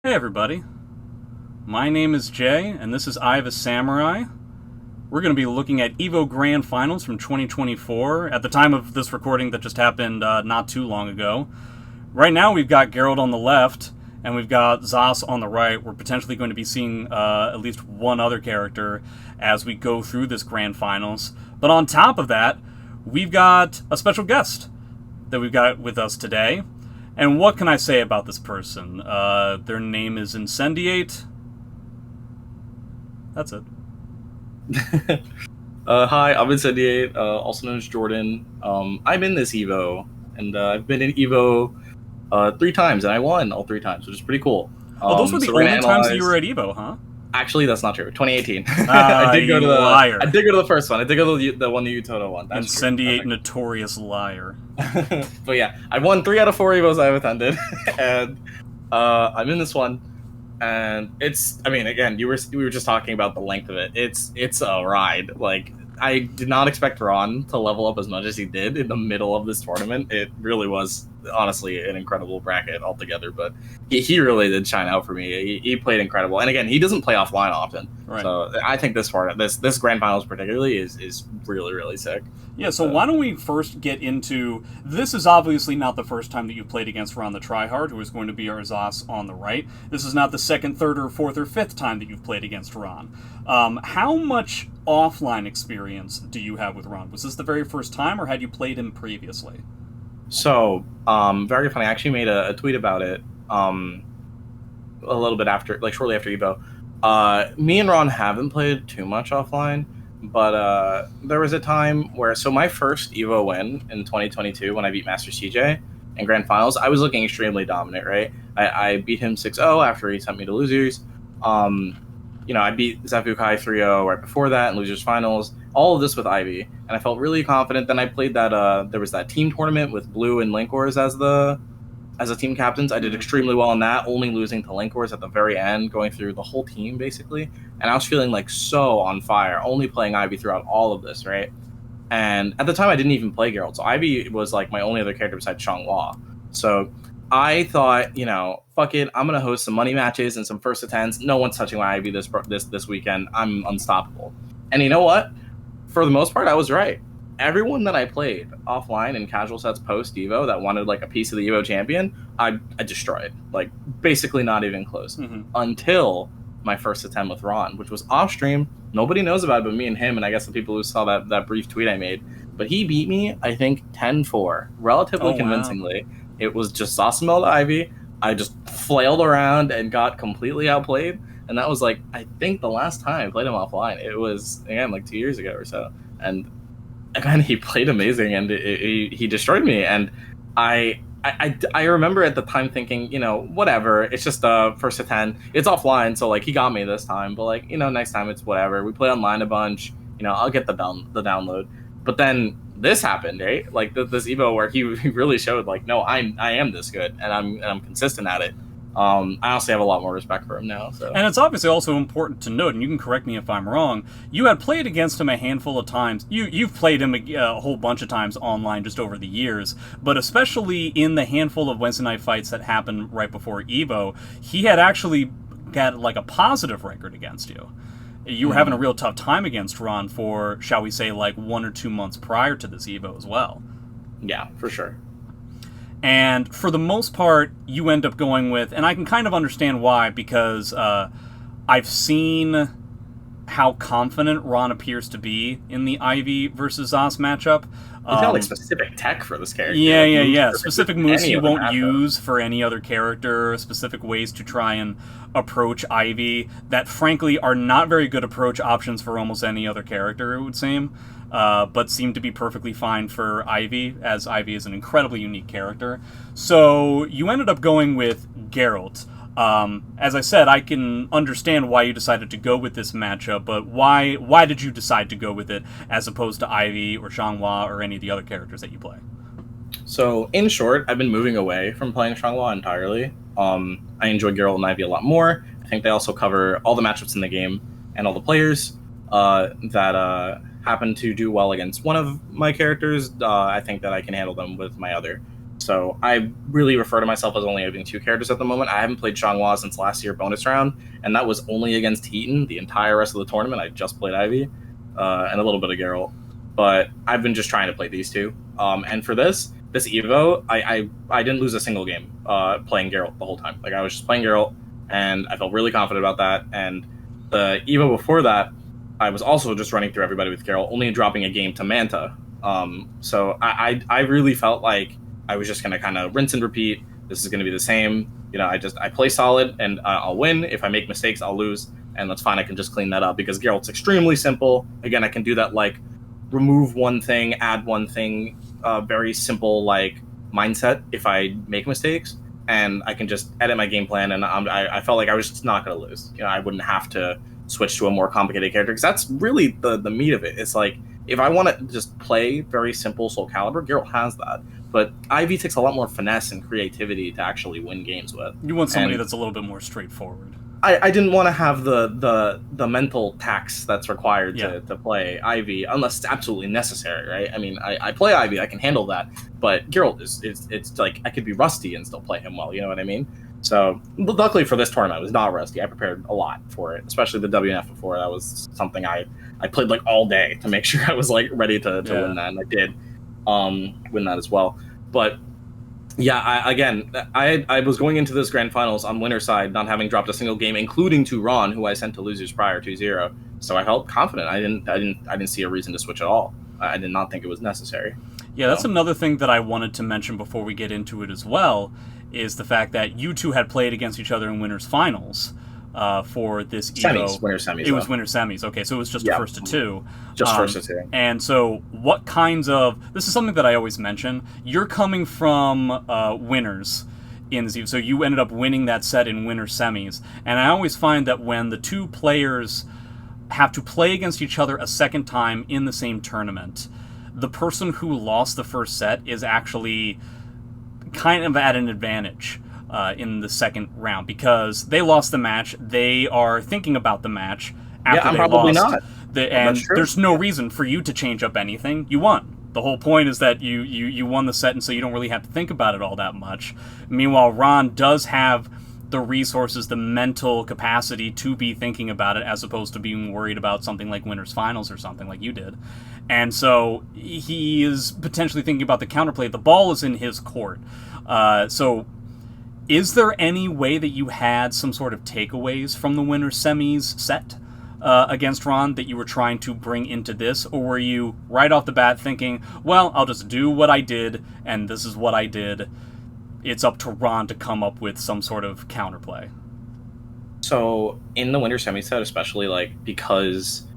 Hey everybody, my name is Jay, and this is Eye of a Samurai. We're going to be looking at EVO Grand Finals from 2024, at the time of this recording that just happened not too long ago. Right now we've got Geralt on the left, and we've got Zos on the right. We're potentially going to be seeing at least one other character as we go through this Grand Finals. But on top of that, we've got a special guest that we've got with us today. And what can I say about this person? Their name is Incendiate. That's it. Hi, I'm Incendiate, also known as Jordan. I'm in this EVO, and I've been in EVO 3 times, and I won all 3 times, which is pretty cool. Oh, those were the So we're gonna only times that you analyze. were at EVO, huh? Actually, that's not true. 2018. Ah, you I liar. did go to the first one. I did go to the one that you total won. That's true. Incendiate, notorious liar. But yeah, I won 3 out of 4 EVOs I've attended, and I'm in this one. And it's, I mean, again, we were just talking about the length of it. It's a ride. Like, I did not expect Ron to level up as much as he did in the middle of this tournament. It really was honestly an incredible bracket altogether. But he really did shine out for me. He played incredible, and again, he doesn't play offline often. Right. So I think this grand finals particularly is really really sick. Yeah, so why don't we first get into... This is obviously not the first time that you played against RontheTryHard, who is going to be our Zos on the right. This is not the second, third, or fourth, or fifth time that you've played against Ron. How much offline experience do you have with Ron? Was this the very first time, or had you played him previously? So, very funny. I actually made a tweet about it a little bit after, like shortly after EVO. Me and Ron haven't played too much offline, but there was a time where, so my first EVO win in 2022 when I beat Master CJ in Grand Finals, I was looking extremely dominant, right? I beat him 6-0 after he sent me to losers. I beat Zefukai 3-0 right before that in losers finals. All of this with Ivy, and I felt really confident. Then I played that. There was that team tournament with Blue and Linkors as the team captains. I did extremely well in that, only losing to Linkors at the very end, going through the whole team basically. And I was feeling like so on fire, only playing Ivy throughout all of this, right? And at the time, I didn't even play Geralt, so Ivy was like my only other character besides Changhua. So I thought, fuck it, I'm gonna host some money matches and some first attempts. No one's touching my Ivy this weekend. I'm unstoppable. And you know what? For the most part, I was right. Everyone that I played offline in casual sets post Evo that wanted like a piece of the Evo champion, I destroyed. Like basically not even close. Until my first attempt with Ron, which was off stream. Nobody knows about it but me and him, and I guess the people who saw that brief tweet I made. But he beat me, I think, 10-4, relatively convincingly. Wow. It was just Zosimel to Ivy. I just flailed around and got completely outplayed. And that was like, I think the last time I played him offline. It was, again, like 2 years ago or so. And again, he played amazing, and he destroyed me. And I remember at the time thinking, whatever. It's just first to 10. It's offline, so like he got me this time. But like, next time it's whatever. We play online a bunch. I'll get the download. But then this happened, right? Like this Evo where he really showed like, no, I am this good, and I'm consistent at it. I honestly have a lot more respect for him now. So. And it's obviously also important to note, and you can correct me if I'm wrong, you had played against him a handful of times. You've played him a whole bunch of times online just over the years, but especially in the handful of Wednesday night fights that happened right before EVO, he had actually got like a positive record against you. You were having a real tough time against Ron for, shall we say, like 1 or 2 months prior to this EVO as well. Yeah, for sure. And for the most part, you end up going with, and I can kind of understand why, because I've seen how confident Ron appears to be in the Ivy versus Zos matchup. He's got like specific tech for this character. Yeah. Specific moves he won't use for any other character, specific ways to try and approach Ivy that frankly are not very good approach options for almost any other character, it would seem. But seem to be perfectly fine for Ivy, as Ivy is an incredibly unique character. So you ended up going with Geralt. As I said, I can understand why you decided to go with this matchup, but why did you decide to go with it as opposed to Ivy or Changhua or any of the other characters that you play? So, in short, I've been moving away from playing Changhua entirely. I enjoy Geralt and Ivy a lot more. I think they also cover all the matchups in the game and all the players that happen to do well against one of my characters. I think that I can handle them with my other. So I really refer to myself as only having 2 characters at the moment. I haven't played Changhua since last year bonus round, and that was only against Heaton. The entire rest of the tournament, I just played Ivy and a little bit of Geralt. But I've been just trying to play these two. And for this Evo, I didn't lose a single game playing Geralt the whole time. Like I was just playing Geralt, and I felt really confident about that. And the Evo before that, I was also just running through everybody with Geralt, only dropping a game to Manta. So I really felt like I was just going to kind of rinse and repeat. This is going to be the same. You know, I play solid and I'll win. If I make mistakes, I'll lose. And that's fine. I can just clean that up because Geralt's extremely simple. Again, I can do that like remove one thing, add one thing, very simple like mindset if I make mistakes. And I can just edit my game plan. And I felt like I was just not going to lose. You know, I wouldn't have to switch to a more complicated character because that's really the meat of it. It's like if I want to just play very simple Soul Calibur, Geralt has that. But Ivy takes a lot more finesse and creativity to actually win games with. You want somebody that's a little bit more straightforward. I didn't want to have the mental tax that's required to play Ivy unless it's absolutely necessary, right? I mean, I play Ivy, I can handle that, but Geralt it's like I could be rusty and still play him well, you know what I mean? So luckily for this tournament, I was not rusty. I prepared a lot for it, especially the WNF before. That was something I played like all day to make sure I was like ready to win that, and I did win that as well. But yeah, I was going into this grand finals on winner's side, not having dropped a single game, including to Ron, who I sent to losers prior 2-0. So I felt confident. I didn't see a reason to switch at all. I did not think it was necessary. Yeah, that's another thing that I wanted to mention before we get into it as well, is the fact that you two had played against each other in winners finals for this EVO. Winner semis. It was winner semis. Okay, so it was just first to two. Just first to two. And so what kinds of... This is something that I always mention. You're coming from winners in this EVO, so you ended up winning that set in winner semis. And I always find that when the two players have to play against each other a second time in the same tournament, the person who lost the first set is actually kind of at an advantage in the second round because they lost the match. They are thinking about the match after they probably lost. Not. And there's no reason for you to change up anything. You won. The whole point is that you won the set, and so you don't really have to think about it all that much. Meanwhile, Ron does have the resources, the mental capacity to be thinking about it as opposed to being worried about something like winners finals or something like you did. And so he is potentially thinking about the counterplay. The ball is in his court. So is there any way that you had some sort of takeaways from the winners semis set against Ron that you were trying to bring into this? Or were you right off the bat thinking, well, I'll just do what I did, and this is what I did. It's up to Ron to come up with some sort of counterplay? So in the winter semi set, especially like because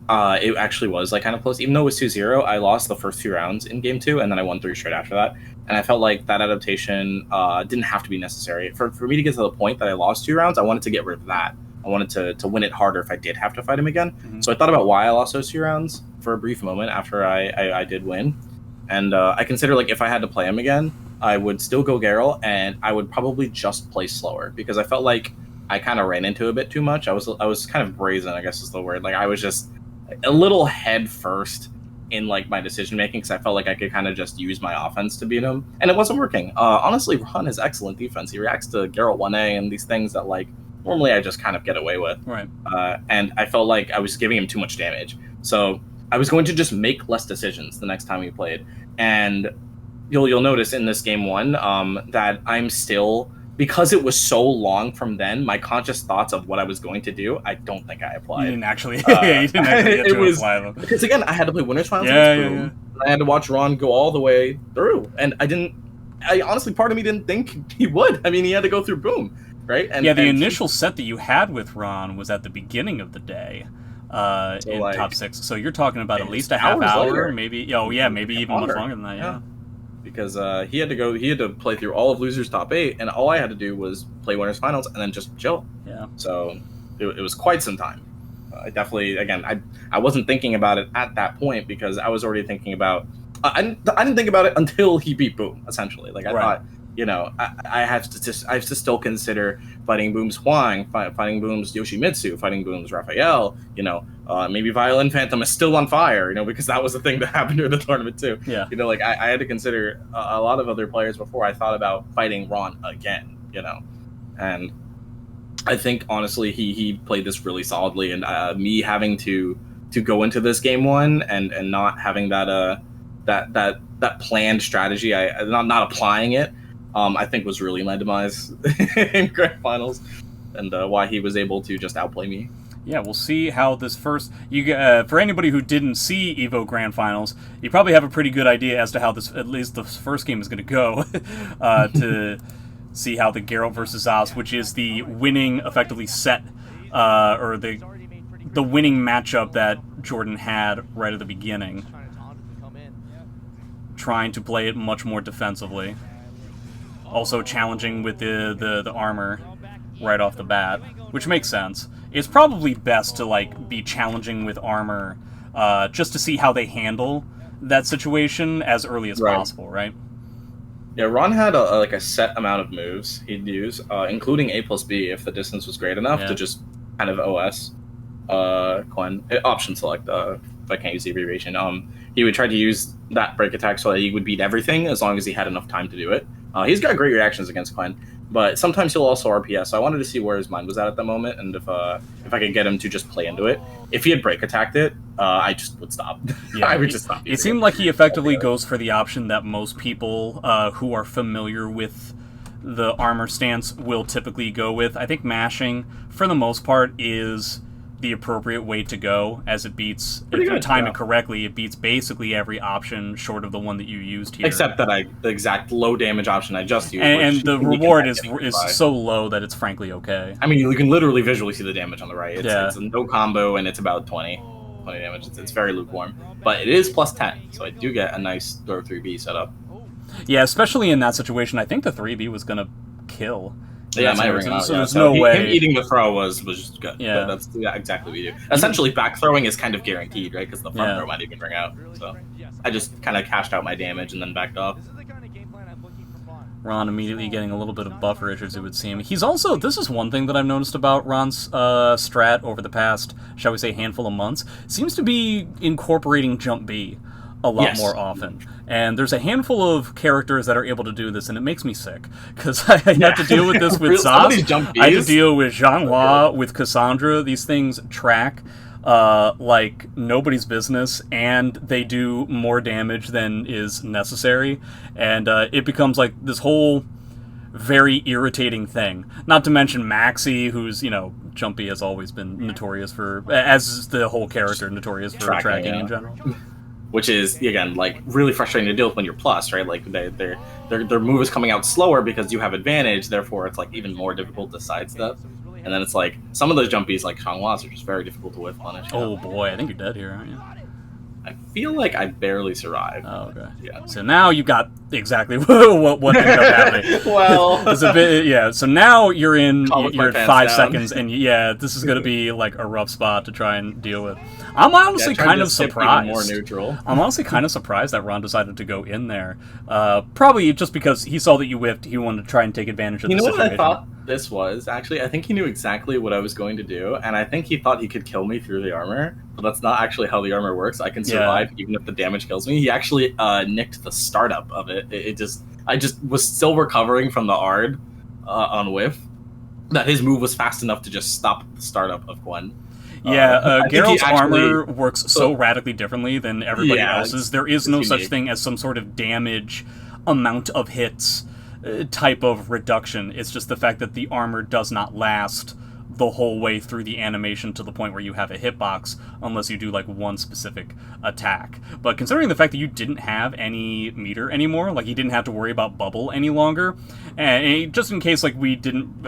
it actually was like kind of close, even though it was 2-0, I lost the first 2 rounds in game 2, and then I won 3 straight after that. And I felt like that adaptation didn't have to be necessary. For me to get to the point that I lost 2 rounds, I wanted to get rid of that. I wanted to win it harder if I did have to fight him again. Mm-hmm. So I thought about why I lost those 2 rounds for a brief moment after I did win. And I consider like if I had to play him again, I would still go Geralt, and I would probably just play slower because I felt like I kind of ran into a bit too much. I was kind of brazen, I guess is the word. Like I was just a little head first in like my decision making because I felt like I could kind of just use my offense to beat him, and it wasn't working. Honestly, Ron has excellent defense. He reacts to Geralt 1A and these things that like normally I just kind of get away with. Right. And I felt like I was giving him too much damage, so I was going to just make less decisions the next time we played. And you'll notice in this game 1 that I'm still, because it was so long from then, my conscious thoughts of what I was going to do, I don't think I applied. You didn't actually, you didn't actually get to apply them. Because again, I had to play winners finals against Boom. I had to watch Ron go all the way through, and I honestly, part of me didn't think he would. I mean, he had to go through Boom, right? And the initial set that you had with Ron was at the beginning of the day. In like, top 6, so you're talking about at least a half hour, later. Maybe maybe even much longer than that. Yeah, because he had to play through all of losers top 8, and all I had to do was play winners finals and then just chill. Yeah, so it was quite some time. I definitely, again, I wasn't thinking about it at that point because I was already thinking about. I didn't think about it until he beat Boom. Essentially, like I thought. You know, I have to still consider fighting Boom's Huang, fighting Boom's Yoshimitsu, fighting Boom's Raphael, maybe Violin Phantom is still on fire, because that was the thing that happened during the tournament too. Yeah. I had to consider a lot of other players before I thought about fighting Ron again, and I think honestly he played this really solidly, and me having to go into this game one and not having that planned strategy, I not applying it, I think was really my demise in grand finals, and why he was able to just outplay me. Yeah, we'll see how this first... for anybody who didn't see EVO Grand Finals, you probably have a pretty good idea as to how at least the first game is going to go, to see how the Geralt versus Oz, which is the winning, effectively set, or the winning matchup that Jordan had right at the beginning, trying to play it much more defensively. Also challenging with the armor right off the bat, which makes sense. It's probably best to be challenging with armor, just to see how they handle that situation as early as possible, right? Yeah, Ron had a set amount of moves he'd use, including A+B if the distance was great enough to just kind of OS Quen. Option select, if I can't use the abbreviation. He would try to use that break attack so that he would beat everything as long as he had enough time to do it. He's got great reactions against Quen, but sometimes he'll also RPS, so I wanted to see where his mind was at the moment, and if I could get him to just play into it. If he had break attacked it, I just would stop. Yeah, I would just stop. It seemed like he effectively goes for the option that most people who are familiar with the armor stance will typically go with. I think mashing, for the most part, is the appropriate way to go, as it beats, if you time it correctly, it beats basically every option short of the one that you used here. Except that the exact low damage option I just used. And the reward is so low that it's frankly okay. I mean, you can literally visually see the damage on the right. It's a no combo, and it's about 20 damage. It's very lukewarm. But it is plus 10, so I do get a nice throw 3B setup. Yeah, especially in that situation, I think the 3B was going to kill. Yeah, my ring out. So there's no way. Him eating the throw was just good. Yeah, that's exactly what we do. Essentially, back throwing is kind of guaranteed, right? Because the front throw might even ring out. So I just kind of cashed out my damage and then backed off. Ron immediately getting a little bit of buffer issues, it would seem. He's also, this is one thing that I've noticed about Ron's strat over the past, shall we say, handful of months, seems to be incorporating Jump B a lot more often. And there's a handful of characters that are able to do this, and it makes me sick. Because I have to deal with this with Zaz, I have to deal with Zhanghua, with Cassandra. These things track like nobody's business, and they do more damage than is necessary. And it becomes like this whole very irritating thing. Not to mention Maxi, who's, Jumpy has always been notorious for, as is the whole character, notorious for tracking in general. Which is, again, really frustrating to deal with when you're plus, right? Their move is coming out slower because you have advantage, therefore it's even more difficult to sidestep. And then it's some of those jumpies, like Shanghua's, are just very difficult to whiff punish. Oh boy, I think you're dead here, aren't you? I feel like I barely survived. Oh, okay. Yeah. So now you got exactly what ended up happening. Well, it's a bit, so now you're at 5 seconds, and this is going to be a rough spot to try and deal with. I'm honestly kind of surprised. More neutral. I'm honestly kind of surprised that Ron decided to go in there. Probably just because he saw that you whiffed, he wanted to try and take advantage of the situation. You know what I thought this was, actually? I think he knew exactly what I was going to do, and I think he thought he could kill me through the armor, but that's not actually how the armor works. I can survive even if the damage kills me. He actually nicked the startup of it. I just was still recovering from the Ard on whiff, that his move was fast enough to just stop the startup of Quen. Geralt's armor works so radically differently than everybody else's. There is no such thing as some sort of damage, amount of hits type of reduction. It's just the fact that the armor does not last the whole way through the animation to the point where you have a hitbox, unless you do one specific attack. But considering the fact that you didn't have any meter anymore, you didn't have to worry about bubble any longer, and just in case we didn't,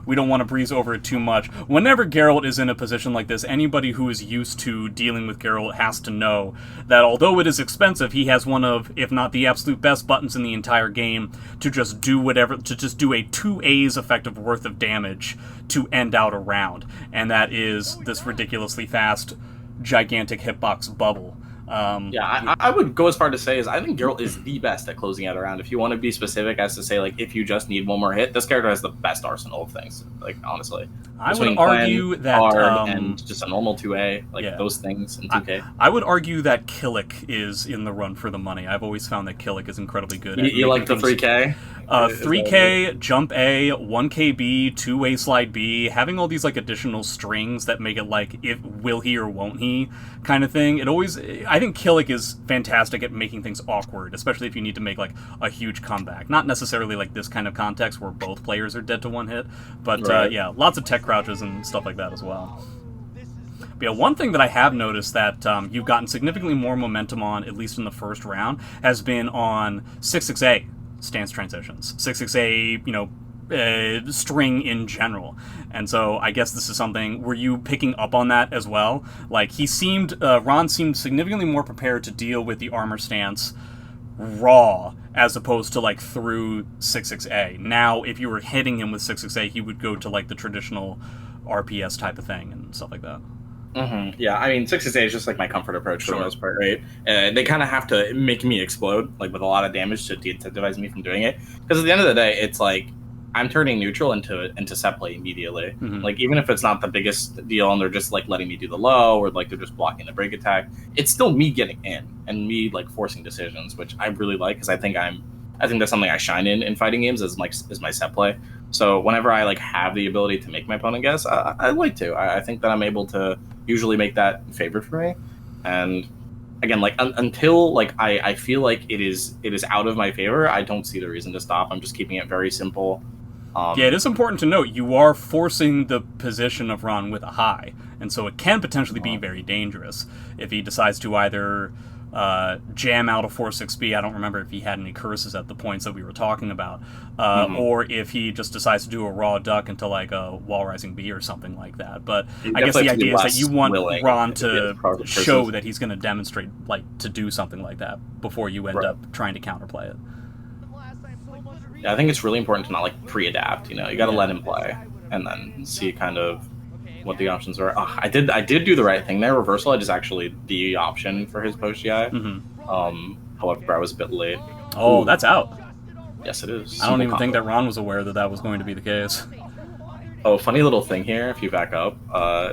we don't want to breeze over it too much. Whenever Geralt is in a position like this, anybody who is used to dealing with Geralt has to know that although it is expensive, he has one of, if not the absolute best buttons in the entire game to just do whatever, to just do a 2 A's effective worth of damage to end out a round. And that is this ridiculously fast, gigantic hitbox bubble. I would go as far to say is I think Geralt is the best at closing out a round. If you want to be specific as to say, like, if you just need one more hit, this character has the best arsenal of things, like, honestly. I would argue that and just a normal 2A, like those things in 2K. I would argue that Killick is in the run for the money. I've always found that Killick is incredibly good. You like the 3K? 3K, jump A, 1K B, 2-way slide B, having all these like additional strings that make it like if will he or won't he kind of thing. I think Killick is fantastic at making things awkward, especially if you need to make like a huge comeback. Not necessarily like this kind of context where both players are dead to one hit, but yeah, lots of tech crouches and stuff like that as well. But yeah, one thing that I have noticed that you've gotten significantly more momentum on, at least in the first round, has been on 6-6A stance transitions. 6-6A, string in general. And so I guess this is something, were you picking up on that as well? Like, Ron seemed significantly more prepared to deal with the armor stance raw as opposed to like through 6-6A. Now, if you were hitting him with 6-6A, he would go to like the traditional RPS type of thing and stuff like that. Mm-hmm. Yeah, I mean, 6-6A is just like my comfort approach for the most part, right? They kind of have to make me explode, like with a lot of damage to de-incentivize me from doing it. Because at the end of the day, it's like I'm turning neutral into set play immediately. Mm-hmm. Like, even if it's not the biggest deal and they're just like letting me do the low or like they're just blocking the break attack, it's still me getting in and me like forcing decisions, which I really like because I think that's something I shine in fighting games is my set play. So whenever I like have the ability to make my opponent guess, I like to. I think that I'm able to usually make that favored for me. And again, like until like I feel like it is out of my favor, I don't see the reason to stop. I'm just keeping it very simple. Yeah, it is important to note you are forcing the position of Ron with a high, and so it can potentially be very dangerous if he decides to either jam out a 4-6B. I don't remember if he had any curses at the points that we were talking about, or if he just decides to do a raw duck into like a wall rising B or something like that. But I guess the idea is that you want Ron to show that he's going to demonstrate like to do something like that before you end up trying to counterplay it. Yeah, I think it's really important to not like pre-adapt. You got to let him play and then see kind of what the options are. I did do the right thing there. Reversal Edge is actually the option for his post GI. However, I was a bit late. Oh, that's out. Yes, it is. I don't even think that Ron was aware that was going to be the case. Oh, funny little thing here. If you back up,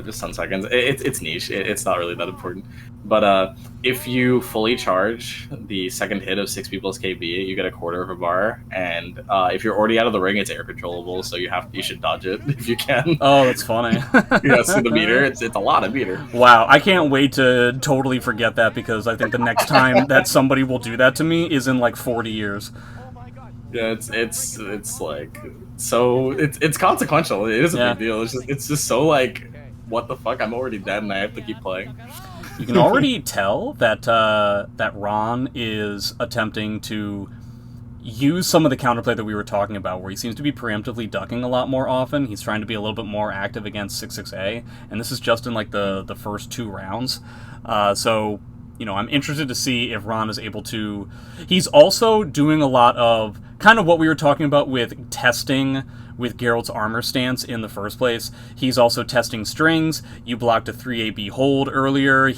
just 10 seconds. It's niche. It's not really that important. But if you fully charge the second hit of 6 people's KB, you get a quarter of a bar. And if you're already out of the ring, it's air controllable, so you should dodge it if you can. Oh, that's funny. See the meter. It's a lot of meter. Wow, I can't wait to totally forget that because I think the next time that somebody will do that to me is in like 40 years. Yeah, it's like so it's consequential. It is a big deal. It's just so like, what the fuck? I'm already dead and I have to keep playing. You can already tell that that Ron is attempting to use some of the counterplay that we were talking about, where he seems to be preemptively ducking a lot more often. He's trying to be a little bit more active against 6-6A, and this is just in like the first 2 rounds. So I'm interested to see if Ron is able to... He's also doing a lot of kind of what we were talking about with testing with Geralt's armor stance in the first place. He's also testing strings. You blocked a 3AB hold earlier.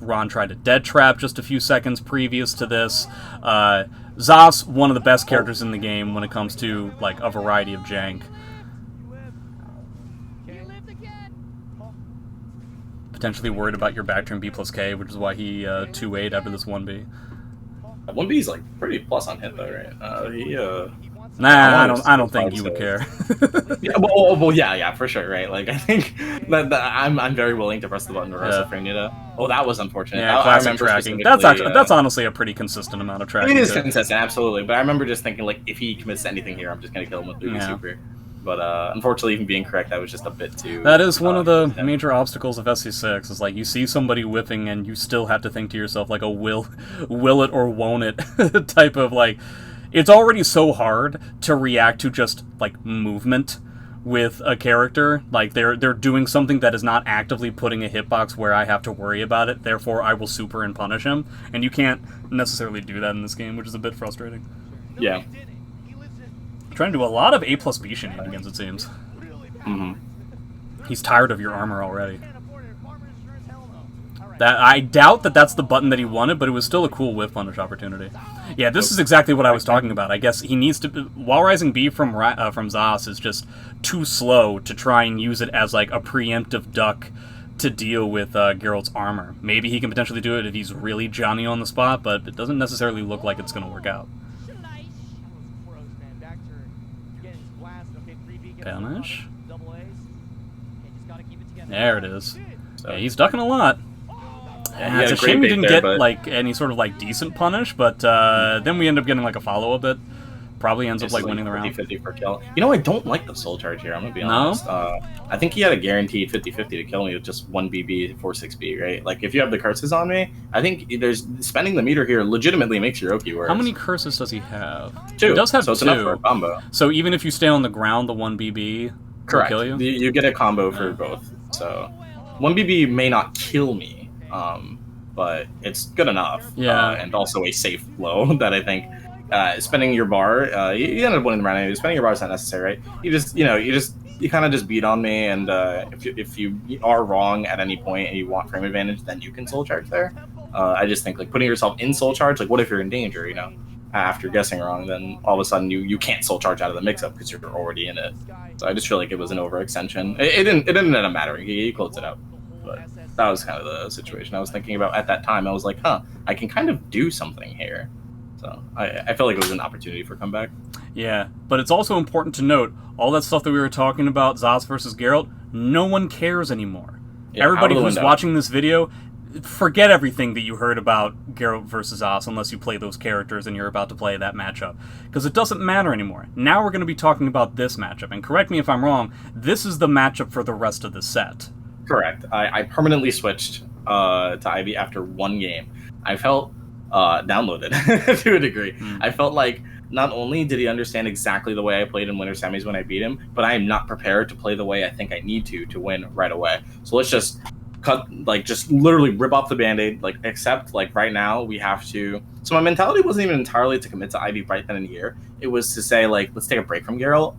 Ron tried to dead trap just a few seconds previous to this. Zos, one of the best characters in the game when it comes to like a variety of jank. Potentially worried about your back turn B plus K, which is why he 2-8 after this 1B. 1B is like pretty plus on hit though, right? I don't think you would care. yeah, for sure, right? Like, I think that I'm very willing to press the button to reverse the frame data. Oh, that was unfortunate. Yeah, classic tracking. That's honestly a pretty consistent amount of tracking. It is consistent, absolutely. But I remember just thinking, like, if he commits to anything here, I'm just gonna kill him with 3D Super. But unfortunately, even being correct, that was just a bit too... That is one of the major obstacles of SC6, is like, you see somebody whipping and you still have to think to yourself, like, a will it or won't it type of, like... It's already so hard to react to just, like, movement with a character. Like, they're doing something that is not actively putting a hitbox where I have to worry about it, therefore I will super and punish him. And you can't necessarily do that in this game, which is a bit frustrating. Yeah. Trying to do a lot of A plus B shenanigans, it seems. Mm-hmm. He's tired of your armor already. That I doubt that that's the button that he wanted, but it was still a cool whiff punish opportunity. Yeah, this is exactly what I was talking about. I guess he needs to... Wall Rising B from Zos is just too slow to try and use it as like a preemptive duck to deal with Geralt's armor. Maybe he can potentially do it if he's really Johnny on the spot, but it doesn't necessarily look like it's going to work out. Punish. There it is. Yeah, he's ducking a lot. Yeah, it's a shame we didn't get like any sort of like decent punish, but then we end up getting like a follow-up that probably ends up like winning the round. 50-50 for kill. You know, I don't like the soul charge here, I'm gonna be honest. I think he had a guaranteed 50-50 to kill me with just 1 BB, 4-6B, right? Like, if you have the curses on me, I think there's spending the meter here legitimately makes your Oki worse. How many curses does he have? 2. He does have so it's 2. enough for a combo. So even if you stay on the ground, the 1 BB Correct. will kill you? You get a combo for both. So 1 BB may not kill me, but it's good enough. Yeah. And also a safe blow that I think spending your bar, you end up winning the round anyway. Spending your bar is not necessary, right? You kind of just beat on me, and if you are wrong at any point and you want frame advantage, then you can soul charge there. I just think like putting yourself in soul charge, like what if you're in danger, you know? After guessing wrong, then all of a sudden you can't soul charge out of the mix-up because you're already in it. So I just feel like it was an overextension. It didn't end up mattering. He closed it out. But that was kind of the situation I was thinking about at that time. I was like, I can kind of do something here. So I felt like it was an opportunity for comeback. Yeah, but it's also important to note, all that stuff that we were talking about, Zos versus Geralt, no one cares anymore. Yeah, everybody who's watching this video, forget everything that you heard about Geralt versus Zos unless you play those characters and you're about to play that matchup. Because it doesn't matter anymore. Now we're going to be talking about this matchup. And correct me if I'm wrong, this is the matchup for the rest of the set. Correct. I permanently switched to Ivy after 1 game. I felt downloaded to a degree. I felt like not only did he understand exactly the way I played in Winter Semis when I beat him, but I am not prepared to play the way I think I need to win right away. So let's just just literally rip off the band-aid, except right now we have to. So my mentality wasn't even entirely to commit to Ivy right then and here. It was to say let's take a break from Geralt,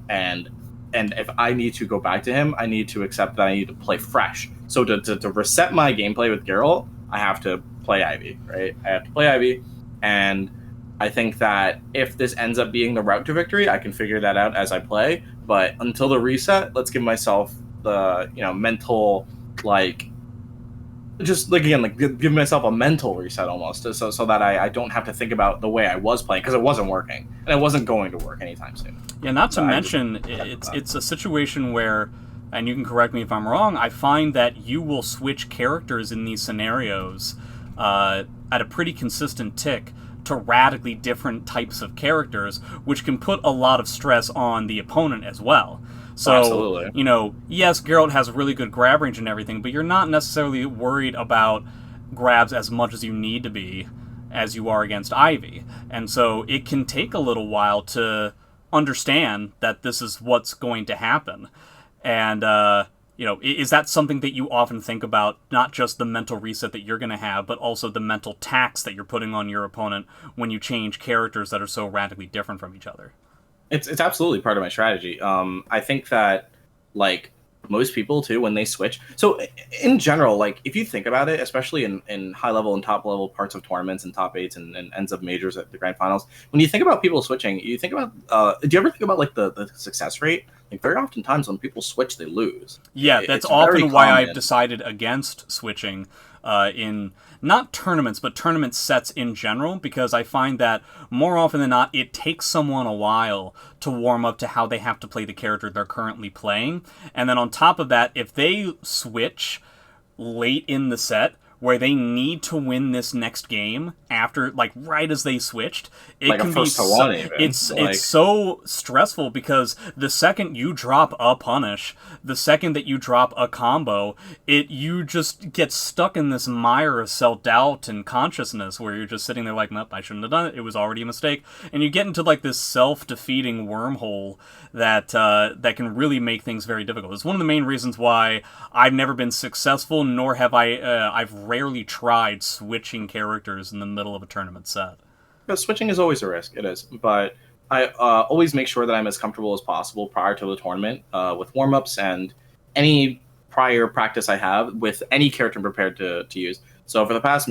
and if I need to go back to him, I need to accept that I need to play fresh. So to reset my gameplay with Geralt, I have to play Ivy, right? I have to play Ivy, and I think that if this ends up being the route to victory, I can figure that out as I play. But until the reset, let's give myself the mental give myself a mental reset almost, so that I don't have to think about the way I was playing, because it wasn't working and it wasn't going to work anytime soon. Yeah, not to mention it's a situation where, and you can correct me if I'm wrong, I find that you will switch characters in these scenarios at a pretty consistent tick to radically different types of characters, which can put a lot of stress on the opponent as well. So, absolutely. Yes, Geralt has really good grab range and everything, but you're not necessarily worried about grabs as much as you need to be as you are against Ivy. And so it can take a little while to understand that this is what's going to happen. And, is that something that you often think about, not just the mental reset that you're going to have, but also the mental tax that you're putting on your opponent when you change characters that are so radically different from each other? It's absolutely part of my strategy. I think that most people too, when they switch. So in general, if you think about it, especially in high level and top level parts of tournaments and top 8s and ends of majors at the grand finals, when you think about people switching, you think about do you ever think about the success rate? Very oftentimes when people switch, they lose. Yeah, that's often why I've decided against switching in not tournaments, but tournament sets in general, because I find that more often than not, it takes someone a while to warm up to how they have to play the character they're currently playing. And then on top of that, if they switch late in the set, where they need to win this next game after, right as they switched, it can be so, it's so stressful, because the second you drop a punish, the second that you drop a combo, you just get stuck in this mire of self-doubt and consciousness where you're just sitting there nope, I shouldn't have done it. It was already a mistake. And you get into this self-defeating wormhole that can really make things very difficult. It's one of the main reasons why I've never been successful, nor have I've rarely tried switching characters in the middle of a tournament set. Switching is always a risk, it is, but I always make sure that I'm as comfortable as possible prior to the tournament with warm-ups and any prior practice I have with any character I'm prepared to use. So for the past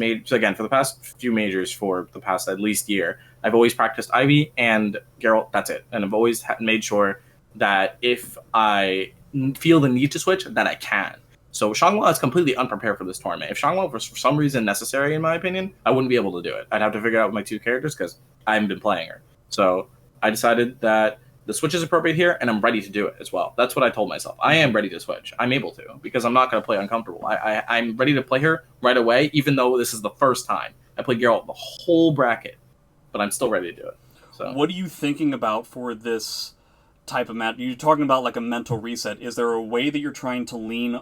few majors for the past at least year, I've always practiced Ivy and Geralt. That's it, and I've always made sure that if I feel the need to switch, that I can. So Shangwa is completely unprepared for this tournament. If Shangwa was for some reason necessary, in my opinion, I wouldn't be able to do it. I'd have to figure out my two characters because I haven't been playing her. So I decided that the switch is appropriate here, and I'm ready to do it as well. That's what I told myself. I am ready to switch. I'm able to, because I'm not going to play uncomfortable. I'm ready to play her right away, even though this is the first time. I played Geralt the whole bracket, but I'm still ready to do it. So, what are you thinking about for this type of match? You're talking about like a mental reset. Is there a way that you're trying to lean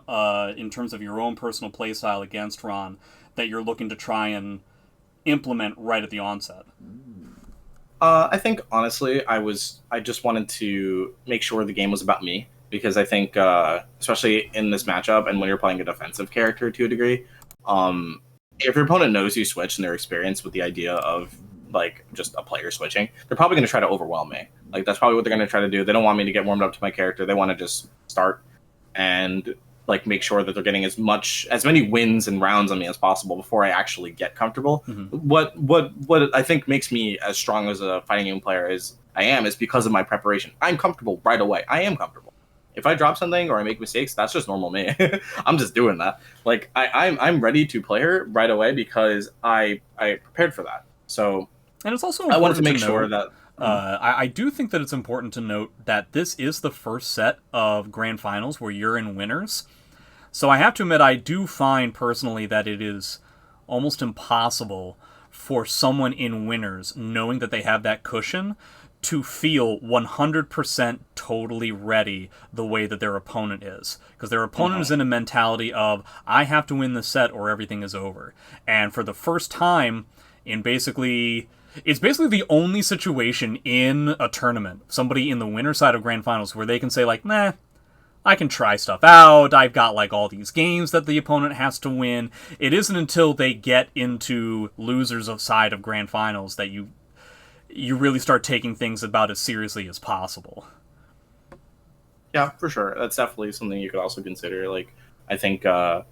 in terms of your own personal playstyle against Ron that you're looking to try and implement right at the onset? I think honestly, I just wanted to make sure the game was about me, because I think, especially in this matchup and when you're playing a defensive character to a degree, if your opponent knows you switch and they're experienced with the idea of like just a player switching, they're probably going to try to overwhelm me. Like that's probably what they're going to try to do. They don't want me to get warmed up to my character. They want to just start and like make sure that they're getting as many wins and rounds on me as possible before I actually get comfortable. Mm-hmm. What I think makes me as strong as a fighting game player as I am is because of my preparation. I'm comfortable right away. I am comfortable. If I drop something or I make mistakes, that's just normal me. I'm just doing that. Like I'm ready to play her right away because I prepared for that. So and it's also I wanted to make sure that I do think that it's important to note that this is the first set of grand finals where you're in winners. So I have to admit, I do find personally that it is almost impossible for someone in winners, knowing that they have that cushion, to feel 100% totally ready the way that their opponent is. Because their opponent is in a mentality of, I have to win the set or everything is over. And for the first time in it's basically the only situation in a tournament, somebody in the winner side of grand finals, where they can say like, nah, I can try stuff out, I've got like all these games that the opponent has to win. It isn't until they get into losers of side of grand finals that you really start taking things about as seriously as possible. Yeah, for sure. That's definitely something you could also consider. Like, I think I'm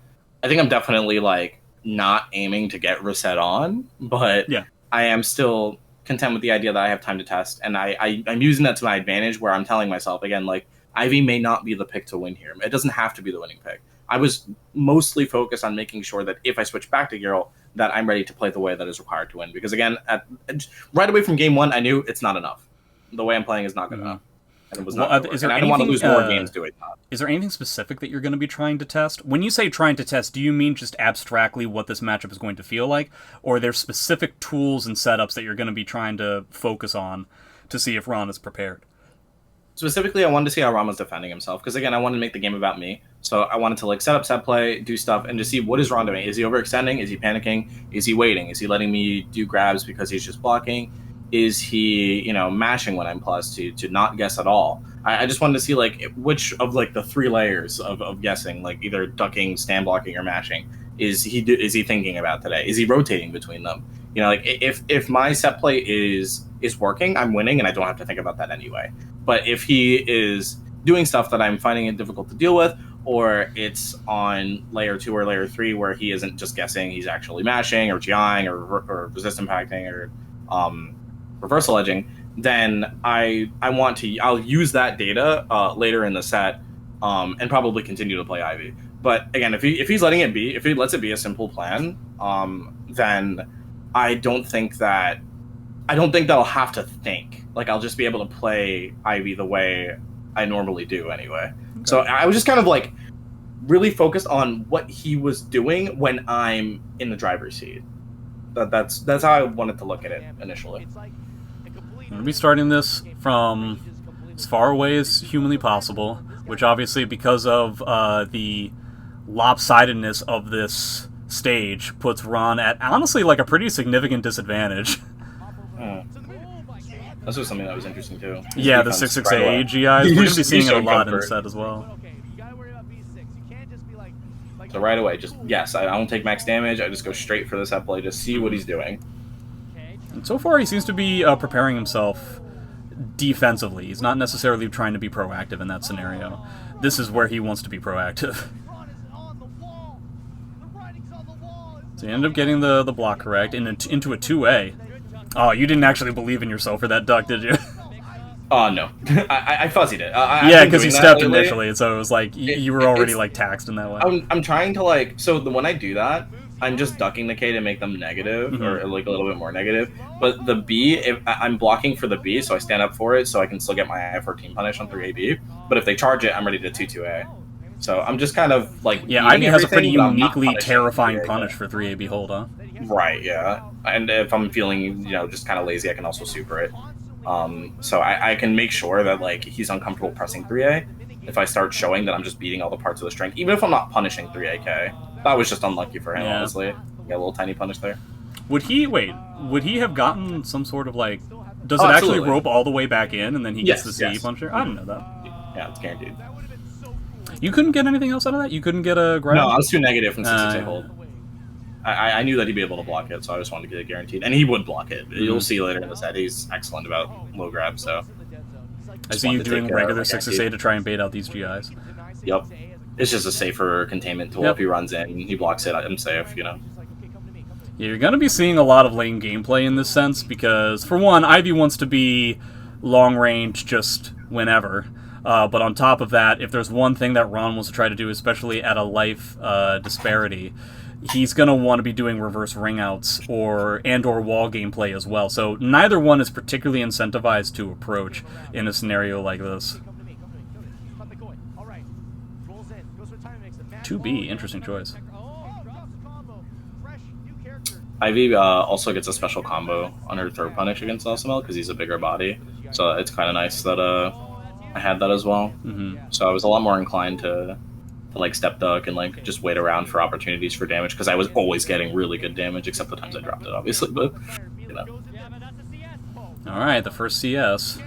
definitely like not aiming to get reset on, but yeah, I am still content with the idea that I have time to test, and I'm using that to my advantage, where I'm telling myself again, like, Ivy may not be the pick to win here. It doesn't have to be the winning pick. I was mostly focused on making sure that if I switch back to Geralt, that I'm ready to play the way that is required to win. Because again, right away from game one, I knew it's not enough. The way I'm playing is not good enough. And it was not good. And I don't want to lose more games doing that. Is there anything specific that you're going to be trying to test? When you say trying to test, do you mean just abstractly what this matchup is going to feel like? Or are there specific tools and setups that you're going to be trying to focus on to see if Ron is prepared? Specifically, I wanted to see how Ron was defending himself, because again, I wanted to make the game about me. So I wanted to like set up set play, do stuff, and just see what is Ron doing. Is he overextending? Is he panicking? Is he waiting? Is he letting me do grabs because he's just blocking? Is he, mashing when I'm plus to not guess at all? I just wanted to see like which of like the three layers of guessing, like either ducking, stand blocking, or mashing, is he thinking about today? Is he rotating between them? Like if my set play is working, I'm winning, and I don't have to think about that anyway. But if he is doing stuff that I'm finding it difficult to deal with, or it's on layer 2 or layer 3 where he isn't just guessing, he's actually mashing or GIing or resist impacting or reversal edging, then I'll use that data later in the set and probably continue to play Ivy. But again, if he's letting it be, if he lets it be a simple plan, then I don't think that I'll have to think. Like, I'll just be able to play Ivy the way I normally do anyway. Okay. So I was just kind of like really focused on what he was doing when I'm in the driver's seat. That's how I wanted to look at it initially. I'm going to be starting this from as far away as humanly possible, which obviously, because of the lopsidedness of this stage, puts Ron at honestly like a pretty significant disadvantage. This was something that was interesting too. Yeah, the 6-6 AGIs. We're going to be seeing it a lot in the set as well. So right away, just yes, I don't take max damage. I just go straight for the set play, just see what he's doing. And so far, he seems to be preparing himself defensively. He's not necessarily trying to be proactive in that scenario. This is where he wants to be proactive. So you ended up getting the block correct into a 2A. Oh, you didn't actually believe in yourself for that duck, did you? No. I fuzzied it. Yeah, because you stepped initially, so it was like you were already like taxed in that way. I'm trying to like, so when I do that, I'm just ducking the K to make them negative, or like a little bit more negative. But the B, if I'm blocking for the B, so I stand up for it, so I can still get my I-14 punish on 3AB. But if they charge it, I'm ready to 2-2A. So I'm just kind of like, yeah, Ivy has a pretty uniquely terrifying punish for 3AB hold, huh? Right, yeah. And if I'm feeling, just kind of lazy, I can also super it. So I can make sure that like he's uncomfortable pressing 3A if I start showing that I'm just beating all the parts of the strength, even if I'm not punishing 3AK. That was just unlucky for him, honestly. Got a little tiny punish there. Would he have gotten some sort of like, does it actually rope all the way back in and then he gets the CE puncher? I didn't know that. Yeah, it's guaranteed. You couldn't get anything else out of that? You couldn't get a grab? No, I was too negative from 6-6 hold. I knew that he'd be able to block it, so I just wanted to get it guaranteed. And he would block it. You'll see later in the set, he's excellent about low grab, so... I see you doing regular 6-6A to try and bait out these GIs. Yep. It's just a safer containment tool. If he runs in, he blocks it, I'm safe, Yeah, you're going to be seeing a lot of lane gameplay in this sense, because, for one, Ivy wants to be long range just whenever. But on top of that, if there's one thing that Ron wants to try to do, especially at a life disparity, he's going to want to be doing reverse ringouts or wall gameplay as well. So neither one is particularly incentivized to approach in a scenario like this. 2B, interesting choice. Ivy also gets a special combo on her throw punish against LSML because he's a bigger body. So it's kind of nice that I had that as well. So I was a lot more inclined to like step duck and like just wait around for opportunities for damage because I was always getting really good damage, except the times I dropped it, obviously. But all right, the first CS.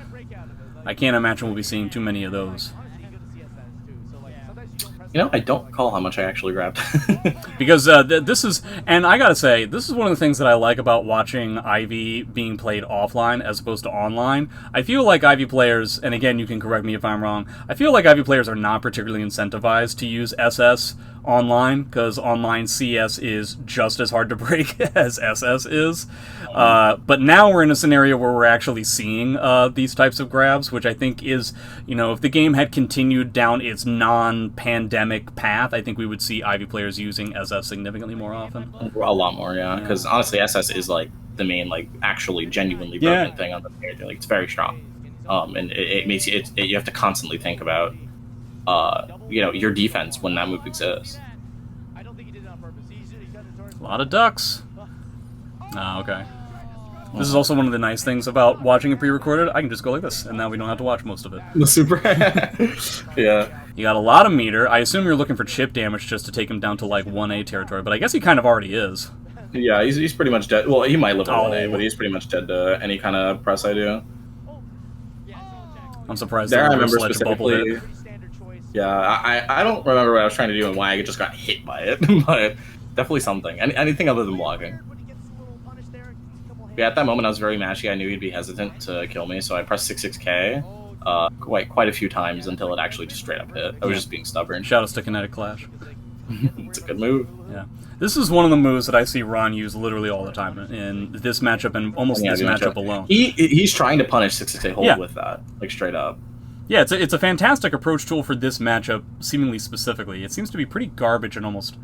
I can't imagine we'll be seeing too many of those. I don't recall how much I actually grabbed. Because this is, and I gotta say, this is one of the things that I like about watching Ivy being played offline as opposed to online. I feel like Ivy players, and again, you can correct me if I'm wrong, I feel like Ivy players are not particularly incentivized to use SS online, because online CS is just as hard to break as SS is. But now we're in a scenario where we're actually seeing these types of grabs, which I think is, if the game had continued down its non-pandemic path, I think we would see Ivy players using SS significantly more often. A lot more, yeah. Because honestly, SS is like the main, like actually genuinely broken thing on the character. Like it's very strong, and it makes you. You have to constantly think about, your defense when that move exists. A lot of ducks. Okay. This is also one of the nice things about watching it pre-recorded. I can just go like this, and now we don't have to watch most of it. The super. Yeah. You got a lot of meter. I assume you're looking for chip damage just to take him down to like 1A territory, but I guess he kind of already is. Yeah, he's pretty much dead. Well, he might live at 1A, but he's pretty much dead to any kind of press I do. I'm surprised there. I remember specifically. Yeah, I don't remember what I was trying to do and why I just got hit by it, but definitely something. Anything other than blocking. Yeah, at that moment I was very mashy. I knew he'd be hesitant to kill me, so I pressed 6-6K quite a few times until it actually just straight up hit. I was just being stubborn. Shout outs to Kinetic Clash. It's a good move. Yeah. This is one of the moves that I see Ron use literally all the time in this matchup and almost this matchup alone. He's trying to punish 6-6A hold with that, like straight up. Yeah, it's a fantastic approach tool for this matchup, seemingly specifically. It seems to be pretty garbage in almost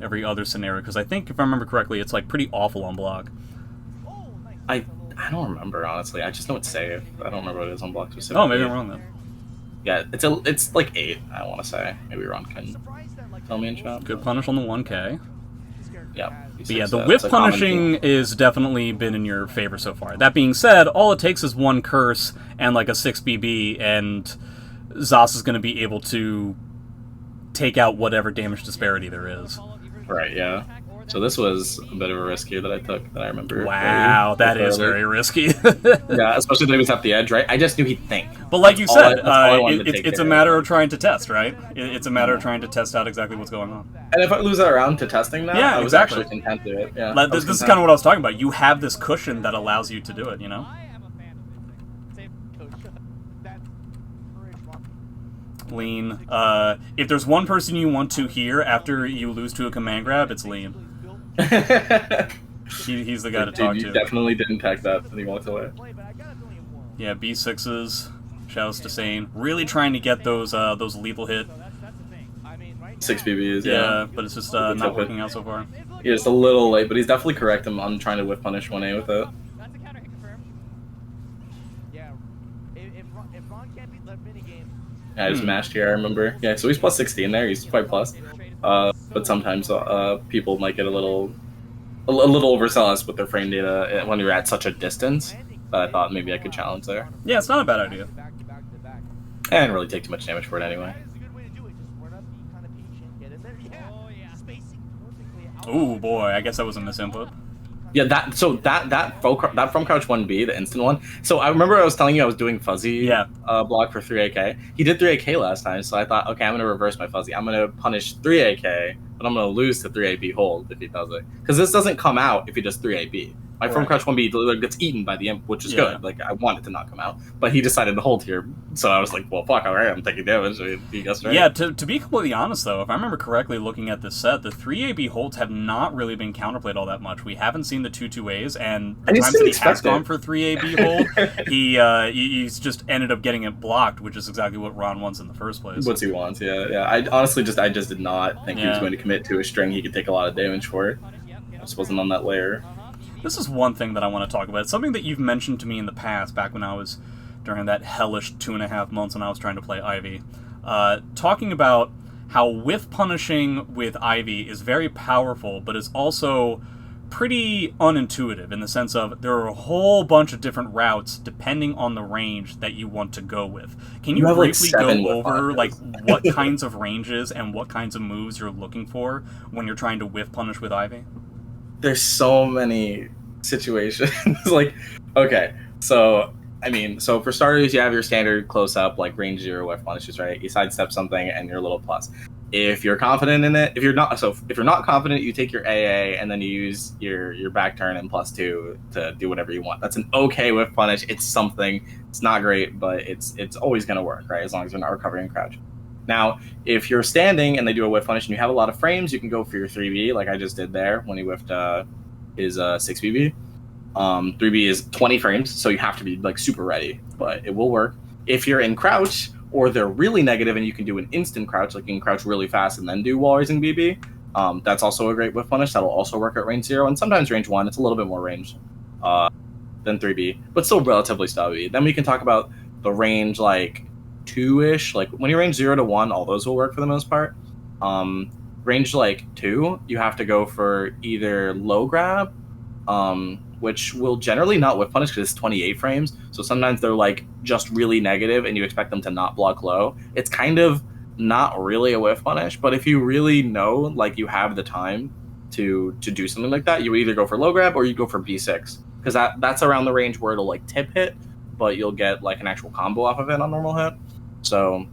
every other scenario, because I think, if I remember correctly, it's like pretty awful on block. I don't remember, honestly. I just know it's safe. I don't remember what it is on block specifically. Oh, maybe I'm wrong then. Yeah, it's like 8, I want to say. Maybe Ron can tell me in chat. Good punish on the 1K. Yeah. But yeah, the whip punishing is definitely been in your favor so far. That being said, all it takes is one curse and like a 6 BB, and Zos is going to be able to take out whatever damage disparity there is. Right, yeah. So this was a bit of a risk here that I took, that I remember. Wow, that is very risky. Yeah, especially that he was at the edge, right? I just knew he'd think. But like you said, it's a matter of trying to test, right? It's a matter of trying to test out exactly what's going on. And if I lose that round to testing now, I was actually content to it. Yeah, this is kind of what I was talking about. You have this cushion that allows you to do it, Lean. If there's one person you want to hear after you lose to a command grab, it's Lean. He's the guy to talk You to. definitely didn't tech that, and he walked away. Yeah, B6s. Shouts to Sane. Really trying to get those lethal hit. 6 BBs, Yeah, but it's just not working out so far. Yeah, it's a little late, but he's definitely correct. I'm trying to whiff punish 1A with it. Yeah, I just mashed here, I remember. Yeah, so he's plus 16 there. He's quite plus. But sometimes people might get a little overzealous with their frame data when you're at such a distance that I thought maybe I could challenge there. Yeah, it's not a bad idea. I didn't really take too much damage for it anyway. Ooh, boy, I guess that was a misinput. Yeah, that from crouch 1B, the instant one. So I remember I was telling you I was doing fuzzy block for 3AK. He did 3AK last time, so I thought, okay, I'm going to reverse my fuzzy. I'm going to punish 3AK, but I'm going to lose to 3AB hold if he does it. Because this doesn't come out if he does 3AB. My from crouch 1B gets eaten by the imp, which is good. Like, I want it to not come out. But he decided to hold here, so I was like, well, fuck, alright, I'm taking damage. He goes straight. Yeah, to be completely honest, though, if I remember correctly looking at this set, the 3AB holds have not really been counterplayed all that much. We haven't seen the 2-2As, and the times that he has gone for 3AB hold, he's just ended up getting it blocked, which is exactly what Ron wants in the first place. What he wants, yeah. I honestly I just did not think he was going to commit to a string he could take a lot of damage for. I just wasn't on that layer. This is one thing that I want to talk about. It's something that you've mentioned to me in the past, back when I was during that hellish 2.5 months when I was trying to play Ivy. Talking about how whiff punishing with Ivy is very powerful, but is also pretty unintuitive in the sense of there are a whole bunch of different routes depending on the range that you want to go with. Can you briefly go over like what kinds of ranges and what kinds of moves you're looking for when you're trying to whiff punish with Ivy? There's so many situations. Like, okay, so for starters, you have your standard close up, like range 0 whiff punishes, right? You sidestep something and you're a little plus. If you're confident in it, if you're not confident, you take your AA and then you use your back turn and +2 to do whatever you want. That's an okay whiff punish. It's something. It's not great, but it's always gonna work, right? As long as you're not recovering and crouch. Now, if you're standing and they do a whiff punish and you have a lot of frames, you can go for your 3B, like I just did there when he whiffed his 6BB. 3B is 20 frames, so you have to be like super ready, but it will work. If you're in crouch, or they're really negative and you can do an instant crouch, like you can crouch really fast and then do wall raising BB, that's also a great whiff punish. That'll also work at range 0, and sometimes range 1. It's a little bit more range than 3B, but still relatively stubby. Then we can talk about the range like 2-ish, like when you range 0 to 1, all those will work for the most part. Range like 2, you have to go for either low grab, which will generally not whiff punish because it's 28 frames, so sometimes they're like just really negative and you expect them to not block low. It's kind of not really a whiff punish, but if you really know, like you have the time to do something like that, you either go for low grab or you go for B6, because that's around the range where it'll like tip hit, but you'll get like an actual combo off of it on normal hit. So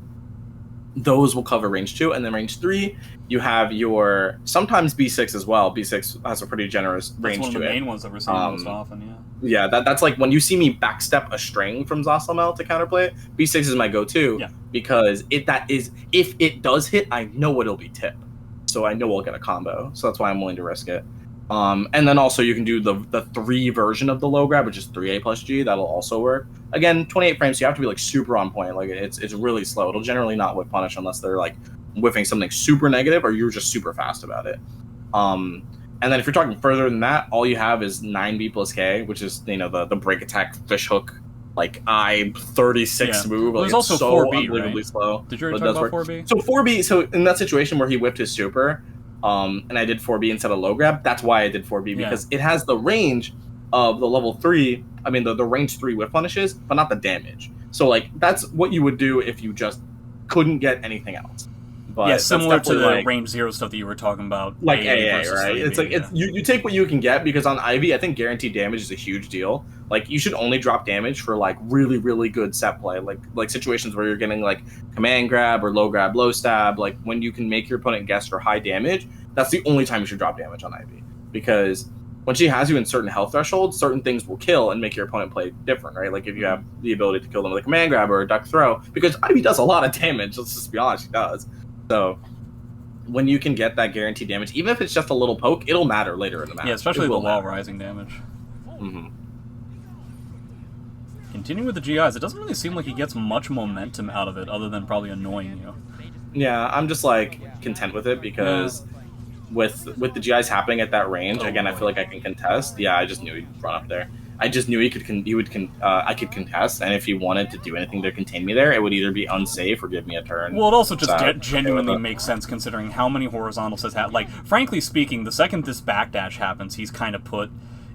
those will cover range 2, and then range 3, you have your sometimes B6 as well. B6 has a pretty generous range to it. That's one of the main ones that we're seeing most often, Yeah, that's like when you see me backstep a string from Zoslamel to counterplay it, B6 is my go-to, because if it does hit, I know it'll be tip. So I know I'll get a combo. So that's why I'm willing to risk it. And then also you can do the 3 version of the low grab, which is 3A plus G. That'll also work. Again, 28 frames, so you have to be like super on point. Like it's really slow. It'll generally not whiff punish unless they're like whiffing something super negative or you're just super fast about it. And then if you're talking further than that, all you have is 9B plus K, which is the break attack fish hook like I-36 move. Like, there's also so 4B, unbelievably slow. Did you already talk about 4B? So 4B, so in that situation where he whiffed his super, and I did 4B instead of low grab, that's why I did 4B, because it has the range of the level 3, the range 3 whiff punishes, but not the damage. So like that's what you would do if you just couldn't get anything else. But similar to the range 0 stuff that you were talking about. Like AA, right? It's like you take what you can get, because on Ivy, I think guaranteed damage is a huge deal. Like you should only drop damage for like really, really good set play, like situations where you're getting like command grab or low grab, low stab. Like when you can make your opponent guess for high damage, that's the only time you should drop damage on Ivy, because when she has you in certain health thresholds, certain things will kill and make your opponent play different, right? Like if you have the ability to kill them with a command grab or a duck throw, because Ivy does a lot of damage. Let's just be honest, she does. So when you can get that guaranteed damage, even if it's just a little poke, it'll matter later in the match. Yeah, especially the wall rising damage. Mm-hmm. Continuing with the GIs, it doesn't really seem like he gets much momentum out of it, other than probably annoying you. Yeah, I'm just like content with it because with the GIs happening at that range, again, I feel like I can contest. Yeah, I just knew he'd run up there. I just knew I could contest, and if he wanted to do anything to contain me there, it would either be unsafe or give me a turn. Well, it also just genuinely makes sense considering how many horizontals has had. Like, frankly speaking, the second this backdash happens, he's kind of put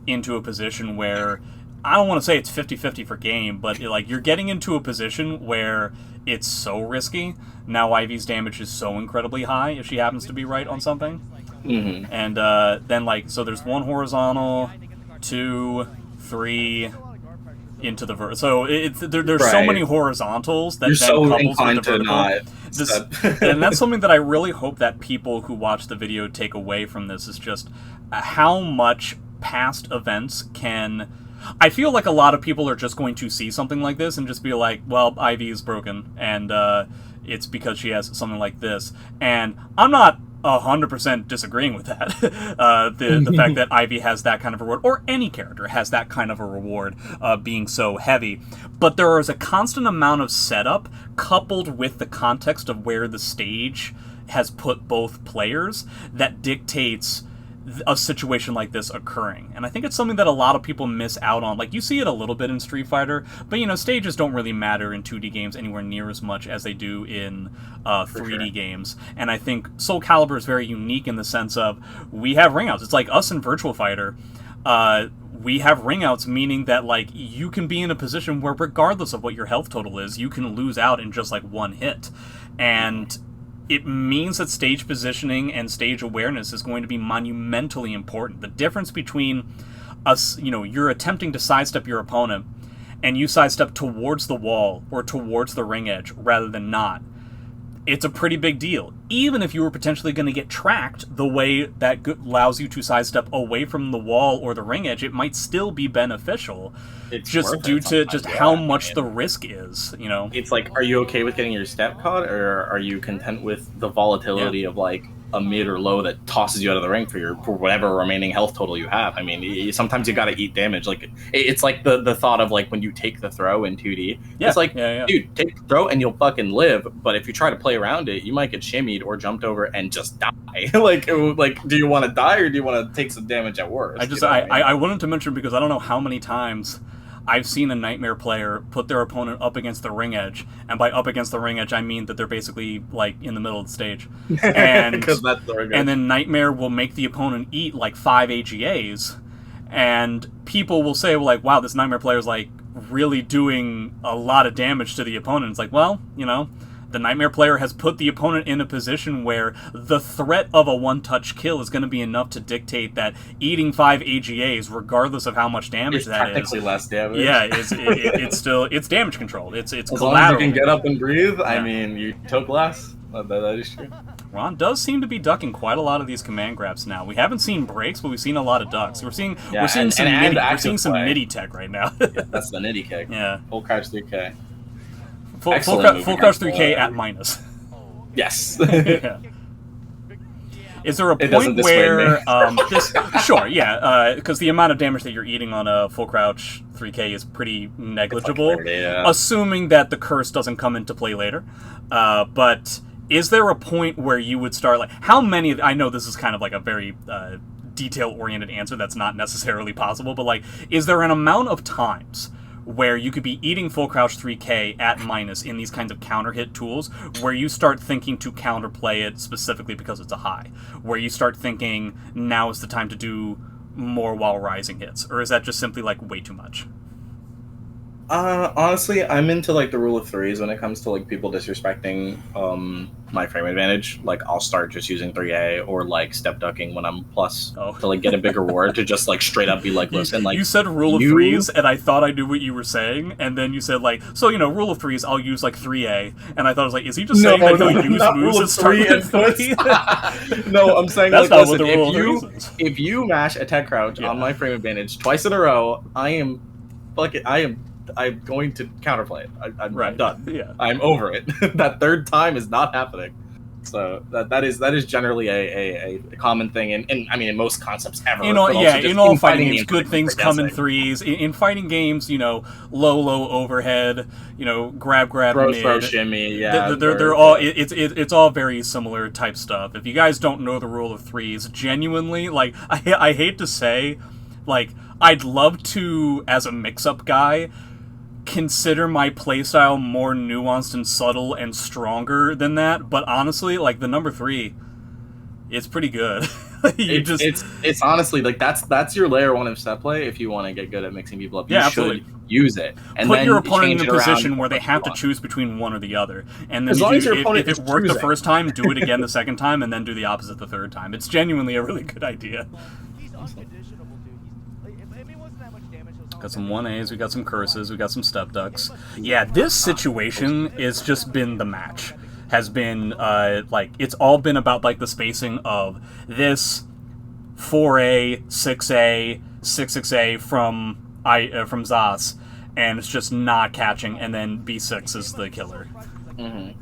into a position where, I don't want to say it's 50-50 for game, but like you're getting into a position where it's so risky. Now Ivy's damage is so incredibly high if she happens to be right on something. Mm-hmm. And then, like, so there's 1 horizontal, 2, 3 into the verse. So there's so many horizontals that you're then so couples inclined with the vertical. And that's something that I really hope that people who watch the video take away from this is just how much past events can... I feel like a lot of people are just going to see something like this and just be like, well, Ivy is broken, and it's because she has something like this. And I'm not 100% disagreeing with that. The fact that Ivy has that kind of reward, or any character has that kind of a reward, being so heavy. But there is a constant amount of setup coupled with the context of where the stage has put both players that dictates a situation like this occurring. And I think it's something that a lot of people miss out on. Like, you see it a little bit in Street Fighter, but, you know, stages don't really matter in 2D games anywhere near as much as they do in 3D games. And I think Soul Calibur is very unique in the sense of we have ringouts. It's like us in Virtual Fighter. We have ringouts, meaning that, like, you can be in a position where regardless of what your health total is, you can lose out in just, like, one hit. And it means that stage positioning and stage awareness is going to be monumentally important. The difference between us, you know, you're attempting to sidestep your opponent and you sidestep towards the wall or towards the ring edge rather than not, it's a pretty big deal. Even if you were potentially going to get tracked the way that allows you to sidestep away from the wall or the ring edge, it might still be beneficial. It's just due to just how much the risk is, you know? It's like, are you okay with getting your step caught, or are you content with the volatility of, like, a mid or low that tosses you out of the ring for whatever remaining health total you have? I mean, sometimes you gotta eat damage. Like, it's like the thought of, like, when you take the throw in 2D. Yeah, it's like, dude, take the throw and you'll fucking live, but if you try to play around it, you might get shimmied or jumped over and just die. like, do you want to die or do you want to take some damage at worst? I wanted to mention, because I don't know how many times I've seen a Nightmare player put their opponent up against the ring edge, and by up against the ring edge, I mean that they're basically, like, in the middle of the stage. And, and then Nightmare will make the opponent eat, like, 5 AGAs, and people will say, well, like, wow, this Nightmare player is, like, really doing a lot of damage to the opponent. It's like, well, you know, the Nightmare player has put the opponent in a position where the threat of a one-touch kill is going to be enough to dictate that eating 5 AGAs, regardless of how much damage that is, technically less damage. Yeah, it's still damage controlled. It's as collateral. Long as you can get up and breathe. Yeah. I mean, you took less. That is true. Ron does seem to be ducking quite a lot of these command grabs now. We haven't seen breaks, but we've seen a lot of ducks. We're seeing some MIDI tech right now. Yeah, that's the nitty kick. Yeah. Full crouch 3K. Full crouch 3K at minus. Yes. Yeah. Is there a point where sure, yeah, because the amount of damage that you're eating on a full crouch 3K is pretty negligible, assuming that the curse doesn't come into play later. But is there a point where you would start, like, how many? I know this is kind of like a very detail-oriented answer that's not necessarily possible, but, like, is there an amount of times where you could be eating full crouch 3K at minus in these kinds of counter hit tools, where you start thinking to counterplay it specifically because it's a high, where you start thinking now is the time to do more while rising hits, or is that just simply, like, way too much? Honestly, I'm into, like, the rule of threes when it comes to, like, people disrespecting my frame advantage. Like, I'll start just using 3A or, like, step ducking when I'm plus to, like, get a bigger reward to just, like, straight up be like, listen, like, you said rule of threes, and I thought I knew what you were saying, and then you said, like, so, you know, rule of threes, I'll use, like, 3A, and I thought, I was like, is he just saying that he'll use moves that start with 3? No, I'm saying, that's like, not listen, what the rule of threes is. If you mash attack crouch on my frame advantage twice in a row, I'm going to counterplay it. I'm done. Yeah. I'm over it. That third time is not happening. So that is generally a common thing in I mean in most concepts ever. In all, but also yeah, just in all fighting games, games, good things come in threes. In fighting games, low overhead, grab throw mid. shimmy, yeah. They're all it's all very similar type stuff. If you guys don't know the rule of threes, genuinely, like I hate to say, like I'd love to, as a mix-up guy, consider my playstyle more nuanced and subtle and stronger than that, but honestly, like the number 3, it's pretty good. It's honestly like that's your layer 1 of set play. If you want to get good at mixing people up, you absolutely. should use it. And put then your opponent in a position around where they have to choose between one or the other, and then as long as your if opponent it is worked the choosing. first time, do it again the second time, and then do the opposite the third time. It's genuinely a really good idea. Got some 1As, we got some curses, we got some step ducks. Yeah, this situation has just been the match. Has been, like, it's all been about, like, the spacing of this 4A, 6A, 6A from Zas, and it's just not catching, and then B6 is the killer. And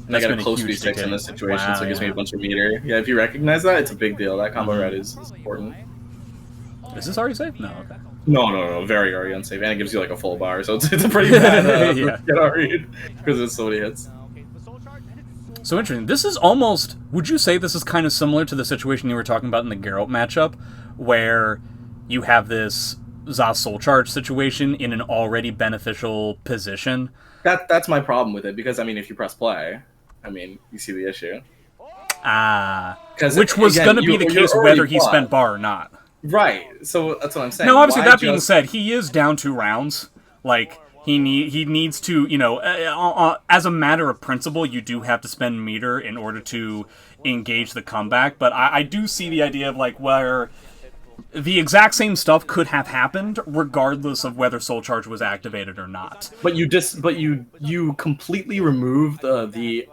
I got a close B6 in this situation, so it gives me a bunch of meter. Yeah, if you recognize that, it's a big deal. That combo red is important. Is this already safe? No, okay. No, very already unsafe, and it gives you like a full bar, so it's a pretty bad get read because it's so many hits. So interesting. This is almost, would you say this is kind of similar to the situation you were talking about in the Geralt matchup, where you have this Zas Soul Charge situation in an already beneficial position? That's my problem with it, because I mean, if you press play, I mean, you see the issue. Which was going to be the case whether he spent bar or not. Right, so that's what I'm saying. Now, obviously, that being said, he is down 2 rounds. Like, he needs to, as a matter of principle, you do have to spend meter in order to engage the comeback. But I do see the idea of, like, where the exact same stuff could have happened regardless of whether Soul Charge was activated or not. But you completely remove the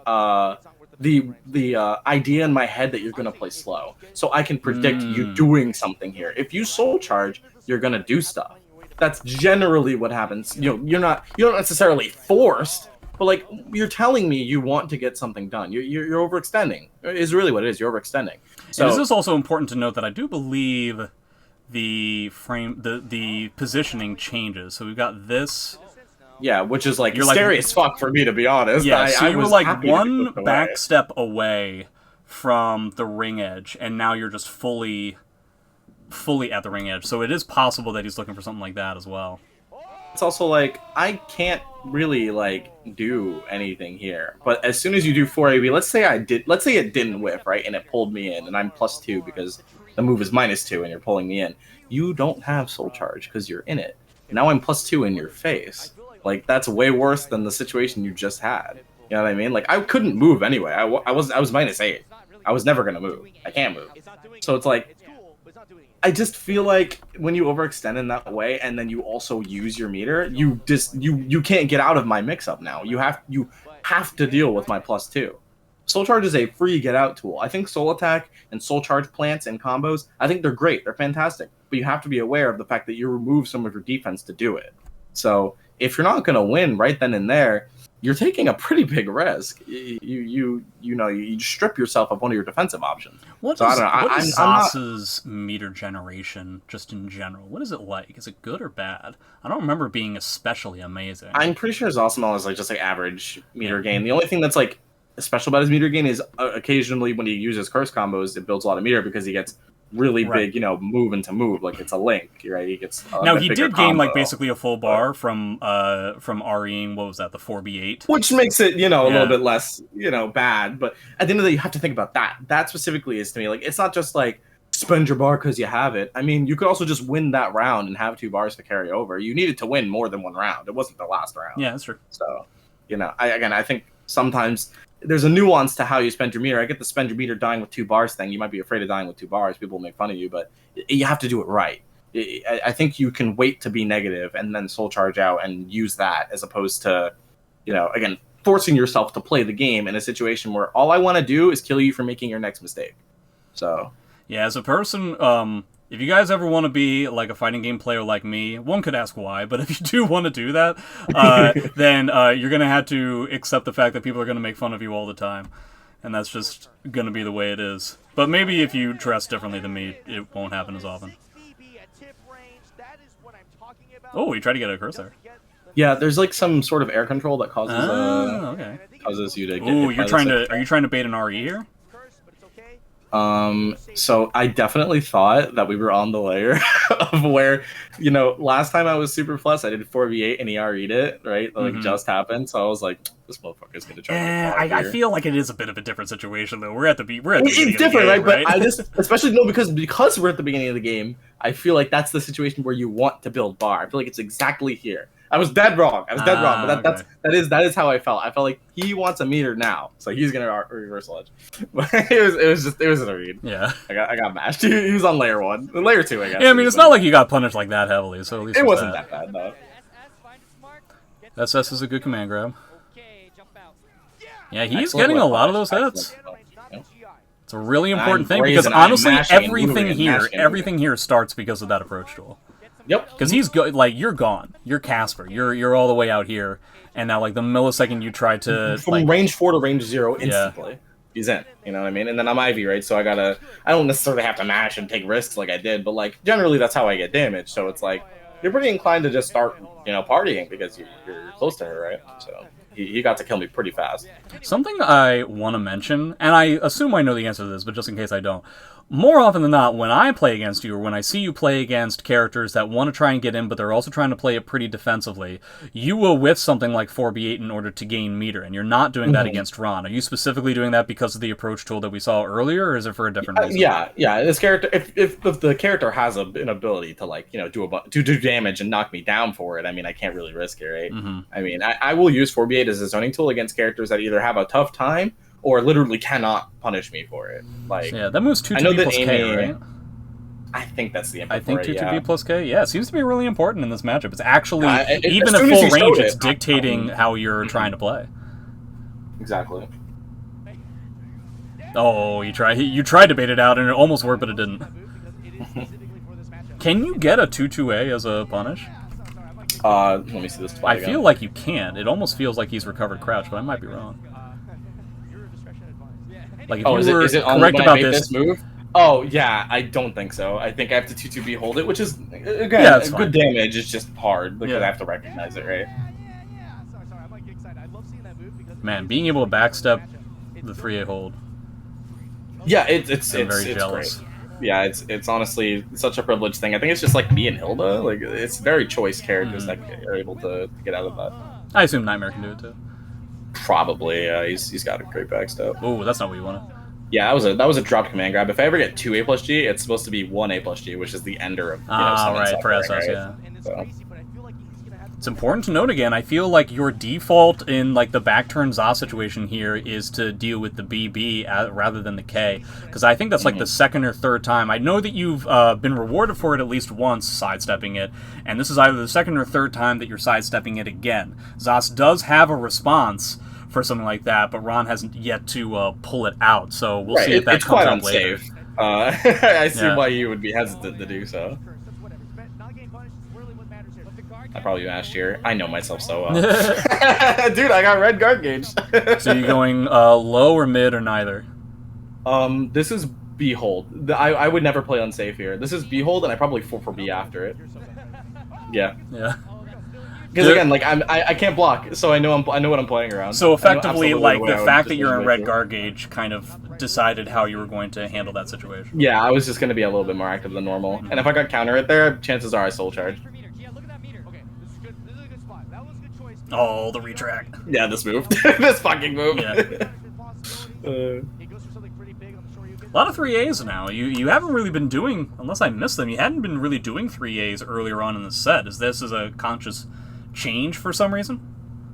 idea in my head that you're going to play slow. So I can predict you doing something here. If you Soul Charge, you're going to do stuff. That's generally what happens. You're not necessarily forced, but like you're telling me you want to get something done. You're overextending. Is really what it is. You're overextending. So it is also important to note that I do believe the positioning changes. So we've got this. Yeah, which is like scary as fuck for me, to be honest. Yeah, so you were like one back step away from the ring edge, and now you're just fully at the ring edge. So it is possible that he's looking for something like that as well. It's also like, I can't really like do anything here. But as soon as you do 4AB, let's say it didn't whiff, right? And it pulled me in, and I'm +2 because the move is -2 and you're pulling me in. You don't have Soul Charge because you're in it. Now I'm +2 in your face. Like, that's way worse than the situation you just had. You know what I mean? Like, I couldn't move anyway. I was -8. I was never gonna move. I can't move. So it's like, I just feel like when you overextend in that way, and then you also use your meter, you can't get out of my mix-up now. You have to deal with my +2. Soul Charge is a free get-out tool. I think Soul Attack and Soul Charge plants and combos, I think they're great. They're fantastic. But you have to be aware of the fact that you remove some of your defense to do it. So if you're not going to win right then and there, you're taking a pretty big risk. You strip yourself of one of your defensive options. What is Zas's meter generation, just in general? What is it like? Is it good or bad? I don't remember it being especially amazing. I'm pretty sure Zasamel is like just like average meter gain. The only thing that's like special about his meter gain is occasionally when he uses curse combos, it builds a lot of meter because he gets really big, move into move, like it's a link, right? He gets now he did gain like basically a full bar from REing, what was that, the 4B8, which makes it a little bit less bad. But at the end of the day, you have to think about that specifically is to me like, it's not just like spend your bar because you have it. I mean, you could also just win that round and have 2 bars to carry over. You needed to win more than one round. It wasn't the last round. Yeah, that's true. So I think sometimes there's a nuance to how you spend your meter. I get the spend your meter dying with 2 bars thing. You might be afraid of dying with 2 bars. People will make fun of you, but you have to do it right. I think you can wait to be negative and then Soul Charge out and use that as opposed to, again, forcing yourself to play the game in a situation where all I want to do is kill you for making your next mistake. So, yeah, as a person, if you guys ever want to be like a fighting game player like me, one could ask why, but if you do want to do that, then you're going to have to accept the fact that people are going to make fun of you all the time. and that's just gonna be the way it is. But maybe if you dress differently than me, it won't happen as often. Oh, you tried to get a curse there. Yeah, there's like some sort of air control that causes okay. causes you to get. Ooh, you're trying to. Are you trying to bait an RE here? So I definitely thought that we were on the layer of where, you know, last time I was Super Plus, I did 4v8 and he RE'd it, right? Like, just happened. So I was like, this motherfucker's gonna try to get I feel like it is a bit of a different situation, though. We're at the beginning It's different, of the game, right? But I just, especially, no, because we're at the beginning of the game, I feel like that's the situation where you want to build bar. I feel like it's exactly here. I was dead wrong. But that is how I felt. I felt like he wants a meter now, so he's gonna reversal edge. But it was a read. Yeah, I got mashed. He was on layer 1, layer 2, I guess. Yeah, I mean it's not like you got punished like that heavily, so at least it wasn't that bad though. SS is a good command grab. Yeah, he's getting a lot of those hits. It's a really important thing because honestly, everything here starts because of that approach tool. Yep. Because he's like you're gone. You're Casper. You're all the way out here, and now like the millisecond you try to from range 4 to range 0 instantly, he's in. You know what I mean? And then I'm Ivy, right? So I don't necessarily have to mash and take risks like I did, but like generally that's how I get damage. So it's like you're pretty inclined to just start, you know, partying because you're close to her, right? So he got to kill me pretty fast. Something I want to mention, and I assume I know the answer to this, but just in case I don't. More often than not, when I play against you, or when I see you play against characters that want to try and get in, but they're also trying to play it pretty defensively, you will whiff something like 4b8 in order to gain meter, and you're not doing that against Ron. Are you specifically doing that because of the approach tool that we saw earlier, or is it for a different reason? Yeah. This character, if the character has an ability to, like, you know, do damage and knock me down for it, I mean, I can't really risk it, right? I mean, I will use 4b8 as a zoning tool against characters that either have a tough time or literally cannot punish me for it. Like, yeah, that moves 2-2b plus K, right? I think that's the I think 2-2b plus K, yeah, it seems to be really important in this matchup. It's actually, even at full range, it's dictating how you're trying to play. Exactly. Oh, you tried to bait it out, and it almost worked, but it didn't. Can you get a 2-2A as a punish? Let me see this play I feel like you can. It almost feels like he's recovered crouch, but I might be wrong. Like, if you were correct about this move? Oh, yeah, I don't think so. I think I have to 2-2B hold it, which is, again, good damage. It's just hard because I have to recognize it, right? Man, being able to backstep the 3A hold. Yeah, it's very jealous. Great. Yeah, it's honestly such a privileged thing. I think it's just like me and Hilda. Like, it's very choice characters that are able to get out of that. I assume Nightmare can do it too. Probably, he's got a great backstep. Oh, that's not what you wanted. Yeah, that was a dropped command grab. If I ever get 2A plus G, it's supposed to be 1A plus G, which is the ender of right, for SS, right? yeah. So. It's important to note again, I feel like your default in like the back turn Za situation here is to deal with the BB rather than the K, because I think that's like the second or third time. I know that you've been rewarded for it at least once, sidestepping it, and this is either the second or third time that you're sidestepping it again. Zas does have a response for something like that, but Ron hasn't yet to pull it out, so we'll see if that comes up later. It's quite unsafe. I see why you would be hesitant to do so. I probably mashed here. I know myself so well. Dude, I got red guard gauge. So you going low or mid or neither? This is Behold. I would never play unsafe here. This is Behold, and I probably 4 for B after it. Yeah. Yeah. Because again, like I can't block, so I know what I'm playing around. So effectively, like the fact that you're in red guard gauge kind of decided how you were going to handle that situation. Yeah, I was just going to be a little bit more active than normal, and if I got counter it there, chances are I soul charge. Oh, the retract. Yeah, this move. This fucking move. Yeah. A lot of 3As now. You haven't really been doing, unless I missed them, you hadn't been really doing 3As earlier on in the set. Is this a conscious change for some reason?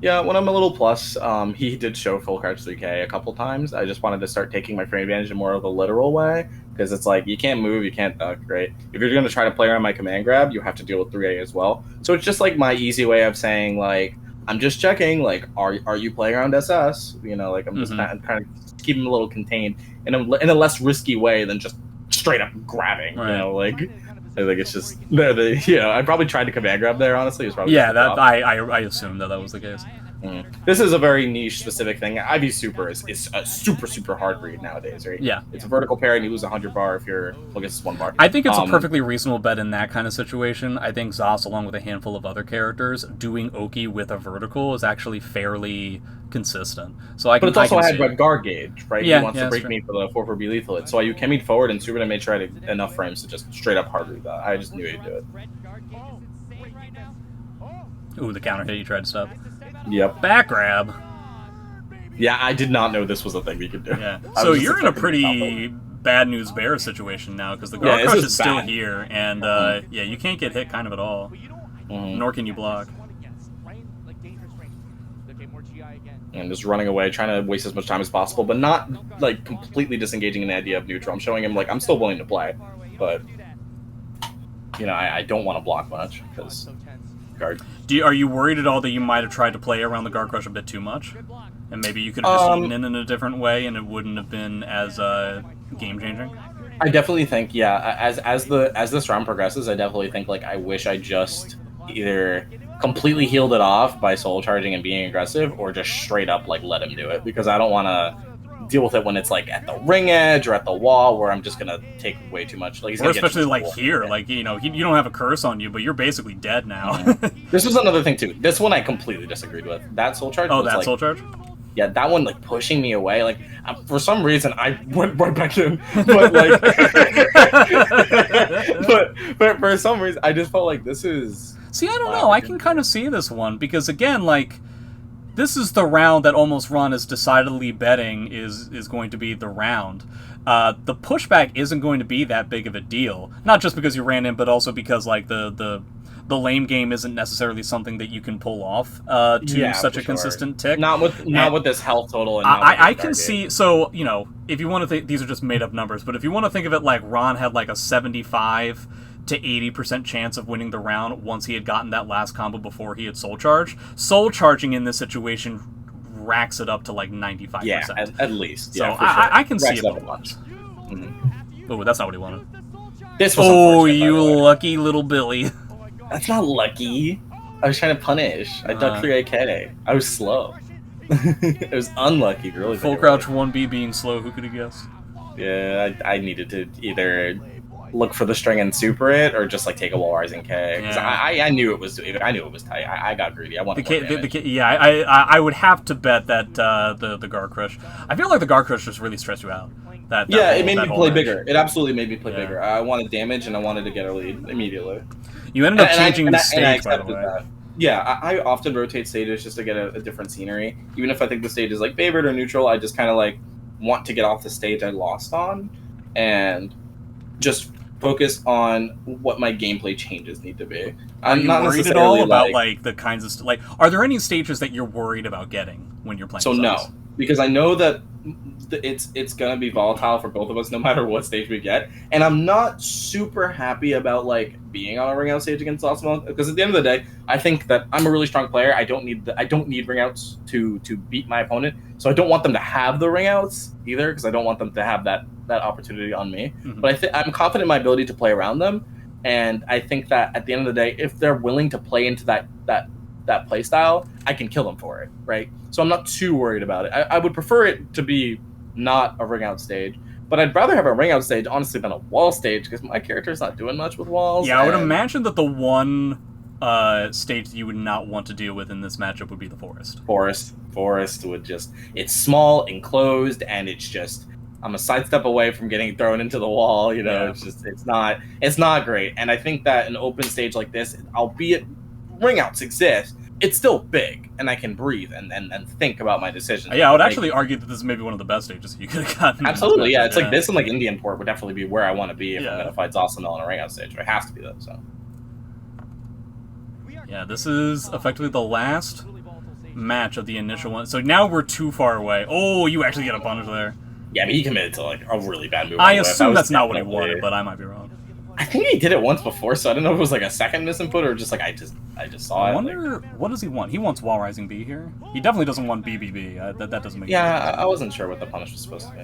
Yeah, when I'm a little plus, he did show full crouch 3K a couple times. I just wanted to start taking my frame advantage in more of a literal way, because it's like, you can't move, you can't duck, right? If you're going to try to play around my command grab, you have to deal with 3A as well. So it's just like my easy way of saying, like, I'm just checking, like, are you playing around SS? You know, like, I'm just kind of keeping a little contained in a less risky way than just straight up grabbing, right. You know, like it's just, I probably tried to command grab there, honestly. It was probably I assumed that was the case. This is a very niche specific thing. IV Super is a super hard read nowadays, right? Yeah. It's a vertical pair and you lose 100 bar if you're, well, I guess it's 1 bar. I think it's a perfectly reasonable bet in that kind of situation. I think Zos, along with a handful of other characters, doing Oki with a vertical is actually fairly consistent. So I can. But it's also had Red Guard Gauge, right? Yeah, he wants to break me for the 4-4 B lethal it. So you came forward and Super made sure I had enough frames to just straight up hard read that. I just knew he'd do it. Ooh, the counter hit you tried to stop. Yep. Back grab. Yeah, I did not know this was a thing we could do. Yeah. So you're in a pretty bad news bear situation now because the Guard Crush is still here, and yeah, you can't get hit kind of at all, nor can you block. And just running away, trying to waste as much time as possible, but not like completely disengaging in the idea of neutral. I'm showing him like I'm still willing to play, but you know I don't want to block much because guard. Are you worried at all that you might have tried to play around the Guard Crush a bit too much, and maybe you could have just eaten in a different way, and it wouldn't have been as game changing? I definitely think, yeah. As this round progresses, I definitely think like I wish I just either completely healed it off by soul charging and being aggressive, or just straight up like let him do it, because I don't want to deal with it when it's like at the ring edge or at the wall where I'm just gonna take way too much. Like, or especially like here, like you know, you don't have a curse on you, but you're basically dead now. This was another thing too. This one I completely disagreed with. That soul charge. Oh, that like, soul charge. Yeah, that one like pushing me away. Like for some reason I went right back in, but like, but for some reason I just felt like this is. See, I don't know. I can kind of see this one because again, like. This is the round that almost Ron is decidedly betting is going to be the round. The pushback isn't going to be that big of a deal. Not just because you ran in, but also because like the lane game isn't necessarily something that you can pull off to such a consistent tick. Not with this health total. And I can see. So you know, if you want to think, these are just made up numbers, but if you want to think of it like Ron had like a 75 to 80% chance of winning the round once he had gotten that last combo before he had soul charge. Soul charging in this situation racks it up to like 95%. Yeah, at least. So yeah, for sure. I can racks see it. Much. Oh, that's not what he wanted. This was you lucky little Billy. That's not lucky. I was trying to punish. I ducked 3 AK. I was slow. It was unlucky, really. Full crouch 1B being slow. Who could have guessed? Yeah, I needed to either look for the string and super it, or just like take a wall rising K. Because I knew it was tight. I got greedy. I wanted I would have to bet that the Guard Crush. I feel like the Guard Crush just really stressed you out. It made me play bigger. It absolutely made me play bigger. I wanted damage and I wanted to get a lead immediately. You ended up changing the stage, by the way. That. Yeah, I often rotate stages just to get a different scenery. Even if I think the stage is like favored or neutral, I just kind of like want to get off the stage I lost on and just focus on what my gameplay changes need to be. I'm not worried at all about like the kinds of are there any stages that you're worried about getting when you're playing? So no, because I know that it's gonna be volatile for both of us no matter what stage we get, and I'm not super happy about like being on a ring out stage against Osmo, because at the end of the day I think that I'm a really strong player. I don't need ring outs to beat my opponent, so I don't want them to have the ring outs either, because I don't want them to have that opportunity on me. But I'm confident in my ability to play around them, and I think that at the end of the day, if they're willing to play into that play style, I can kill them for it, right? So I'm not too worried about it. I would prefer it to be not a ring out stage, but I'd rather have a ring out stage honestly than a wall stage, because my character's not doing much with walls. Yeah, I would imagine that the one stage that you would not want to deal with in this matchup would be the forest. Forest would just, it's small, enclosed, and it's just, I'm a sidestep away from getting thrown into the wall, you know. It's just, it's not great. And I think that an open stage like this, albeit ring outs exist, it's still big, and I can breathe and think about my decisions. Yeah, I would actually argue that this is maybe one of the best stages you could have gotten. Absolutely, yeah. It's like this and like Indian Port would definitely be where I want to be if I'm going to fight Zosamel on a ring out stage. It has to be that, so. Yeah, this is effectively the last match of the initial one. So now we're too far away. Oh, you actually get a punish there. Yeah, but he committed to like a really bad move. I assume that's not what he wanted, but I might be wrong. I think he did it once before, so I don't know if it was like a second misinput or just like I just saw it. I wonder, what does he want? He wants wall rising B here. He definitely doesn't want BBB. That doesn't make sense. Yeah, I wasn't sure what the punish was supposed to be.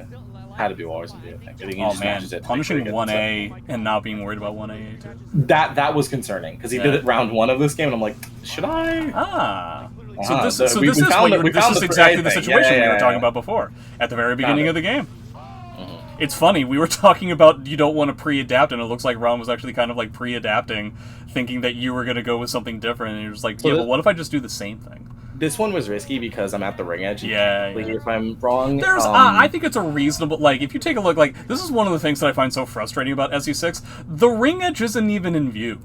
Had to be wall rising B, I think. Oh man, punishing 1A and not being worried about 1A too. That was concerning, because he did it round 1 of this game, and I'm like, should I? So this we is found this is the exactly the thing. situation we were Yeah. talking about before at the very beginning of the game. Mm-hmm. It's funny, we were talking about you don't want to pre-adapt, and it looks like Ron was actually kind of like pre-adapting, thinking that you were going to go with something different, and you're just like, yeah, but what if I just do the same thing? This one was risky because I'm at the ring edge. Yeah. If I'm wrong, I think it's a reasonable, like, if you take a look, like, this is one of the things that I find so frustrating about SE6. The ring edge isn't even in view.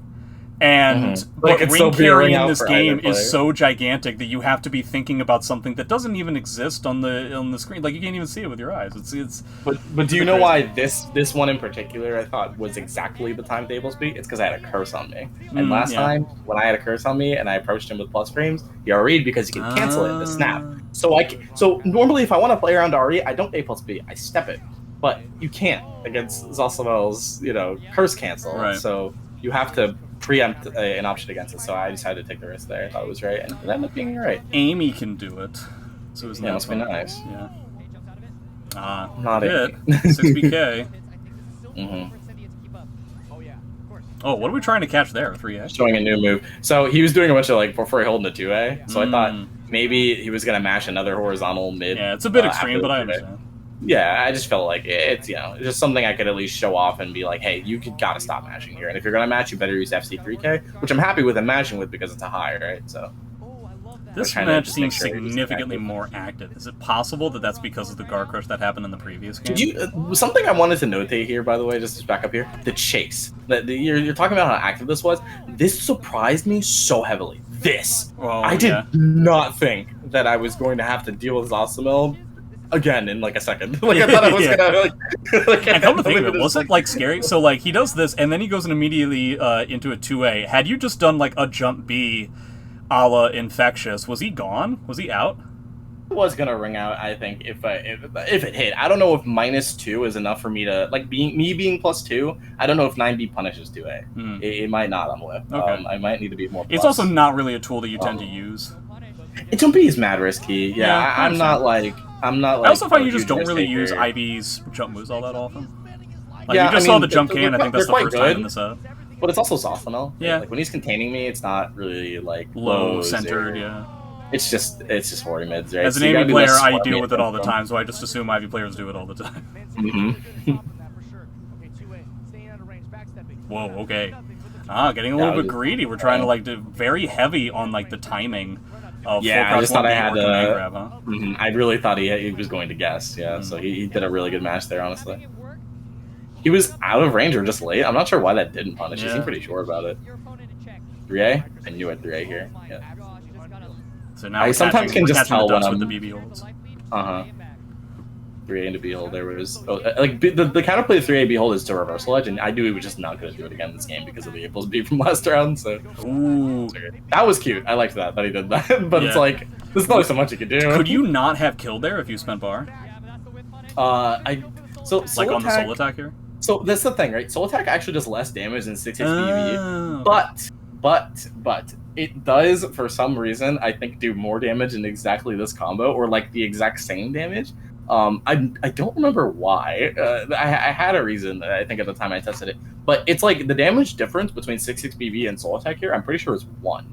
And but ring carry in this game is so gigantic that you have to be thinking about something that doesn't even exist on the screen. Like, you can't even see it with your eyes. But do you know why this one in particular I thought was exactly the timetable speed? It's because I had a curse on me. And last time when I had a curse on me and I approached him with plus frames, he RE'd because he can cancel it in the snap. So normally if I want to play around RE, I don't A plus B, I step it. But you can't against Zosamel's, curse cancel. Right. So you have to preempt an option against it, so I decided to take the risk there. I thought it was right, and it ended up being right. Amy can do it, so it's must be nice. Yeah. Not it. 6BK. Mm-hmm. Oh, what are we trying to catch there? 3A? Showing a new move. So he was doing a bunch of before he holding the 2A. So I thought maybe he was gonna mash another horizontal mid. Yeah, it's a bit extreme, but I understand. Yeah, I just felt like it's just something I could at least show off and be like, hey, you gotta stop mashing here, and if you're gonna match, you better use FC3K, which I'm happy with him matching with because it's a high, right? So this match seems significantly more active. Is it possible that that's because of the guard crush that happened in the previous game? Something I wanted to notate here, by the way, just to back up here, the chase. You're talking about how active this was. This surprised me so heavily. I did not think that I was going to have to deal with Zosamel again in a second. I thought I was gonna and come to think of it, was it scary? So he does this and then he goes immediately into a 2A. Had you just done a jump B a la Infectious, was he gone? Was he out? It was gonna ring out, I think, if it hit. I don't know if -2 is enough for me to being +2. I don't know if 9B punishes 2A. It might not on Whip. Okay. I might need to be more plus. It's also not really a tool that you tend to use. Jump B is mad risky. Yeah, I'm not like I also find you just don't really use Ivy's jump moves all that often. You just saw the jump can. I think that's the first time in the set. But it's also Zosamel. Yeah. When he's containing me, it's not really low centered. Yeah. It's just 40 mids, right? As an Amy player, I deal with it all the time, so I just assume Ivy players do it all the time. Whoa. Okay. Getting a little bit greedy. We're trying to do very heavy on the timing. I just thought I had to grab, huh? I really thought he was going to guess, so he did a really good match there, honestly. He was out of range or just late. I'm not sure why that didn't punish. He seemed pretty sure about it. 3A? I knew it, 3A here. Yeah. So now I sometimes can just tell when I'm... with the BB holds. 3A into B hold. There was the counterplay of 3A B hold is to reversal edge, and I knew he was just not going to do it again this game because of the A plus B from last round. So that was cute. I liked that he did that. But it's there's only so much you could do. Could you not have killed there if you spent bar? On the soul attack here. So that's the thing, right? Soul attack actually does less damage than 6 HPV, but it does for some reason I think do more damage in exactly this combo or the exact same damage. I don't remember why. I had a reason, I think, at the time I tested it. But it's the damage difference between 6 BV and Soul Attack here, I'm pretty sure is 1.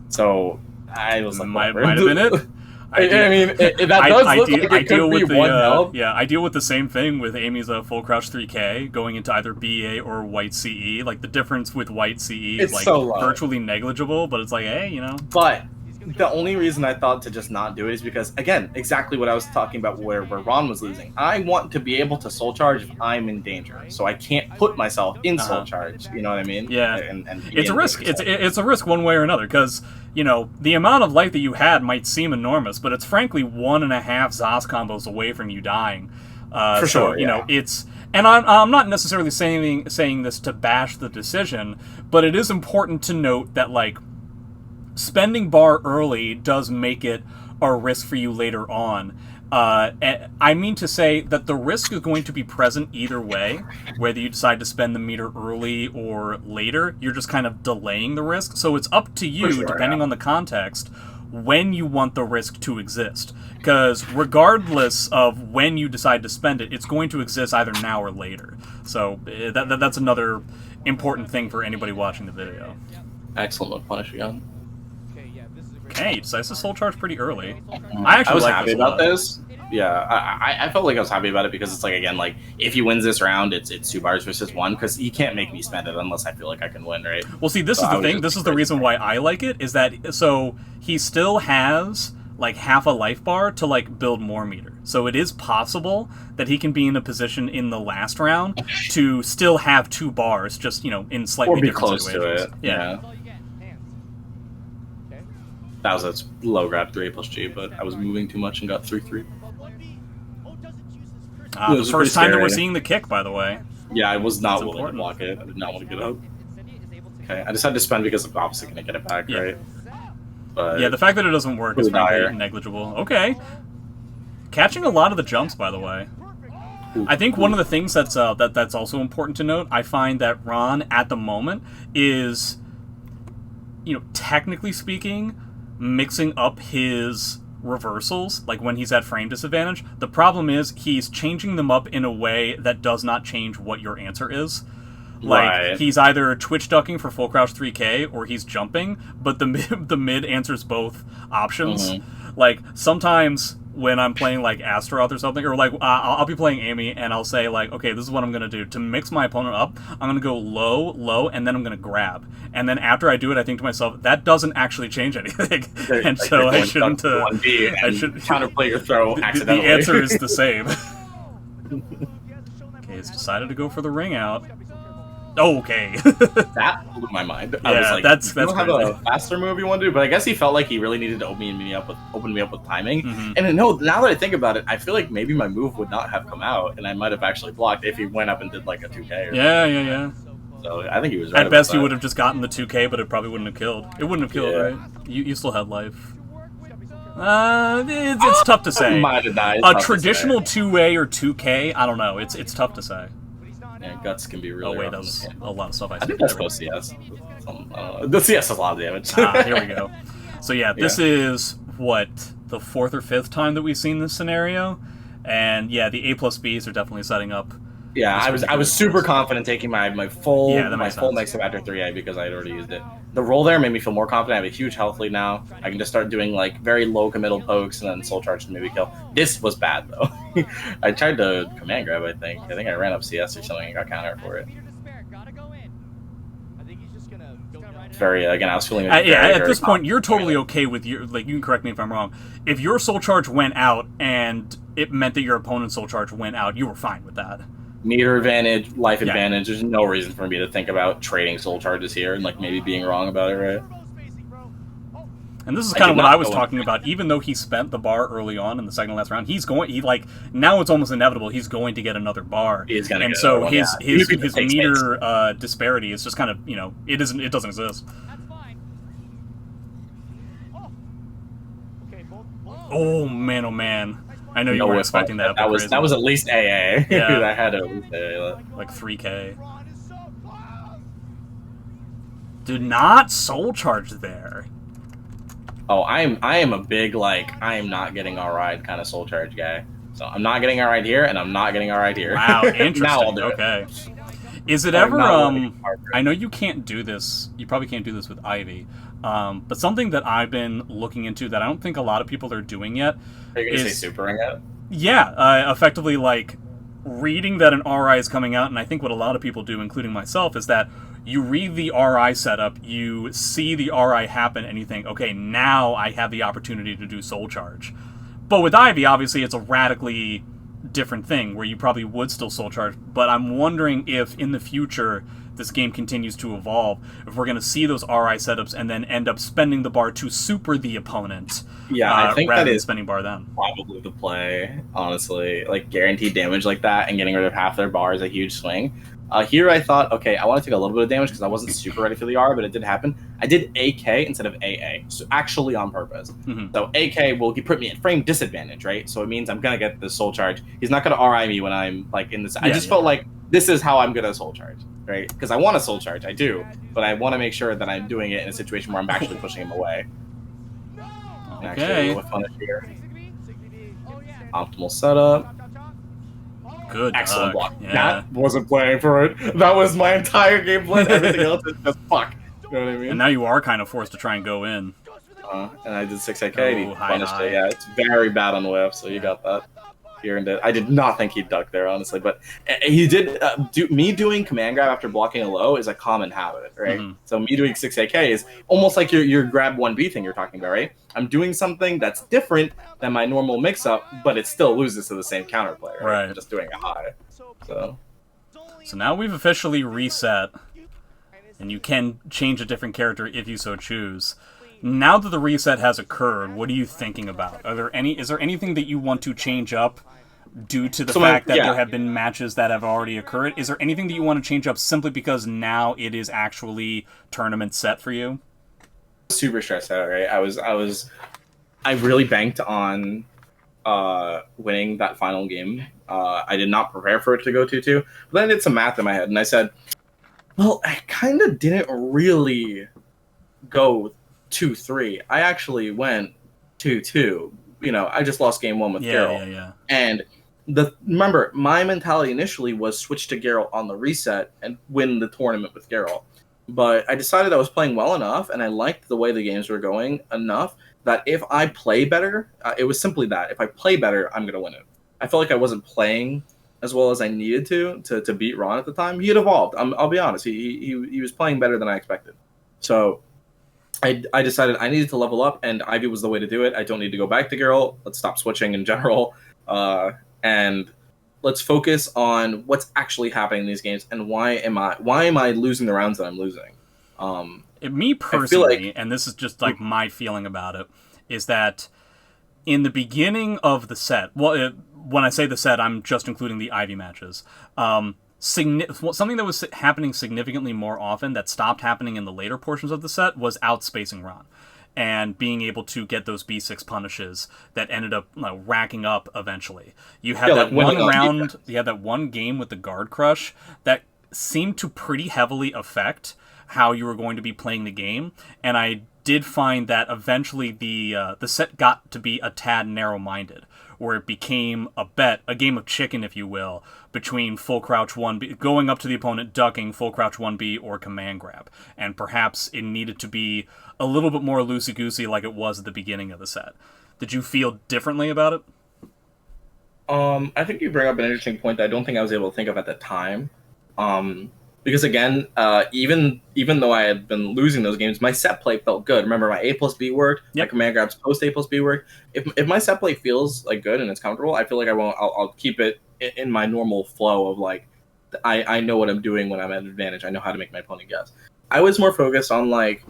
So I was might have been it. I mean, that does look like it could be 1 health. Yeah, I deal with the same thing with Amy's full crouch 3K going into either BA or white CE. The difference with white CE is so virtually negligible, but it's hey, But the only reason I thought to just not do it is because, again, exactly what I was talking about where Ron was losing. I want to be able to soul charge if I'm in danger, so I can't put myself in soul charge. You know what I mean? Yeah. And it's a risk. It's a risk one way or another because, the amount of life that you had might seem enormous, but it's frankly 1.5 Zos combos away from you dying. For sure, it's... And I'm not necessarily saying this to bash the decision, but it is important to note that, spending bar early does make it a risk for you later on. I mean to say that the risk is going to be present either way, whether you decide to spend the meter early or later. You're just kind of delaying the risk. So it's up to you, depending on the context, when you want the risk to exist. Because regardless of when you decide to spend it, it's going to exist either now or later. So that's another important thing for anybody watching the video. Excellent punish again. Okay, he decides to soul charge pretty early. I was like happy about this. Yeah, I felt like I was happy about it because it's like, again, like if he wins this round, it's 2 bars versus 1 because he can't make me spend it unless I feel like I can win, right? Well, see, this is the thing. This is the reason why I like it, is that so he still has like half a life bar to like build more meter. So it is possible that he can be in a position in the last round to still have 2 bars, just, you know, in slightly different close situations. To it. Yeah. That was a low grab 3 plus G, but I was moving too much and got 3-3. The first time that we're seeing the kick, by the way. Yeah, I was not willing to block it. I did not want to get up. Okay, I decided to spend because I'm obviously going to get it back, right? But yeah, the fact that it doesn't work is frankly negligible. Okay. Catching a lot of the jumps, by the way. I think one of the things that's that's also important to note, I find that Ron, at the moment, is, you know, technically speaking, mixing up his reversals, like when he's at frame disadvantage. The problem is he's changing them up in a way that does not change what your answer is. Like, he's either twitch ducking for full crouch 3K or he's jumping, but the mid answers both options. Like, sometimes when I'm playing, like, Astaroth or something, or, like, I'll be playing Amy, and I'll say, like, okay, this is what I'm going to do. To mix my opponent up, I'm going to go low, low, and then I'm going to grab. And then after I do it, I think to myself, that doesn't actually change anything. And like so I shouldn't... I should counterplay your throw accidentally. The answer is the same. Okay, he's decided to go for the ring out. Oh, okay. That blew my mind. I was like, that's you don't have a faster move you want to do, but I guess he felt like he really needed to open me up with timing. And no, now that I think about it, I feel like maybe my move would not have come out, and I might have actually blocked if he went up and did like a 2K. Or yeah. So I think he was right. At best, he would have just gotten the 2K, but it probably wouldn't have killed. It wouldn't have killed, right? You still had life. It's tough to say. A traditional 2A or 2K, I don't know. It's tough to say. Yeah, guts can be really. Oh wait, that was a lot of stuff. I think that's post CS. The CS has a lot of damage. Here we go. So yeah, this is what, the 4th or 5th time that we've seen this scenario, and yeah, the A plus Bs are definitely setting up. Yeah, I was super confident taking my full mix up after 3A because I had already used it. The roll there made me feel more confident. I have a huge health lead now. I can just start doing like very low committal pokes and then soul charge to maybe kill. This was bad though. I tried to command grab. I think I ran up CS or something and got countered for it. Very again, I was feeling. At this point, you're totally okay with your, like, you can correct me if I'm wrong. If your soul charge went out and it meant that your opponent's soul charge went out, you were fine with that. Meter advantage, life advantage. There's no reason for me to think about trading soul charges here and like maybe being wrong about it, right? And this is kind of what I was talking about. Even though he spent the bar early on in the second to last round, now it's almost inevitable he's going to get another bar. He's gonna and get so one, his meter disparity is just kind of, you know, it doesn't exist. Oh man. I know you weren't expecting that. That was at least AA. Yeah. I had at least AA. Like 3K. Do not soul charge there. Oh, I am a big, like, I am not getting alright kind of soul charge guy. So I'm not getting alright here, and I'm not getting alright here. Wow, interesting. Now I'll do okay. it. Is it ever, I know you can't do this, you probably can't do this with Ivy, but something that I've been looking into that I don't think a lot of people are doing yet. Are you going to say supering it? Yeah, effectively, like, reading that an RI is coming out, and I think what a lot of people do, including myself, is that you read the RI setup, you see the RI happen, and you think, okay, now I have the opportunity to do soul charge. But with Ivy, obviously, it's a radically different thing, where you probably would still soul charge, but I'm wondering if, in the future, this game continues to evolve, if we're going to see those RI setups and then end up spending the bar to super the opponent. Yeah, I think rather that than is spending bar then. Probably the play, honestly. Like, guaranteed damage like that and getting rid of half their bar is a huge swing. Here I thought, okay, I want to take a little bit of damage because I wasn't super ready for the R, but it did happen. I did AK instead of AA, so actually on purpose. So AK will put me at frame disadvantage, right? So it means I'm going to get the soul charge. He's not going to RI me when I'm like in this. I just felt like this is how I'm going to soul charge, right? Because I want a soul charge, I do, but I want to make sure that I'm doing it in a situation where I'm actually pushing him away. Okay. With punish here. Optimal setup. Good. Excellent block. Yeah. That wasn't playing for it. That was my entire game plan. Everything else is just fuck. You know what I mean? And now you are kind of forced to try and go in. And I did 6AK, and he high, punished high. it. Yeah, it's very bad on whiff, so you got that. He earned it. I did not think he'd duck there, honestly, but he did. Me doing command grab after blocking a low is a common habit, right? Mm-hmm. So me doing 6AK is almost like your grab 1B thing you're talking about, right? I'm doing something that's different than my normal mix-up, but it still loses to the same counterplay, right? I'm just doing a high. So now we've officially reset, and you can change a different character if you so choose. Now that the reset has occurred, what are you thinking about? Is there anything that you want to change up due to the fact that there have been matches that have already occurred? Is there anything that you want to change up simply because now it is actually tournament set for you? Super stressed out, right? I really banked on winning that final game. I did not prepare for it to go 2-2, but then I did some math in my head, and I said, well, I kind of didn't really go 2-3. I actually went 2-2. You know, I just lost game 1 with Geralt. Yeah. And remember, my mentality initially was switch to Geralt on the reset and win the tournament with Geralt. But I decided I was playing well enough, and I liked the way the games were going enough that if I play better, it was simply that. If I play better, I'm going to win it. I felt like I wasn't playing as well as I needed to beat Ron at the time. He had evolved. I'll be honest. He was playing better than I expected. So I decided I needed to level up, and Ivy was the way to do it. I don't need to go back to Geralt. Let's stop switching in general. And let's focus on what's actually happening in these games and why am I losing the rounds that I'm losing. Me personally, and this is just like my feeling about it, is that in the beginning of the set, when I say the set, I'm just including the Ivy matches. Something that was happening significantly more often that stopped happening in the later portions of the set was outspacing Ron and being able to get those B6 punishes that ended up racking up eventually. You had that one round, you had that one game with the guard crush that seemed to pretty heavily affect how you were going to be playing the game, and I did find that eventually the set got to be a tad narrow-minded, where it became a game of chicken, if you will, between full crouch 1B, going up to the opponent, ducking, full crouch 1B, or command grab. And perhaps it needed to be a little bit more loosey-goosey like it was at the beginning of the set. Did you feel differently about it? I think you bring up an interesting point that I don't think I was able to think of at the time. Because again, even though I had been losing those games, my set play felt good. Remember, my A+B worked. Yep. My command grabs post A+B worked. If my set play feels like good and it's comfortable, I feel like I'll keep it in my normal flow of like, I know what I'm doing when I'm at an advantage. I know how to make my opponent guess. I was more focused on like,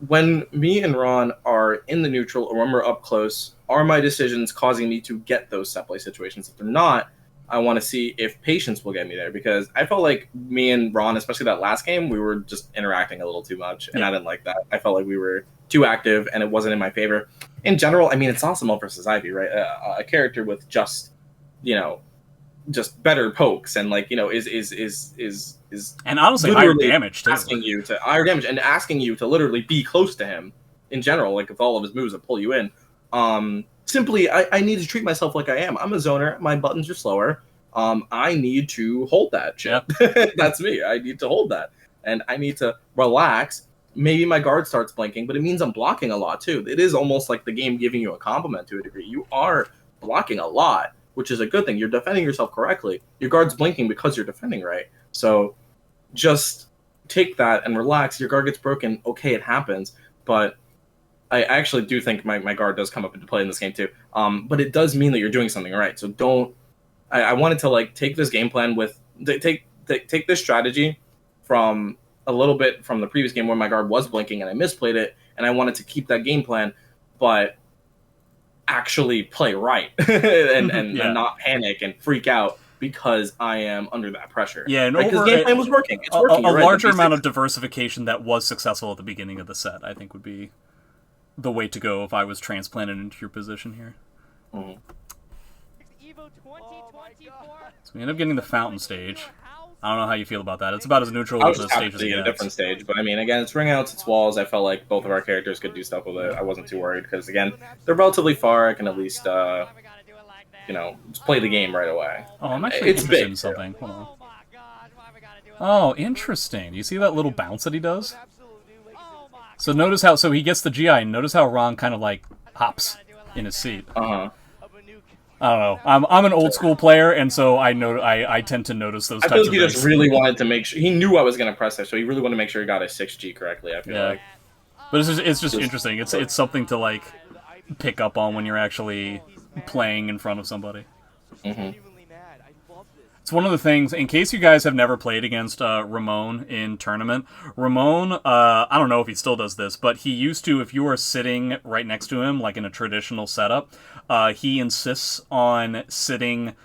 when me and Ron are in the neutral or when we're up close, are my decisions causing me to get those set play situations? If they're not, I want to see if patience will get me there, because I felt like me and Ron, especially that last game, we were just interacting a little too much, and I didn't like that. I felt like we were too active, and it wasn't in my favor. In general, I mean, it's Awesome versus Ivy, right? A character with just better pokes, and like is and honestly higher damage too. Asking you to higher damage and asking you to literally be close to him in general, like with all of his moves that pull you in. Simply, I need to treat myself like I am. I'm a zoner. My buttons are slower. I need to hold that shit. Yep. That's me. I need to hold that. And I need to relax. Maybe my guard starts blinking, but it means I'm blocking a lot too. It is almost like the game giving you a compliment to a degree. You are blocking a lot, which is a good thing. You're defending yourself correctly. Your guard's blinking because you're defending right. So just take that and relax. Your guard gets broken. Okay, it happens. But I actually do think my guard does come up into play in this game too. But it does mean that you're doing something right. So don't. I wanted to like take this game plan with take this strategy from a little bit from the previous game where my guard was blinking and I misplayed it, and I wanted to keep that game plan, but actually play right and not panic and freak out because I am under that pressure. Yeah, and because the game plan was working. It's working. A larger amount of diversification that was successful at the beginning of the set, I think, would be the way to go if I was transplanted into your position here. Mm-hmm. So we end up getting the fountain stage. I don't know how you feel about that. It's about as neutral as the stage as it gets. A different stage, but I mean, again, it's ring outs, it's walls. I felt like both of our characters could do stuff with it. I wasn't too worried because, again, they're relatively far. I can at least, just play the game right away. Oh, I'm actually interested in something. Hold on. Oh, interesting. Do you see that little bounce that he does? So notice how, so he gets the GI, and notice how Ron kind of, like, hops in his seat. Uh-huh. I don't know. I'm an old school player, and so I tend to notice those types of things. I feel like he just really wanted to make sure, he knew I was going to press it, so he really wanted to make sure he got his 6G correctly, I feel like. But it's just interesting. It's something to, like, pick up on when you're actually playing in front of somebody. Mm-hmm. It's one of the things, in case you guys have never played against Ramon in tournament, Ramon, I don't know if he still does this, but he used to, if you were sitting right next to him, like in a traditional setup, he insists on sitting,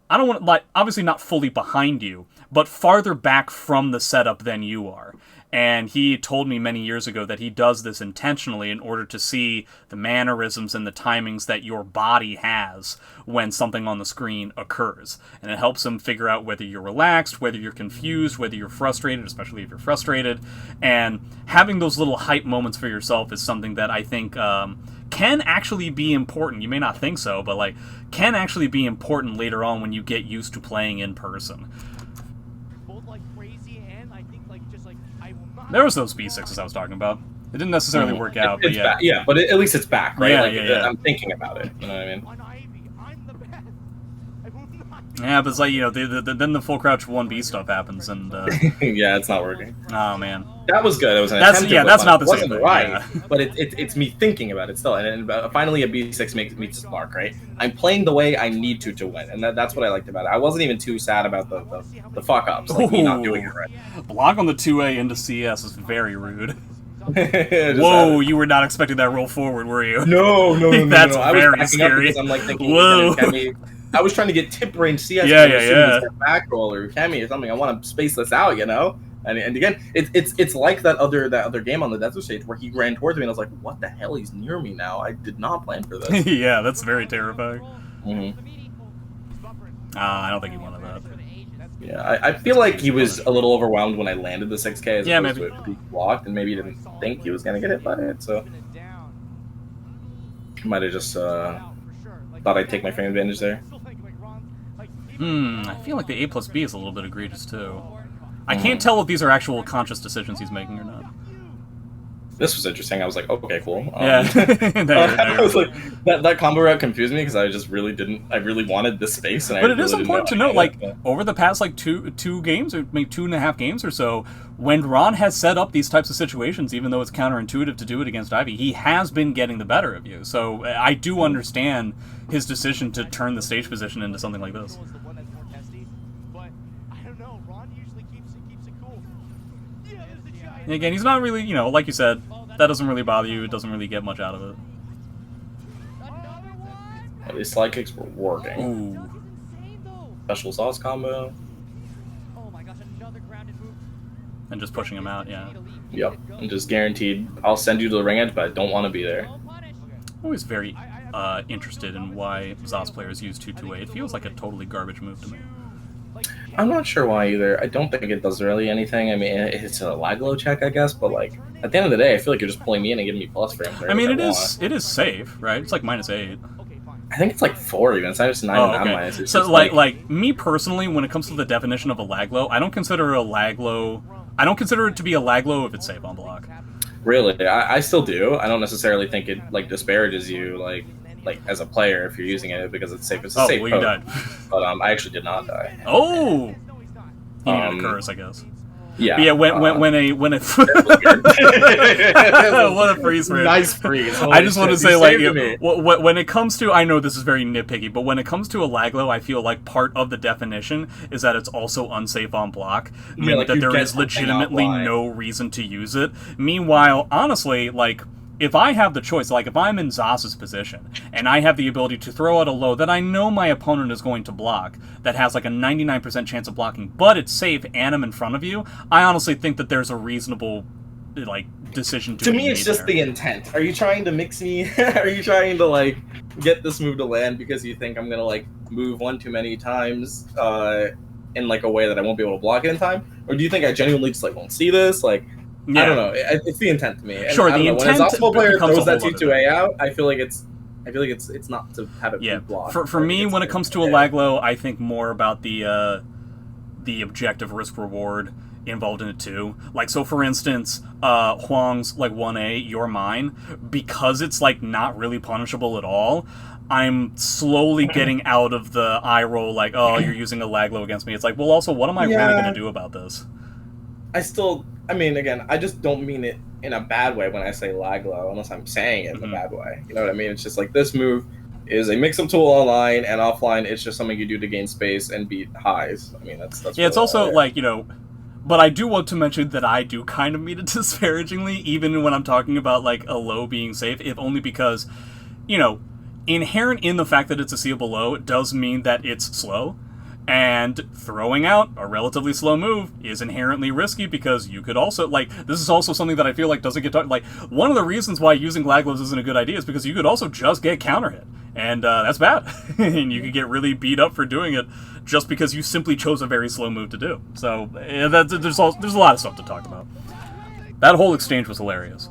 I don't want, like, obviously not fully behind you, but farther back from the setup than you are. And he told me many years ago that he does this intentionally in order to see the mannerisms and the timings that your body has when something on the screen occurs. And it helps him figure out whether you're relaxed, whether you're confused, whether you're frustrated, especially if you're frustrated. And having those little hype moments for yourself is something that I think can actually be important. You may not think so, but like can actually be important later on when you get used to playing in person. There was those B6s I was talking about. It didn't necessarily work out, but yeah. Yeah, but at least it's back, right? Yeah, like, yeah. I'm thinking about it. You know what I mean? Yeah, but it's like, you know, then the full crouch 1B stuff happens, and yeah, it's not working. Oh man, that was good. It was an that's attempt. Yeah, that's not the same thing. Thing, right, yeah. But it's me thinking about it still, and finally a B6 meets its mark. Right, I'm playing the way I need to win, and that's what I liked about it. I wasn't even too sad about the fuck ups, like me not doing it right. Block on the 2A into CS is very rude. Whoa, you were not expecting that roll forward, were you? No. That's I very was scary. Because I'm like thinking, whoa. I was trying to get tip range CS. Yeah. Back roll or Kemi or something. I want to space this out, you know. And again, it's like that other game on the desert stage where he ran towards me and I was like, what the hell? He's near me now. I did not plan for this. Yeah, that's very terrifying. Mm-hmm. I don't think he wanted that. Yeah, I feel like he was a little overwhelmed when I landed the 6K as opposed maybe. to it being blocked, and maybe he didn't think he was going to get hit by it, so he might have just thought I'd take my frame advantage there. I feel like the A+B is a little bit egregious, too. I can't tell if these are actual conscious decisions he's making or not. This was interesting. I was like, okay, cool. Yeah. I was like, that combo route confused me because I just really didn't. I really wanted this space, and but it is important to note, like over the past like two games or maybe 2.5 games or so, when Ron has set up these types of situations, even though it's counterintuitive to do it against Ivy, he has been getting the better of you. So I do understand his decision to turn the stage position into something like this. And again, he's not really, you know, like you said, that doesn't really bother you. It doesn't really get much out of it. These slide kicks were working. Ooh. Special sauce combo. And just pushing him out, yeah. Yep. And just guaranteed, I'll send you to the ring edge, but I don't want to be there. I'm always very interested in why ZOS players use 2-2-A. It feels like a totally garbage move to me. I'm not sure why either. I don't think it does really anything. I mean, it's a lag low check, I guess, but like at the end of the day, I feel like you're just pulling me in and giving me plus frames. I mean, it is safe, right? It's like -8. I think it's like 4 even. It's not just 9 and okay. minus. It's so like me personally, when it comes to the definition of a lag low, I don't consider a lag low. I don't consider it to be a lag low if it's safe on block. Really, I still do. I don't necessarily think it like disparages you like as a player if you're using it because it's safe. It's a safe well, you died. But I actually did not die. Oh, you needed a curse, I guess. Yeah. But yeah. When a what a freeze for him. Nice freeze. Holy I just want to say, like, when it comes to, I know this is very nitpicky, but when it comes to a lag low, I feel like part of the definition is that it's also unsafe on block, meaning like that there is legitimately no reason to use it. Meanwhile, honestly, like, if I have the choice, like if I'm in ZOS's position, and I have the ability to throw out a low that I know my opponent is going to block, that has like a 99% chance of blocking, but it's safe and I'm in front of you, I honestly think that there's a reasonable, like, decision to be me, it's just there. The intent. Are you trying to mix me? Are you trying to, like, get this move to land because you think I'm going to, like, move one too many times in, like, a way that I won't be able to block it in time? Or do you think I genuinely just, like, won't see this? Like... Yeah. I don't know. It's the intent to me. And sure, the when intent. a ZOS player throws that 2-2-A out, I feel like it's not to have it be blocked. For me, when it comes to a lag low, I think more about the objective risk reward involved in it too. Like, so for instance, Huang's like 1A, You're Mine, because it's like not really punishable at all, I'm slowly getting out of the eye roll, like, oh, you're using a lag low against me. It's like, well, also, what am I really going to do about this? I mean, again, I just don't mean it in a bad way when I say lag low, unless I'm saying it in a bad way. You know what I mean? It's just like, this move is a mix-up tool online, and offline, it's just something you do to gain space and beat highs. I mean, that's yeah, really it's also, like, you know, but I do want to mention that I do kind of mean it disparagingly, even when I'm talking about, like, a low being safe, if only because, you know, inherent in the fact that it's a seeable low does mean that it's slow, and throwing out a relatively slow move is inherently risky because you could also, like, this is also something that I feel like doesn't get talked, like, one of the reasons why using lag lows isn't a good idea is because you could also just get counter hit, and that's bad, and you could get really beat up for doing it just because you simply chose a very slow move to do. So there's a lot of stuff to talk about. That whole exchange was hilarious.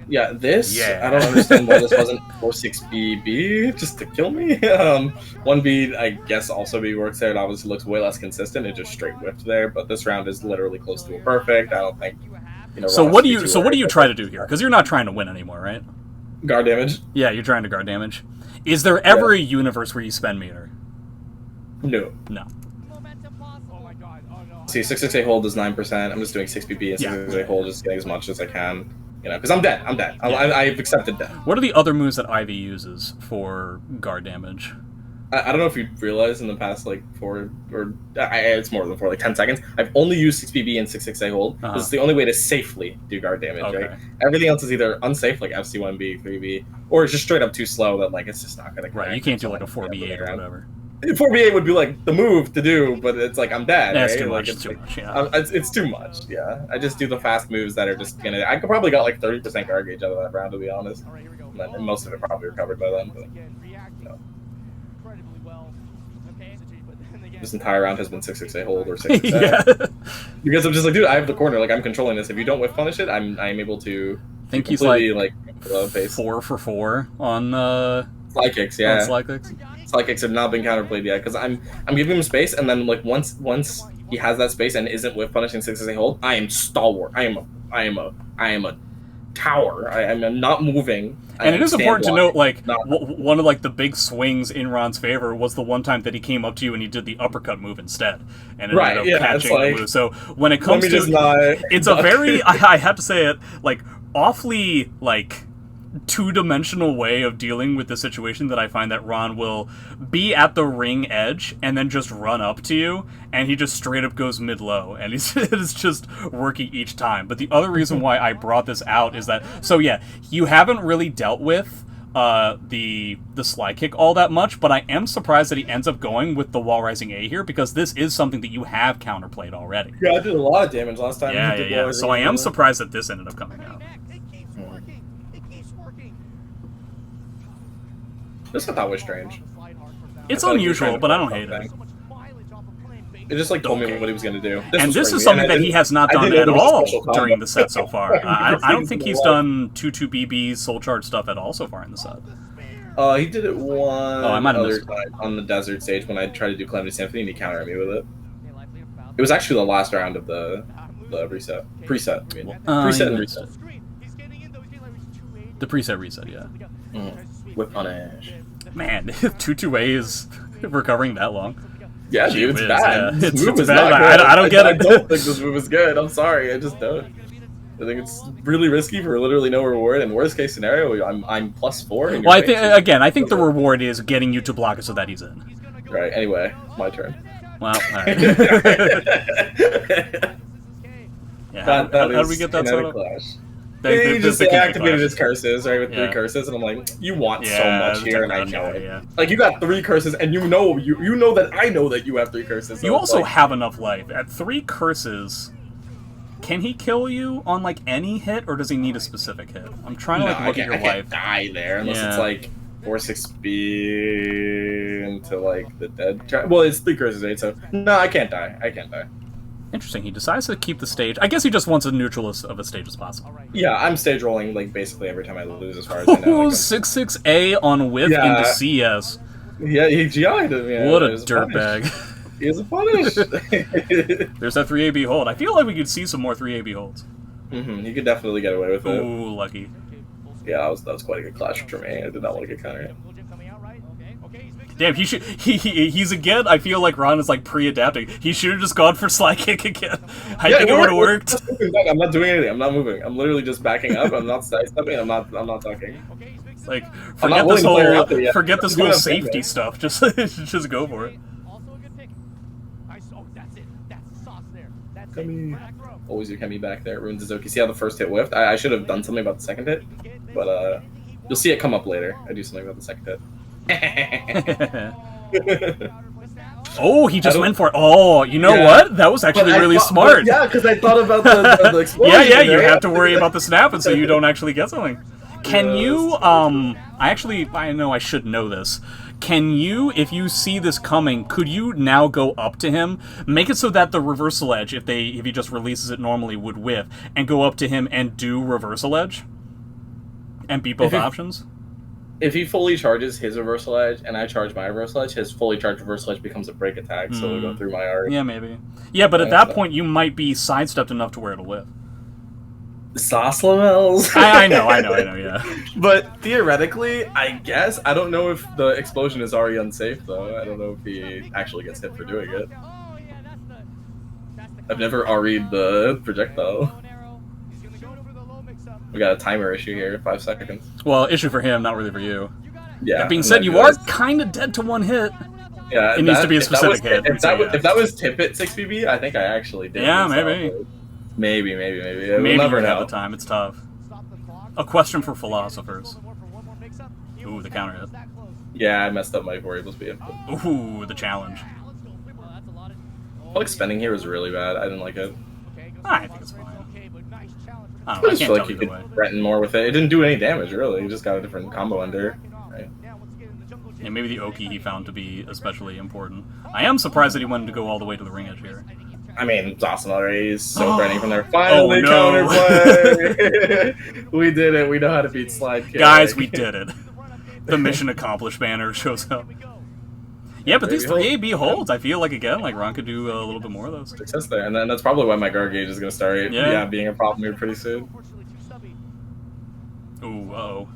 Yeah, I don't understand why this wasn't 4-6BB just to kill me. 1B, I guess, also B works there. It obviously looks way less consistent. It just straight whipped there, but this round is literally close to a perfect. I don't think, you know. So what do you try to do here? Because you're not trying to win anymore, right? Guard damage. Yeah, you're trying to guard damage. Is there ever a universe where you spend meter? No. See, 668 hold is 9%. I'm just doing 6BB and 668 hold, just getting as much as I can. You know, because I'm dead. Yeah. I've accepted death. What are the other moves that Ivy uses for guard damage? I don't know if you realized in the past, like, it's more than 4, like 10 seconds, I've only used 6BB and 668 hold. This is the only way to safely do guard damage, right? Everything else is either unsafe, like FC1B, 3B, or it's just straight up too slow that, like, it's just not going to connect. Right, you can't do, like, a 4B8 or whatever. 4B8 would be, like, the move to do, but it's like, I'm dead, yeah, right? It's too like, much, it's too much, yeah. It's too much, yeah. I just do the fast moves that are just gonna... I could probably got, like, 30% guard gauge out of that round, to be honest. And most of it probably recovered by then, but... No. This entire round has been 668 hold or 668. Because I'm just like, dude, I have the corner, like, I'm controlling this. If you don't whiff punish it, I'm able to... I think he's, like 4 for 4 on, Fly kicks, yeah. On slide kicks? Slide kicks have not been counterplayed yet, because I'm giving him space, and then, like, once he has that space and isn't whiff punishing 668 hold, I am stalwart. I am a tower. I'm not moving. And it is important to note, like, one of, like, the big swings in Ron's favor was the one time that he came up to you and he did the uppercut move instead. And it ended up catching the move. So when it comes to... It's a very, I have to say it, like, awfully, like... two-dimensional way of dealing with the situation that I find that Ron will be at the ring edge and then just run up to you, and he just straight up goes mid-low, and it's just working each time. But the other reason why I brought this out is that, so yeah, you haven't really dealt with the slide kick all that much, but I am surprised that he ends up going with the wall rising A here, because this is something that you have counterplayed already. Yeah, I did a lot of damage last time. Yeah. So I am surprised that this ended up coming out. This I thought was strange. It's unusual, but I don't hate it. It just, like, told me what he was going to do. This is something that he has not done at all during the set so far. I don't think he's done 2-2BB soul charge stuff at all so far in the set. He did it one other time on the desert stage when I tried to do Calamity Symphony, and he countered me with it. It was actually the last round of the reset. Preset, I mean. Preset and reset. The preset reset, yeah. With punish. Man, 2-2A is recovering that long. Yeah, dude, it's bad. Yeah. This move is bad. not good. I don't get it. I don't think this move is good. I'm sorry, I just don't. I think it's really risky for literally no reward. And worst case scenario, I'm +4. Well, I think the reward is getting you to block it so that he's in. Right. Anyway, my turn. Well, all right. Yeah. How do we get that set up? He just activated his curses, right, with 3 curses, and I'm like, you want so much here, and I know it. Yeah. Like, you got 3 curses, and you know that I know that you have 3 curses. So you also have enough life. At 3 curses, can he kill you on, like, any hit, or does he need a specific hit? I'm trying to, look at your life. I can't die there, unless it's, like, 4-6B into, like, the dead... Well, it's 3 curses, right, so... No, I can't die. Interesting. He decides to keep the stage. I guess he just wants as neutral of a stage as possible. Yeah, I'm stage rolling, like, basically every time I lose, as far as I know. Oh, 6-6A on whiff into CS. Yeah, he GI'd him. Yeah, what a dirtbag. He has a punish. There's that 3AB hold. I feel like we could see some more 3AB holds. You could definitely get away with it. Ooh, lucky. Yeah, that was quite a good clash for me. I did not want to get countered. Damn, he's again. I feel like Ron is like pre-adapting. He should have just gone for slide kick again. I think it would have worked. I'm not doing anything. I'm not moving. I'm literally just backing up. I'm not sidestepping. I'm not talking. Like forget this whole safety stuff. Just go for it. Kemi. Always your Kemi back there. Ruins Izuki. See how the first hit whiffed? I should have done something about the second hit, but you'll see it come up later. I do something about the second hit. Oh, he just went for it. Oh, you know what? That was actually really smart. Yeah, because I thought about the explosion. Yeah, you have to worry about the snap, and so you don't actually get something. Can you, I know I should know this. Can you, if you see this coming, could you now go up to him, make it so that the reversal edge, if he just releases it normally, would whiff, and go up to him and do reversal edge? And beat both options? If he fully charges his reversal edge and I charge my reversal edge, his fully charged reversal edge becomes a break attack, so it'll go through my art. Yeah, maybe. Yeah, but at that point, you might be sidestepped enough to where it'll whiff. Sauce lamels. I know, yeah. But theoretically, I guess, I don't know if the explosion is already unsafe, though. I don't know if he actually gets hit for doing it. I've never RE'd the projectile. We got a timer issue here, 5 seconds. Well, issue for him, not really for you. Yeah. That being said, you are kind of dead to one hit. Yeah, it needs to be a specific hit. If that was tip hit 6BB, I think I actually did. Yeah, maybe. Maybe. Maybe we'll never you know. have the time. It's tough. A question for philosophers. Ooh, the counter hit. Yeah, I messed up my variable speed. Ooh, the challenge. I like spending here was really bad. I didn't like it. I think it's fine. I I just feel like you could threaten more with it. It didn't do any damage, really. You just got a different combo under. Right? Yeah, maybe the Oki he found to be especially important. I am surprised that he wanted to go all the way to the ring edge here. I mean, it's awesome already. He's so threatening from there. Finally, counterplay! We did it. We know how to beat slide kick. Guys, we did it. The mission accomplished banner shows up. Yeah, but these 3AB holds, I feel like, again, like Ron could do a little bit more of those. Success there, and then that's probably why my guard gauge is going to start being a problem here pretty soon. Ooh, uh-oh.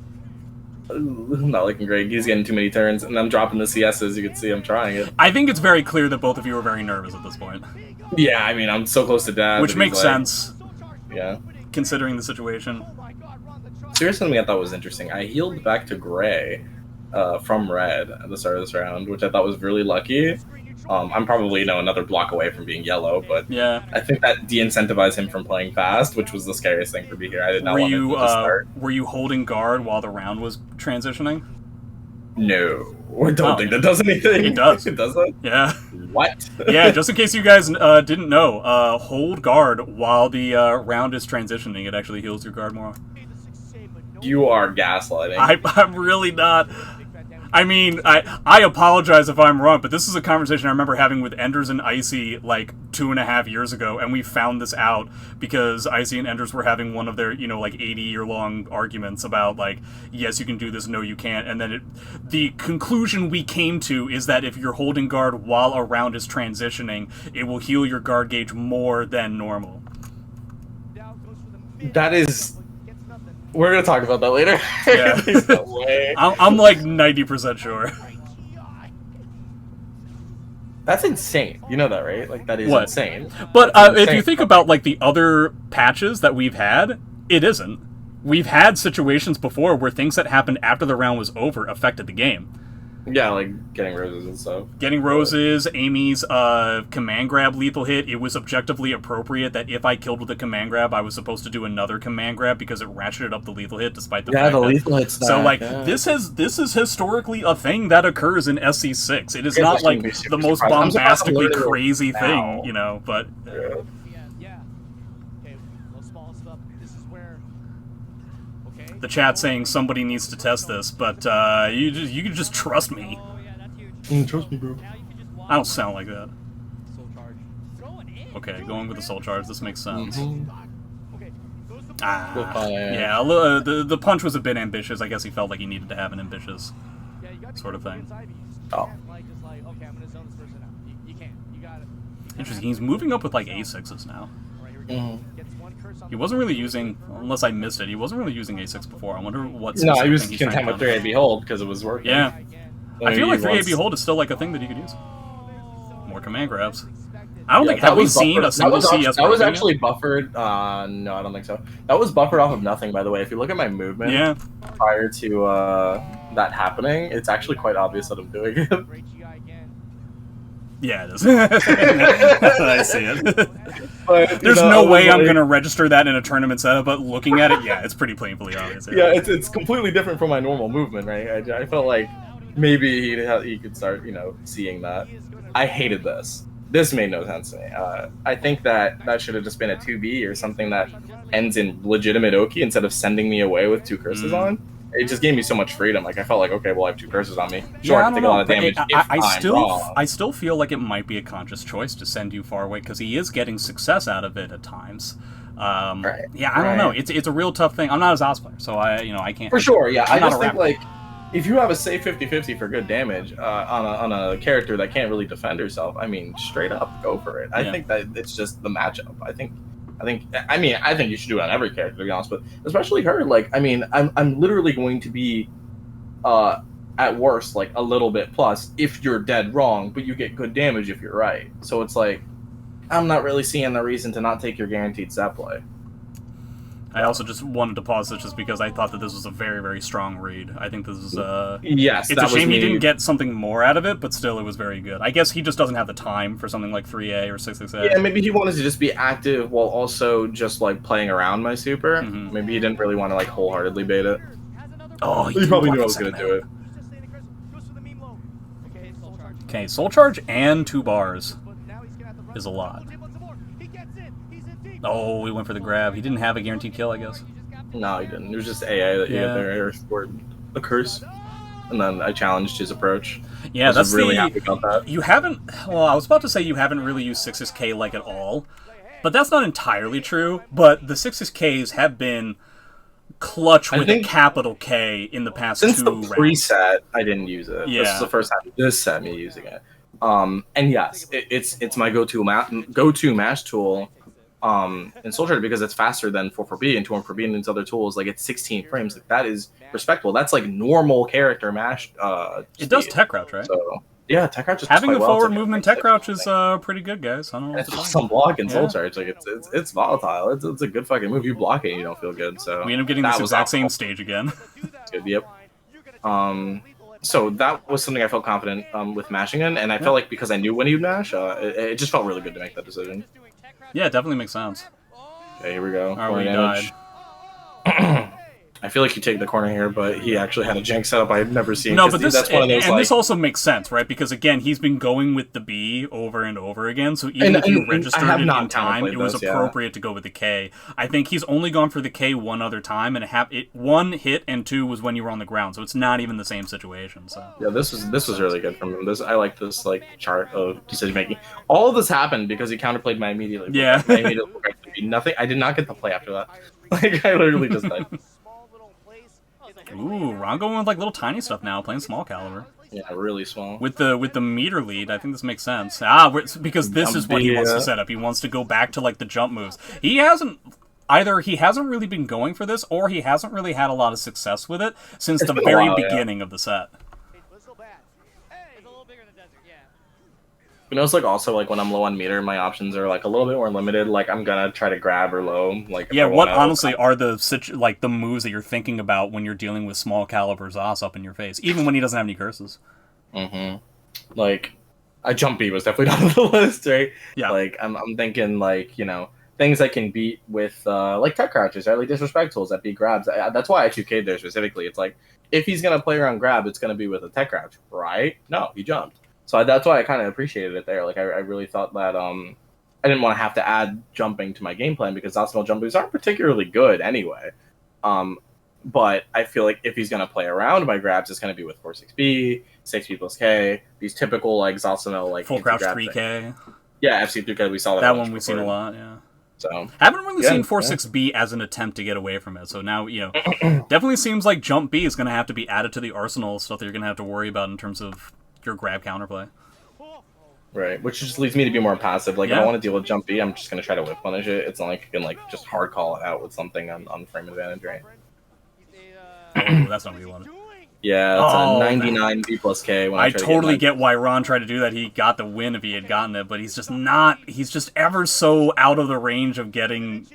Not looking great. He's getting too many turns, and I'm dropping the CSs. You can see I'm trying it. I think it's very clear that both of you are very nervous at this point. Yeah, I mean, I'm so close to death. Which makes sense. Yeah. Considering the situation. Seriously, something I thought was interesting. I healed back to gray from red at the start of this round, which I thought was really lucky. I'm probably another block away from being yellow, but yeah, I think that de-incentivized him from playing fast, which was the scariest thing for me here. I did not want him to start. Were you holding guard while the round was transitioning? No, I don't think that does anything. It does. It does that? Yeah. What? Yeah, just in case you guys didn't know, hold guard while the round is transitioning. It actually heals your guard more. You are gaslighting. I'm really not. I mean, I apologize if I'm wrong, but this is a conversation I remember having with Enders and Icy like 2.5 years ago, and we found this out because Icy and Enders were having one of their, 80-year-long arguments about, like, yes, you can do this, no, you can't, and then the conclusion we came to is that if you're holding guard while a round is transitioning, it will heal your guard gauge more than normal. That is... We're going to talk about that later. Yeah. There's no way. I'm like 90% sure. That's insane. You know that, right? Like, that is insane. But if you think about, like, the other patches that we've had, it isn't. We've had situations before where things that happened after the round was over affected the game. Yeah, like getting roses and stuff. Getting roses, Amy's command grab lethal hit. It was objectively appropriate that if I killed with a command grab, I was supposed to do another command grab because it ratcheted up the lethal hit despite the fact the lethal hit's so like this is historically a thing that occurs in SC6. It is not like the most bombastically crazy thing, but the chat saying somebody needs to test this, but you can just trust me. Trust me, bro. I don't sound like that. Okay, going with the soul charge. This makes sense. Yeah. The punch was a bit ambitious. I guess he felt like he needed to have an ambitious sort of thing. Oh. Interesting. He's moving up with like A6s now. He wasn't really using, unless I missed it, he wasn't really using A6 before. I wonder what. No, he was content with 3A Behold because it was working. Yeah. I feel like 3A Behold is still like a thing that you could use. More command grabs. I don't think have we seen a single CS. That was actually buffered. No, I don't think so. That was buffered off of nothing, by the way. If you look at my movement prior to that happening, it's actually quite obvious that I'm doing it. Yeah, it is. I see it. But, There's no way I'm going to register that in a tournament setup, but looking at it, yeah, it's pretty painfully obvious. Yeah, it's completely different from my normal movement, right? I felt like maybe he could start, seeing that. I hated this. This made no sense to me. I think that should have just been a 2B or something that ends in legitimate Oki instead of sending me away with 2 curses on. It just gave me so much freedom. Like, I felt like, okay, well, I have 2 curses on me. Sure, I can take a lot of damage I still feel like it might be a conscious choice to send you far away, because he is getting success out of it at times. Yeah, I don't know. It's a real tough thing. I'm not a ZOS player, so I can't. For sure, yeah. I just think, like, if you have a safe 50-50 for good damage on a character that can't really defend herself, I mean, straight up, go for it. I think that it's just the matchup. I think you should do it on every character, to be honest, but especially her. Like, I mean, I'm literally going to be, at worst, like a little bit plus if you're dead wrong, but you get good damage if you're right. So it's like, I'm not really seeing the reason to not take your guaranteed set play. I also just wanted to pause this just because I thought that this was a very, very strong read. I think this is yes. It's a shame he didn't get something more out of it, but still, it was very good. I guess he just doesn't have the time for something like 3A or 6A. Yeah, maybe he wanted to just be active while also just like playing around my super. Maybe he didn't really want to like wholeheartedly bait it. Oh, he probably knew I was going to do it. Okay, Soul Charge and 2 bars is a lot. Oh, we went for the grab. He didn't have a guaranteed kill, I guess. No, he didn't. It was just AA that you get there, or a curse. And then I challenged his approach. Yeah, that's really happy about that. You haven't... Well, I was about to say you haven't really used 6's K like at all. But that's not entirely true. But the 6's Ks have been clutch with a capital K in the past 2 rounds. Since the preset, I didn't use it. Yeah. This is the first time this set me using it. And yes, it's my go-to mash tool in Soul Charger because it's faster than 4-4B and 2-4B and these other tools. Like, it's 16 frames. Like, that is respectable. That's like normal character mash. It does tech crouch, right? So, yeah, tech crouch is having a forward movement tech crouch is pretty good, guys. I don't know. It's some block in Soul Charge. Like, it's volatile. It's a good fucking move. You block it, you don't feel good. So we end up getting this exact same stage again. It's good. Yep. So that was something I felt confident with mashing in, and I felt like because I knew when he'd mash, it just felt really good to make that decision. Yeah, it definitely makes sense. Okay, here we go. Alright, we died. I feel like you take the corner here, but he actually had a jank setup I've never seen. No, but that's one of those, and this also makes sense, right? Because again, he's been going with the B over and over again. So even if you registered it in time, it was appropriate to go with the K. I think he's only gone for the K one other time, and one hit and 2 was when you were on the ground. So it's not even the same situation. So yeah, this was really good from him. I like this like chart of decision making. All of this happened because he counterplayed my immediately. Yeah, my immediate nothing. I did not get the play after that. Like, I literally just died. Ooh, Ron going with like little tiny stuff now, playing small caliber. Yeah, really small. With the meter lead, I think this makes sense. Because this is what he wants to set up. He wants to go back to like the jump moves. He hasn't really been going for this, or he hasn't really had a lot of success with it since the very beginning of the set. You know, it's like also like when I'm low on meter, my options are like a little bit more limited. Like, I'm gonna try to grab or low. Like, yeah, what honestly are the moves that you're thinking about when you're dealing with small caliber Zos up in your face, even when he doesn't have any curses? Like, a jump B was definitely not on the list, right? Yeah. Like, I'm thinking like, things I can beat with like tech crouches, right? Like disrespect tools that beat grabs. That's why I 2K'd there specifically. It's like, if he's gonna play around grab, it's gonna be with a tech crouch, right? No, he jumped. So that's why I kind of appreciated it there. Like, I really thought that I didn't want to have to add jumping to my game plan because optimal jump moves aren't particularly good anyway. But I feel like if he's going to play around my grabs, it's going to be with 4-6B, 6B plus K, these typical like Zalsano like full crouch 3K. Yeah, FC 3K, we saw that one we've seen a lot. Yeah. So haven't really seen 4-6B as an attempt to get away from it. So now definitely seems like jump B is going to have to be added to the arsenal of stuff that you're going to have to worry about in terms of your grab counterplay. Right, which just leads me to be more passive. Like, if Yeah. I want to deal with jump B, I'm just going to try to whip punish it. It's not like you can, like, just hard call it out with something on frame advantage, right? Oh, that's not what you wanted. Yeah, it's Oh, a 99 B plus K. When I try to totally get why Ron tried to do that. He got the win if he had gotten it, but he's just not... He's just ever so out of the range of getting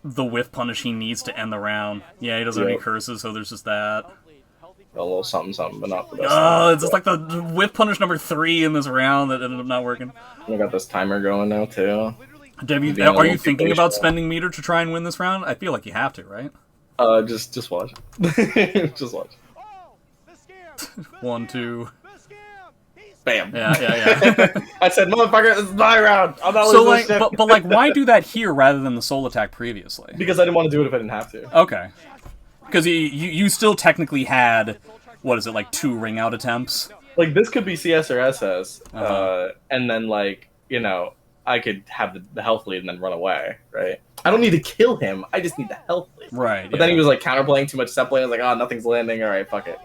the whiff punish he needs to end the round. Yeah, he doesn't have any curses, so there's just that. A little something, but not the best. Oh, it's just like the whiff punish number 3 in this round that ended up not working. I got this timer going now, too. Are you thinking about spending meter to try and win this round? I feel like you have to, right? Just watch. Just watch. 1, 2... Bam. Yeah. I said, motherfucker, this is my round. I'm not so, like, but like, why do that here rather than the soul attack previously? Because I didn't want to do it if I didn't have to. Okay. Because you still technically had, what is it, like 2 ring out attempts? Like, this could be CS or SS, and then, like, you know, I could have the health lead and then run away, right? I don't need to kill him, I just need the health lead. Right, But then he was, like, counterplaying too much step play. I was like, oh, nothing's landing, alright, fuck it.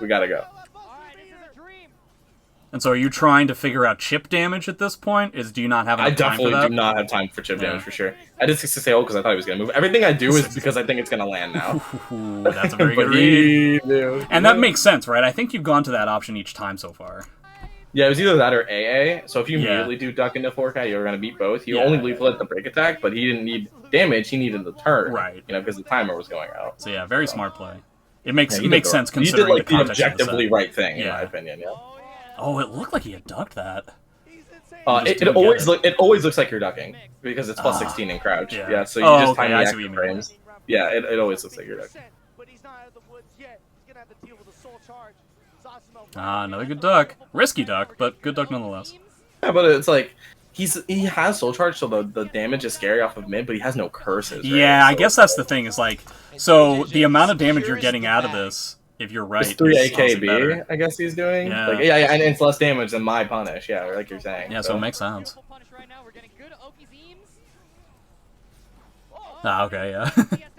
We gotta go. And so are you trying to figure out chip damage at this point? Do you not have enough time for that? I definitely do not have time for chip damage, for sure. I did 6-6 because I thought he was going to move. Everything I do is because I think it's going to land now. Ooh, that's a very good read. And that makes sense, right? I think you've gone to that option each time so far. Yeah, it was either that or AA. So if you immediately do duck into 4K, you're going to beat both. You only lethal at the break attack, but he didn't need damage. He needed the turn. Right. You know, because the timer was going out. So yeah, very smart play. It makes sense considering he did, like, the context objectively right thing, in my opinion, yeah. Oh, it looked like he had ducked that. It always looks like you're ducking because it's plus 16 in crouch. Yeah, so you just time the active frames. Yeah, it always looks like you're ducking. Another good duck. Risky duck, but good duck nonetheless. Yeah, but it's like he has soul charge, so the damage is scary off of mid, but he has no curses. Right? Yeah, I guess that's the thing. Is like, so the amount of damage you're getting out of this, if you're right, it's 3 AKB, I guess he's doing. Yeah. Like, and it's less damage than my punish. Yeah, like you're saying. Yeah, so it makes sense. Okay, yeah.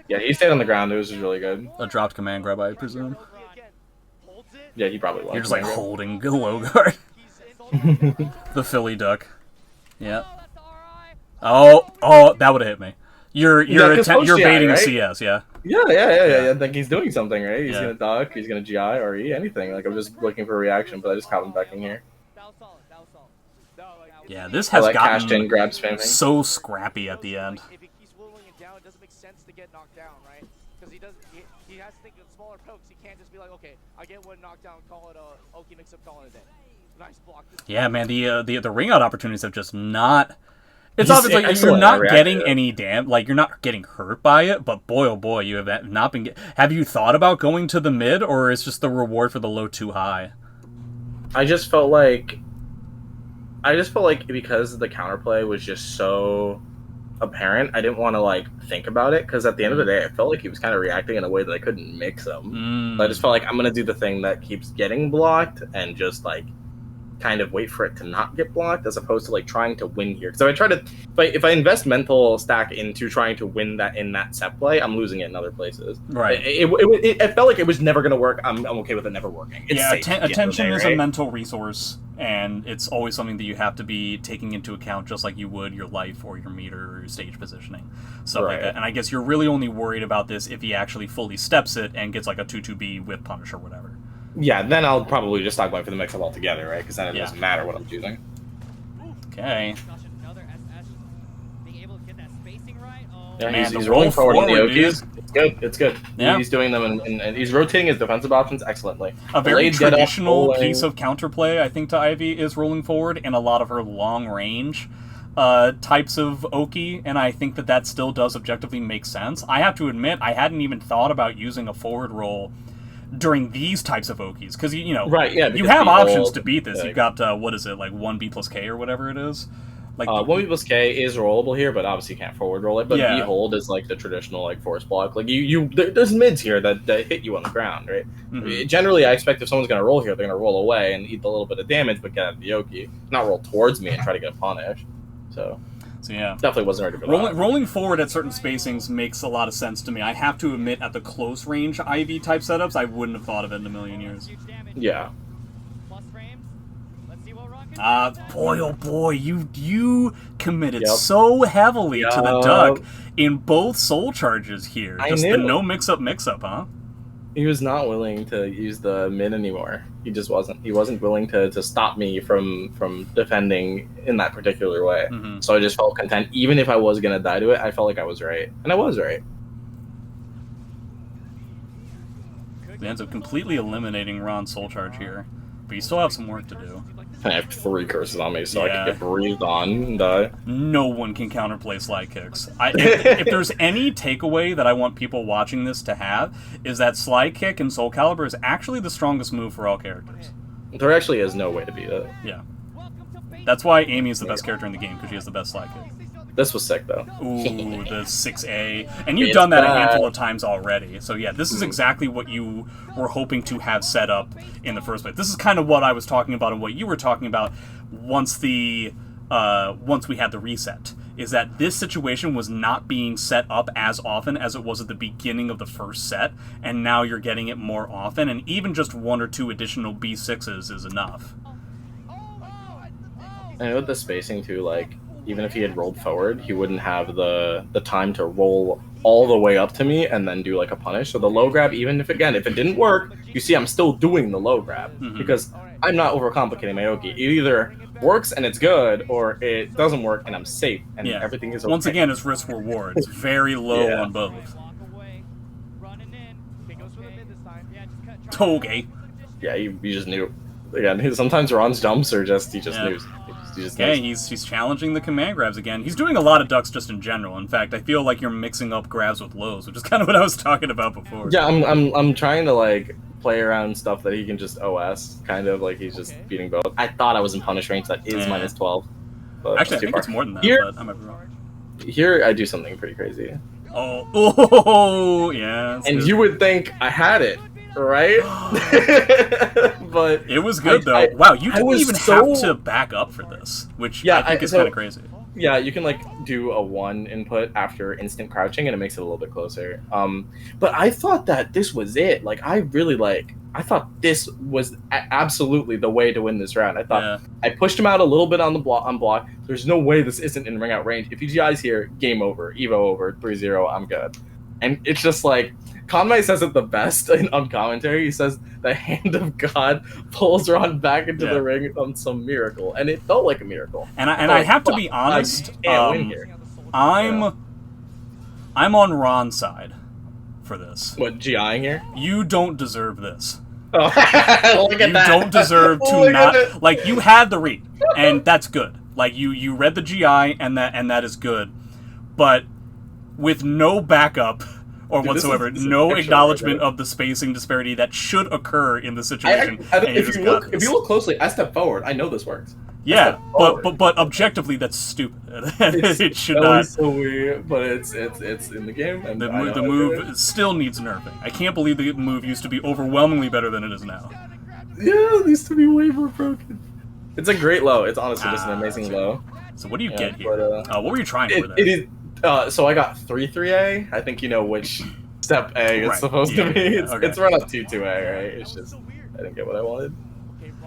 Yeah, he stayed on the ground. It was just really good. A dropped command grab, I presume. Yeah, he probably was. You're just like holding low guard. The Philly duck. Yeah. Oh, that would have hit me. You're baiting a CS, yeah. Yeah. I think he's doing something, right? He's gonna duck, he's gonna GI or E, anything. Like, I'm just looking for a reaction, but I just caught him ducking here. Yeah, this has gotten grab spamming. So scrappy at the end. If he keeps whittling it down, it doesn't make sense to get knocked down, right? Because he has to think of smaller pokes. He can't just be like, okay, I get one knockdown, call it a Oki mix up, call it a day. Nice block. Yeah, man, the ring out opportunities have just not. It's obviously like you're not getting any like you're not getting hurt by it, but boy oh boy, you have not been. Have you thought about going to the mid, or is just the reward for the low too high? I just felt like because the counterplay was just so apparent, I didn't want to like think about it, because at the end of the day, I felt like he was kind of reacting in a way that I couldn't mix him. So I just felt like I'm gonna do the thing that keeps getting blocked and just like kind of wait for it to not get blocked, as opposed to like trying to win here. So I try to, if I invest mental stack into trying to win that in that set play, I'm losing it in other places. Right. It felt like it was never going to work. I'm okay with it never working. It's safe attention is right? a mental resource, and it's always something that you have to be taking into account, just like you would your life or your meter or your stage positioning, stuff like that. And I guess you're really only worried about this if he actually fully steps it and gets like a 2-2B with punish or whatever. Yeah, then I'll probably just stockpiling for the mix-up altogether, right? Because then it doesn't matter what I'm choosing. Okay. Yeah, Man, he's rolling forward in the Okis. Dude. It's good. Yeah. He's doing them, and he's rotating his defensive options excellently. A very Blade traditional piece of counterplay, I think, to Ivy is rolling forward in a lot of her long-range types of Oki, and I think that still does objectively make sense. I have to admit, I hadn't even thought about using a forward roll during these types of Okies, because you have options to beat this. You've got what is it, like 1B plus K or whatever it is. Like 1B plus K is rollable here, but obviously you can't forward roll it. But B hold is like the traditional like force block. Like there's mids here that hit you on the ground, right? Mm-hmm. Generally, I expect if someone's gonna roll here, they're gonna roll away and eat a little bit of damage, but get out of the Oki, not roll towards me and try to get a punish. So yeah, definitely wasn't ready for that. Rolling forward at certain spacings makes a lot of sense to me. I have to admit, at the close range IV type setups, I wouldn't have thought of it in a million years. Yeah. Boy, oh boy, you committed Yep. so heavily to the Yup. duck in both soul charges here. I Just the knew. no mix-up, huh? He was not willing to use the mid anymore. He just wasn't. He wasn't willing to stop me from defending in that particular way. Mm-hmm. So I just felt content. Even if I was going to die to it, I felt like I was right. And I was right. He ends up completely eliminating Ron's soul charge here. But you still have some work to do. I have 3 curses on me, so I Yeah. can get breathed on and die. No one can counterplay slide kicks. If there's any takeaway that I want people watching this to have, is that slide kick in Soul Calibur is actually the strongest move for all characters. There actually is no way to beat it. Yeah. That's why Amy is the best character in the game, because she has the best slide kick. This was sick, though. Ooh, the 6A. And you've It's done that a bad. handful of times already. So yeah, this is exactly what you were hoping to have set up in the first place. This is kind of what I was talking about and what you were talking about once we had the reset. Is that this situation was not being set up as often as it was at the beginning of the first set, and now you're getting it more often, and even just 1 or 2 additional B6s is enough. I know with the spacing, too, like, even if he had rolled forward, he wouldn't have the time to roll all the way up to me and then do, like, a punish. So the low grab, even if, again, if it didn't work, you see I'm still doing the low grab. Mhm. Because I'm not overcomplicating my Oki. It either works and it's good, or it doesn't work and I'm safe and Yeah. everything is okay. Once again, it's risk reward. It's very low Yeah. on both. Okay, goes for the mid this time. Okay. Yeah, you just knew. Again, sometimes Ron's jumps are just, he just Yeah. knows. He just Okay, knows. he's challenging the command grabs again. He's doing a lot of ducks just in general. In fact, I feel like you're mixing up grabs with lows, which is kind of what I was talking about before. Yeah, I'm trying to, like, play around stuff that he can just OS, kind of, like he's just beating both. I thought I was in punish range that is Yeah. minus 12. But Actually, I too think far. it's more than that, Here, but I might be wrong. here I do something pretty crazy. Oh, yeah. that's And good. you would think I had it, right? But It was good, though. I- Wow, you I didn't was even so- have to back up for this, which Yeah, I think is so- kind of crazy. yeah, you can, like, do a 1 input after instant crouching, and it makes it a little bit closer. But I thought that this was it. Like, I thought this was absolutely the way to win this round. I thought Yeah. I pushed him out a little bit on the block. There's no way this isn't in ring out range. If he GI's here, game over, EVO over, 3-0, I'm good. And it's just like, Conway says it the best on commentary. He says the hand of God pulls Ron back into Yeah. the ring on some miracle, and it felt like a miracle. And I have to be Fuck, honest, I can't win here. I'm on Ron's side for this. What, GIing here? You don't deserve this. Oh, look at You that. don't deserve to Look at not it. like you had the read, and that's good. Like you read the GI, and that is good. But with no backup or Dude, this whatsoever, is no extra acknowledgement right of the spacing disparity that should occur in the I, situation. I, and if just you got look, this. if you look closely, I step forward. I know this works. Yeah, step forward. but objectively, that's stupid. It should that not. was so weird, but it's in the game. And The, I know the I did move it. still needs nerfing. I can't believe the move used to be overwhelmingly better than it is now. Yeah, it used to be way more broken. It's a great low. It's honestly just an amazing that's right. low. So what do you Yeah, get here? but, What were you trying for there? It is. So I got 3-3A. I think you know which step A is Right, supposed yeah, to be. yeah, It's, okay. it's run up 2-2A, right? It's just I didn't get what I wanted.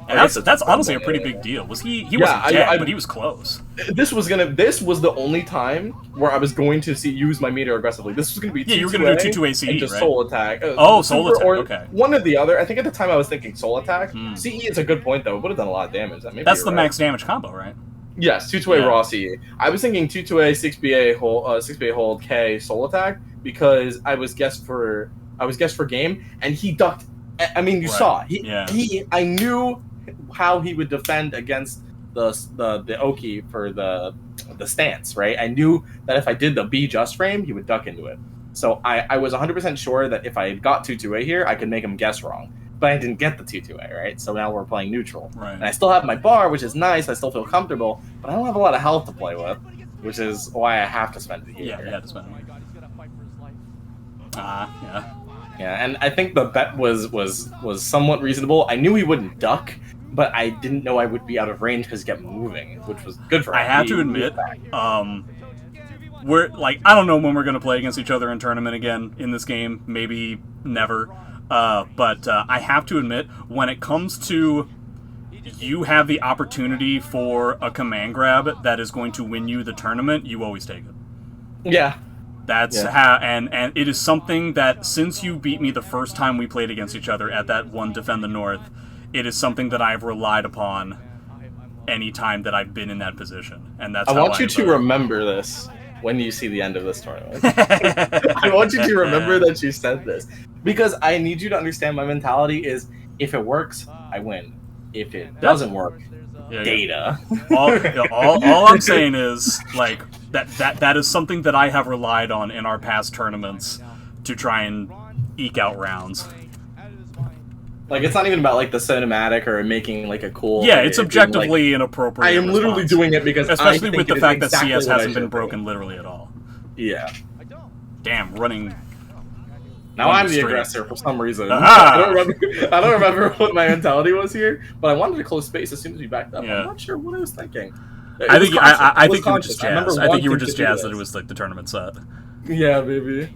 And that's honestly a pretty big deal. He Yeah, wasn't dead, I- but he was close. This was the only time where I was going to use my meter aggressively. This was gonna be 2-2A, Yeah, you were gonna do 2-2A CE, and just right? soul attack. Soul super attack, or okay. One or the other. I think at the time I was thinking soul attack. Hmm. CE is a good point though. It would have done a lot of damage. Maybe That's you're the right. max damage combo, right? Yes, 2-2A Yeah. raw CE. I was thinking 2-2A 6BA hold K soul attack because I was guessed for game and he ducked. I mean, you Right. saw Yeah. I knew how he would defend against the Oki for the stance, right? I knew that if I did the B just frame, he would duck into it. So I was 100% sure that if I got 2-2A here, I could make him guess wrong. But I didn't get the 2-2A, right? So now we're playing neutral. And I Right. still have my bar, which is nice. I still feel comfortable, but I don't have a lot of health to play with, which is why I have to spend it here. Yeah, you had to spend Oh my it. god, he's gonna fight for his life. Yeah. Yeah, and I think the bet was somewhat reasonable. I knew he wouldn't duck, but I didn't know I would be out of range because he kept moving, which was good for him. I have He to admit, moved back. we're like I don't know when we're gonna play against each other in tournament again in this game. Maybe never. But I have to admit, when it comes to you have the opportunity for a command grab that is going to win you the tournament, you always take it. Yeah. That's how, and it is something that since you beat me the first time we played against each other at that one Defend the North, it is something that I've relied upon any time that I've been in that position, and that's. I want you to remember this when you see the end of this tournament. I want you to remember that you said this, because I need you to understand my mentality is: if it works, I win. If it doesn't work, data. All I'm saying is like that is something that I have relied on in our past tournaments to try and eke out rounds. Like, it's not even about like the cinematic or making like a cool. Yeah, it's objectively inappropriate. I am literally doing it because especially with the fact that exactly CS hasn't been broken literally at all. Yeah. Damn, running. Now I'm the aggressor for some reason. Aha! I don't remember what my mentality was here, but I wanted to close space as soon as we backed up. Yeah. I'm not sure what I was thinking. I think you were just jazzed. I think you were just jazzed that it was like the tournament set. Yeah, maybe.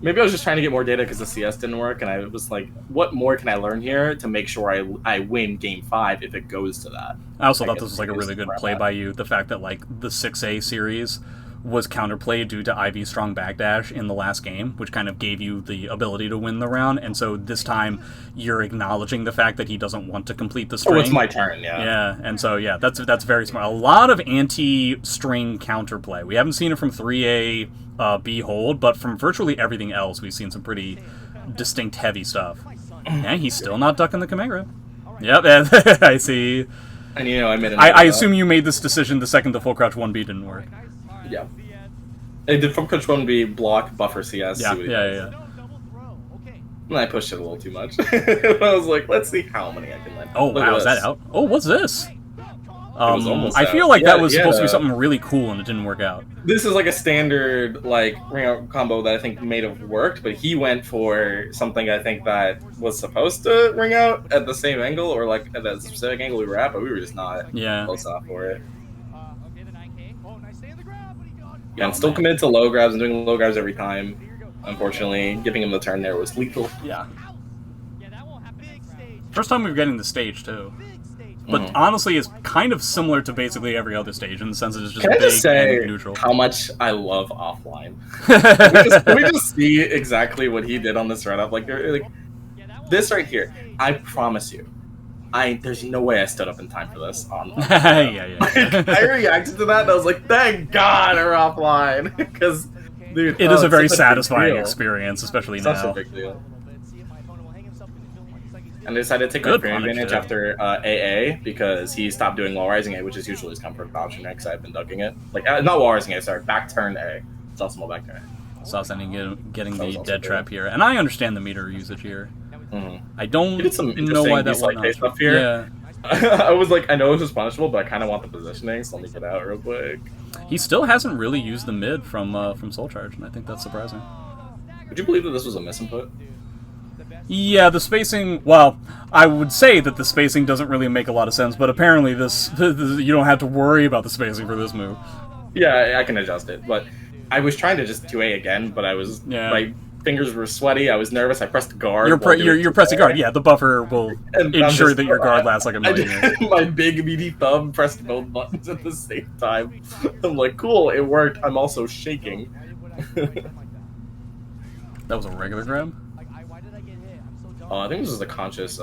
Maybe I was just trying to get more data because the CS didn't work, and I was like, what more can I learn here to make sure I win Game 5 if it goes to that? I also thought this was like a really good play by you. The fact that like the 6A series was counterplayed due to Ivy's strong backdash in the last game, which kind of gave you the ability to win the round, and so this time you're acknowledging the fact that he doesn't want to complete the string. Oh, it's my turn, yeah. Yeah, and so yeah, that's very smart. A lot of anti-string counterplay. We haven't seen it from 3A Behold, but from virtually everything else, we've seen some pretty distinct heavy stuff. And he's still not ducking the command grab. Yep, I see. And you know, I made I assume you made this decision the second the full crouch 1B didn't work. Yeah. I did from crouch 1B block buffer CS. Yeah. And I pushed it a little too much. I was like, let's see how many I can land. Oh, wow, is that out? Oh, what's this? I feel out. like that was supposed to be something really cool and it didn't work out. This is like a standard like ring out combo that I think may have worked, but he went for something I think that was supposed to ring out at the same angle or like at that specific angle we were at, but we were just not close enough for it. Yeah, I'm still committed to low grabs and doing low grabs every time. Unfortunately, giving him the turn there was lethal. Yeah. First time we were getting the stage too. But honestly, it's kind of similar to basically every other stage in the sense that it's just Can big I just say and neutral. How much I love offline. Can we just see exactly what he did on this run up? Like this right here. I promise you, there's no way I stood up in time for this. Yeah. I reacted to that and I was like, thank God we're offline, because dude, it is a very satisfying experience, especially now. Such a big deal. And I decided to take my frame advantage after AA because he stopped doing wall rising A, which is usually his comfort option, right? Because I've been ducking it. Like, not wall rising A, sorry, back turn A. It's also more back turn A. Sauce ending getting the dead trap here. And I understand the meter usage here. I don't know why that went stuff here. Yeah. I was like, I know this is punishable, but I kind of want the positioning, so let me get out real quick. He still hasn't really used the mid from Soul Charge, and I think that's surprising. Would you believe that this was a misinput? Yeah, the spacing, well, I would say that the spacing doesn't really make a lot of sense, but apparently this you don't have to worry about the spacing for this move. Yeah, I can adjust it, but I was trying to just 2A again, but I was, my fingers were sweaty, I was nervous, I pressed guard. You're pressing guard, yeah, the buffer will ensure that your guard lasts like a million years. My big meaty thumb pressed both buttons at the same time. I'm like, cool, it worked, I'm also shaking. That was a regular grab? I think this is a conscious,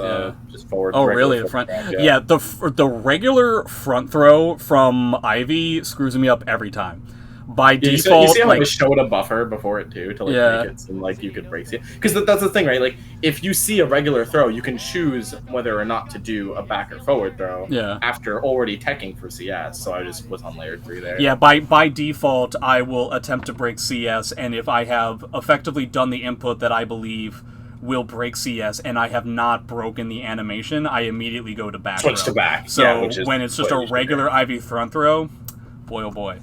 just forward. Oh, really? The front? Yeah, the regular front throw from Ivy screws me up every time. By default, you see how I showed a buffer before it too to like make it seem like you could break it. Because that's the thing, right? Like if you see a regular throw, you can choose whether or not to do a back or forward throw. Yeah. After already teching for CS, so I just was on layer 3 there. Yeah. By default, I will attempt to break CS, and if I have effectively done the input that I believe will break CS, and I have not broken the animation, I immediately go to back. Switch to back. So when it's just a regular Ivy front throw, boy oh boy.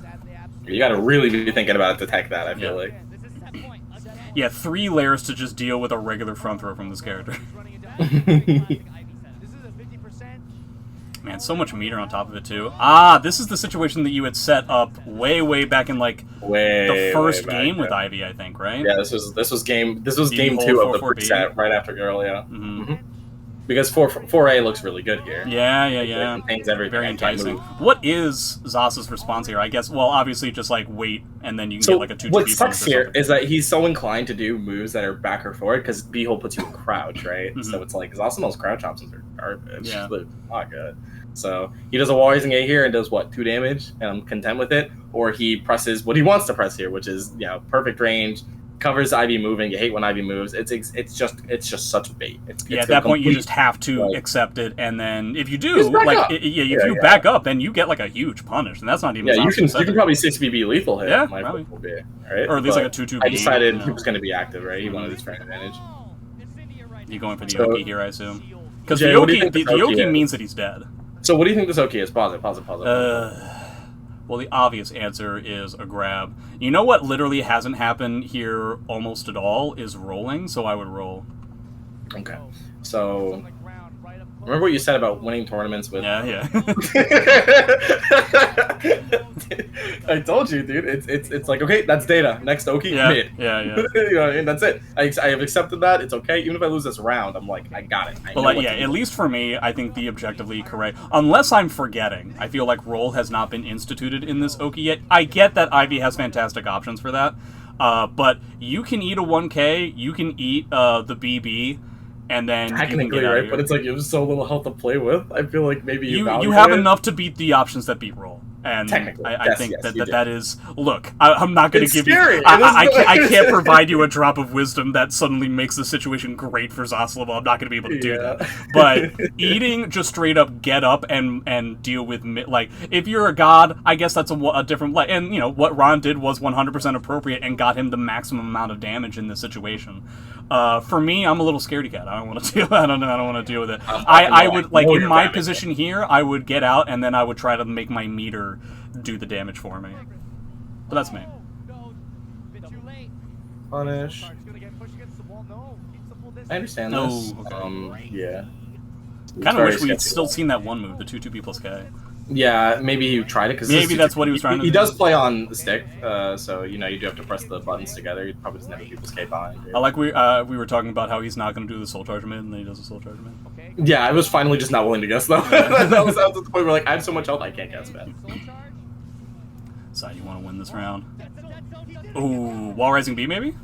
You gotta really be thinking about it to tech that, I feel like. Yeah, 3 layers to just deal with a regular front throw from this character. Man, so much meter on top of it too. This is the situation that you had set up way back in like the first game with Ivy, I think, right? Yeah, this was game 2 of the preset right after Girl, yeah. because 4A looks really good here. Yeah. It contains everything. Very I can't enticing. move. What is Zas's response here? I guess, well, obviously just like wait, and then you can So get like a 2-2 what punish sucks or here something. is that he's so inclined to do moves that are back or forward because B-hole puts you in crouch, right? Mhm. So it's like Zasamo's crouch options are garbage. Yeah. They're not good. So he does a wall raising A here and does what, 2 damage, and I'm content with it. Or he presses what he wants to press here, which is perfect range, covers Ivy moving. You hate when Ivy moves. It's just such bait. It's At a that point, you complete- just have to like- accept it, and then if you do, Just back like, up. if you back up, then you get like a huge punish, and that's not even. Yeah, you Zasa's can probably 6BB lethal hit. Yeah, my probably. will be, right? Or at least But like a 2-2. I decided he was going to be active, right? He wanted his frame advantage. You going for the So- Yoki here, I assume? Because the Jay, what do you Yoki, think the this Oki Yoki is? means that he's dead. So what do you think this Oki is? Pause it. Well, the obvious answer is a grab. You know what literally hasn't happened here almost at all is rolling, so I would roll. Okay. So remember what you said about winning tournaments with? Yeah. I told you, dude. It's like, okay, that's data. Next Oki, mid. Yeah. You know what I mean? That's it. I have accepted that. It's okay. Even if I lose this round, I'm like, I got it. I know But what to at do. least for me, I think the objectively correct. Unless I'm forgetting, I feel like roll has not been instituted in this Oki yet. I get that Ivy has fantastic options for that, but you can eat a 1K, you can eat the BB, and then you can Technically, get out of right? here. But it's like you have so little health to play with. I feel like maybe you value have it. enough to beat the options that beat roll. And Technically, I yes, think yes, you do. that is. Look, I'm not going to It's give scary. you. It I is- can't provide you a drop of wisdom that suddenly makes the situation great for Zaslav. I'm not going to be able to do Yeah. that. But eating, just straight up get up and deal with like if you're a god, I guess that's a different. And what Ron did was 100% appropriate and got him the maximum amount of damage in this situation. For me, I'm a little scaredy cat. I don't want to deal. I don't want to deal with it. I would like in my position here. I would get out and then I would try to make my meter do the damage for me. But that's me. Punish. I understand No, this. okay. Yeah. Kind of Very wish we had sketchy. still seen that one move, the 2-2 plus K. Yeah, maybe he tried it because Maybe that's what he was trying to He do. does play on the stick, so you do have to press the buttons together. He probably doesn't have a people's K behind. I like we were talking about how he's not going to do the soul charge mid, and then he does the soul charge mid. Yeah, I was finally just not willing to guess though. that was at the point where like I have so much health I can't guess, man. So you want to win this round? Ooh, wall rising B maybe?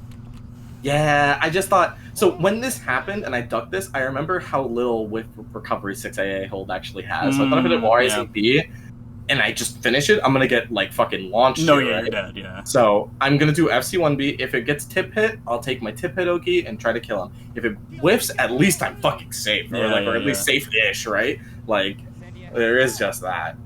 Yeah, I just thought so when this happened and I ducked this, I remember how little with recovery 6AA hold actually has. So I thought if I did wall rising B and I just finish it, I'm gonna get like fucking launched. No, here, yeah, right? you're dead. Yeah. So I'm gonna do FC1B. If it gets tip hit, I'll take my tip hit Oki and try to kill him. If it whiffs, at least I'm fucking safe, or, Yeah, or at least safe-ish, right? Like there is just that.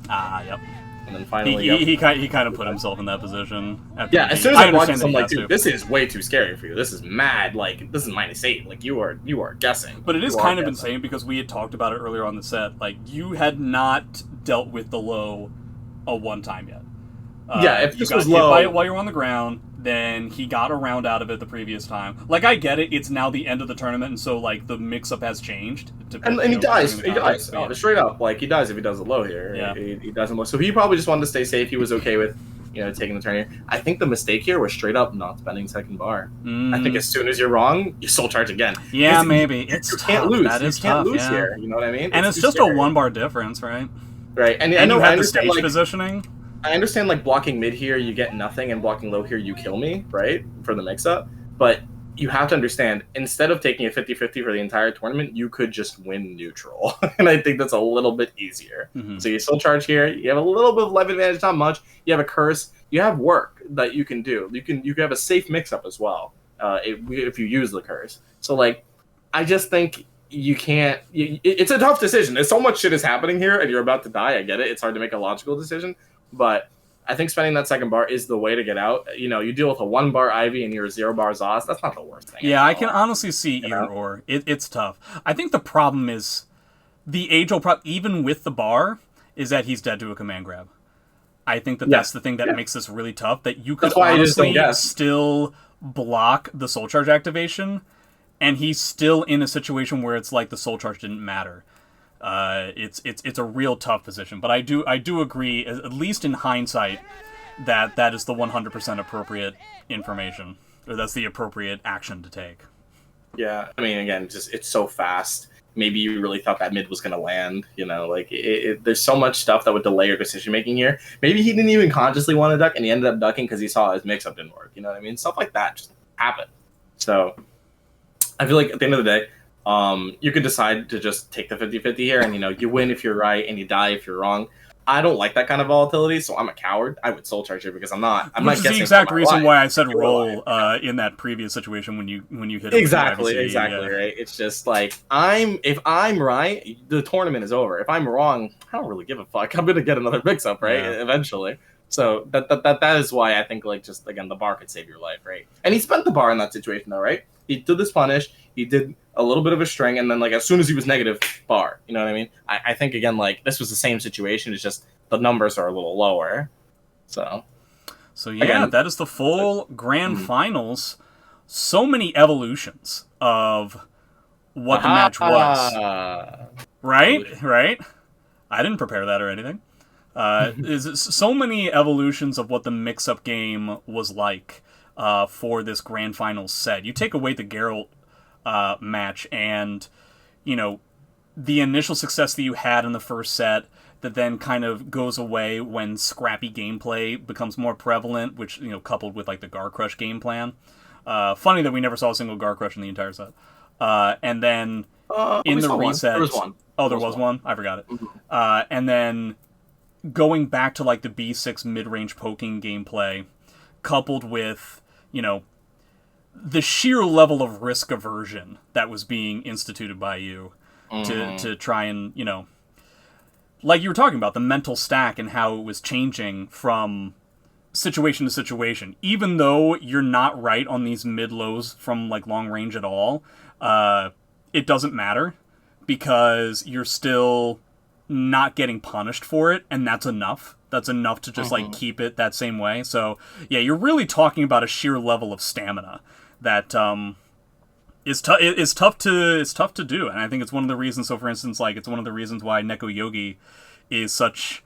Yep. And then finally, He kind of put himself in that position. After yeah. he- As soon as I blocked understand this, I'm that he like, has dude, to. this is way too scary for you. This is mad. Like this is -8. Like you are guessing. But it is You are kind of guessing. insane because we had talked about it earlier on the set. Like you had not dealt with the low a one time yet. Yeah, if you this got was hit low- by it while you were on the ground, then he got a round out of it the previous time. Like I get it, it's now the end of the tournament, and so like the mix-up has changed. And he dies. bring He the context, dies. but yeah. Straight up. Like he dies if he does it low here. Yeah. He doesn't low. So he probably just wanted to stay safe. He was okay with taking the turn here. I think the mistake here was straight up not spending second bar. I think as soon as you're wrong, you soul charge again. Yeah, It's- maybe. You It's can't tough. lose. That is you can't tough, lose yeah. here. You know what I mean? And it's too just scary. a 1 bar difference, right? Right. And I And know you I have the understand, stage like, positioning. I understand like blocking mid here, you get nothing, and blocking low here, you kill me, right? For the mix up. But you have to understand, instead of taking a 50-50 for the entire tournament, you could just win neutral. And I think that's a little bit easier. Mhm. So you still charge here, you have a little bit of life advantage, not much. You have a curse, you have work that you can do. You can have a safe mix up as well, if you use the curse. So like I just think you can't. It's a tough decision. There's so much shit is happening here, and you're about to die. I get it. It's hard to make a logical decision, but I think spending that second bar is the way to get out. You deal with a 1 bar Ivy and you're a 0 bar Zos. That's not the worst thing. Yeah, I at can all. honestly see either or. It's tough. I think the problem is the age-old problem, even with the bar, is that he's dead to a command grab. I think that's the thing that makes this really tough. That you could That's why I just don't honestly guess. still block the soul charge activation, and he's still in a situation where it's like the soul charge didn't matter. It's a real tough position, but I do agree, at least in hindsight, that is the 100% appropriate information, or that's the appropriate action to take. Yeah, I mean, again, just it's so fast. Maybe you really thought that mid was going to land. You know, like there's so much stuff that would delay your decision making here. Maybe he didn't even consciously want to duck, and he ended up ducking because he saw his mix up didn't work. You know what I mean? Stuff like that just happen. So I feel like at the end of the day, you could decide to just take the 50-50 here, and you win if you're right, and you die if you're wrong. I don't like that kind of volatility, so I'm a coward. I would soul charge here because I'm not guessing. The exact reason why I said roll in that previous situation when you hit exactly, right. It's just like if I'm right, the tournament is over. If I'm wrong, I don't really give a fuck. I'm gonna get another mix up, right? Yeah. Eventually. So that is why I think like just again the bar could save your life, right? And he spent the bar in that situation though, right? He did this punish. He did a little bit of a string, and then like as soon as he was negative, bar. You know what I mean? I think again like this was the same situation. It's just the numbers are a little lower. So yeah, again, that is the full grand finals. So many evolutions of what the match was. Right. I didn't prepare that or anything. Is so many evolutions of what the mix-up game was like for this grand finals set. You take away the Geralt match and, the initial success that you had in the first set that then kind of goes away when scrappy gameplay becomes more prevalent, which, coupled with, like, the Gar Crush game plan. Funny that we never saw a single Gar Crush in the entire set. And then in the reset... There was one. Oh, there was one? I forgot it. Mm-hmm. And then going back to, like, the B6 mid-range poking gameplay, coupled with, the sheer level of risk aversion that was being instituted by you to try and, like you were talking about, the mental stack and how it was changing from situation to situation. Even though you're not right on these mid-lows from, like, long range at all, it doesn't matter because you're still not getting punished for it, and that's enough. That's enough to just, like, keep it that same way. So, yeah, you're really talking about a sheer level of stamina that is tough to do, and I think it's one of the reasons. So, for instance, like, it's one of the reasons why Neko Yogi is such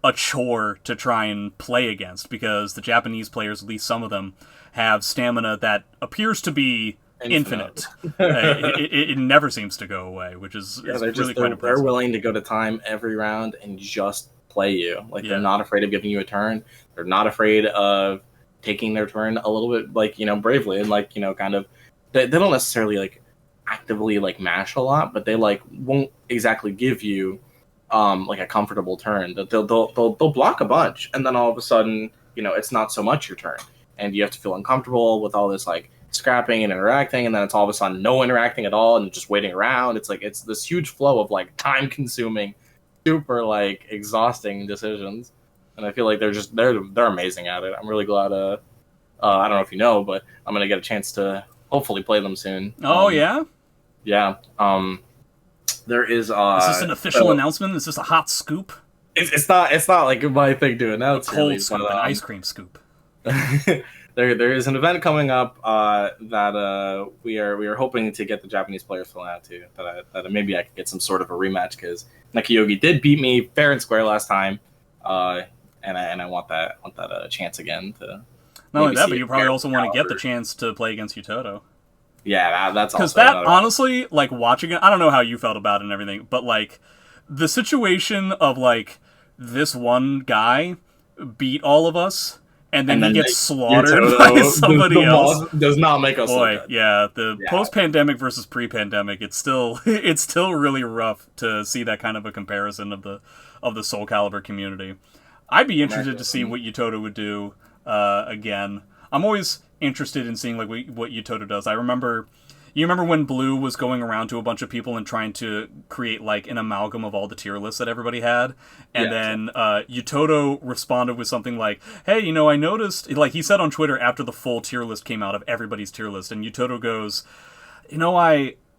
a chore to try and play against, because the Japanese players, at least some of them, have stamina that appears to be infinite. It never seems to go away, which is really quite impressive. They're willing to go to time every round and just play you. Like, they're not afraid of giving you a turn. They're not afraid of taking their turn a little bit, like, bravely, and, like, kind of, they don't necessarily, like, actively, like, mash a lot, but they, like, won't exactly give you, like, a comfortable turn. They'll block a bunch, and then all of a sudden, it's not so much your turn, and you have to feel uncomfortable with all this, like, scrapping and interacting, and then it's all of a sudden no interacting at all and just waiting around. It's like it's this huge flow of, like, time consuming, super, like, exhausting decisions, and I feel like they're amazing at it. I'm really glad I don't know if you know, but I'm gonna get a chance to hopefully play them soon. Yeah there is is this an official announcement? Is this a hot scoop? It's not like my thing to announce. A cold scoop, an ice cream scoop. There is an event coming up that we are hoping to get the Japanese players filling out to. That maybe I could get some sort of a rematch, because Nekiyogi did beat me fair and square last time, and I want that chance again to. Not only that, but you probably also want to get the chance to play against Utoto. Yeah, that's because that honestly, like, watching it, I don't know how you felt about it and everything, but, like, the situation of, like, this one guy beat all of us. And then he gets slaughtered by somebody else. Does not make us look good. Yeah, post-pandemic versus pre-pandemic, it's still really rough to see that kind of a comparison of the Soul Calibur community. I'd be interested to see what Utoto would do again. I'm always interested in seeing, like, what Utoto does. You remember when Blue was going around to a bunch of people and trying to create, like, an amalgam of all the tier lists that everybody had? And then Utoto responded with something like, hey, I noticed, like, he said on Twitter after the full tier list came out of everybody's tier list, and Utoto goes,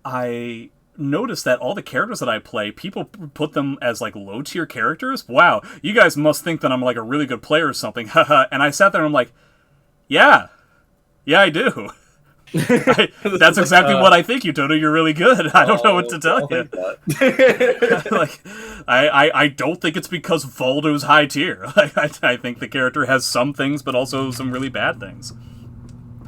I noticed that all the characters that I play, people put them as, like, low-tier characters? Wow, you guys must think that I'm, like, a really good player or something, haha. And I sat there and I'm like, yeah, I do. That's exactly what I think, Utoto. You're really good. I don't know what to tell you. Like, I don't think it's because Voldo's high tier. I think the character has some things, but also some really bad things.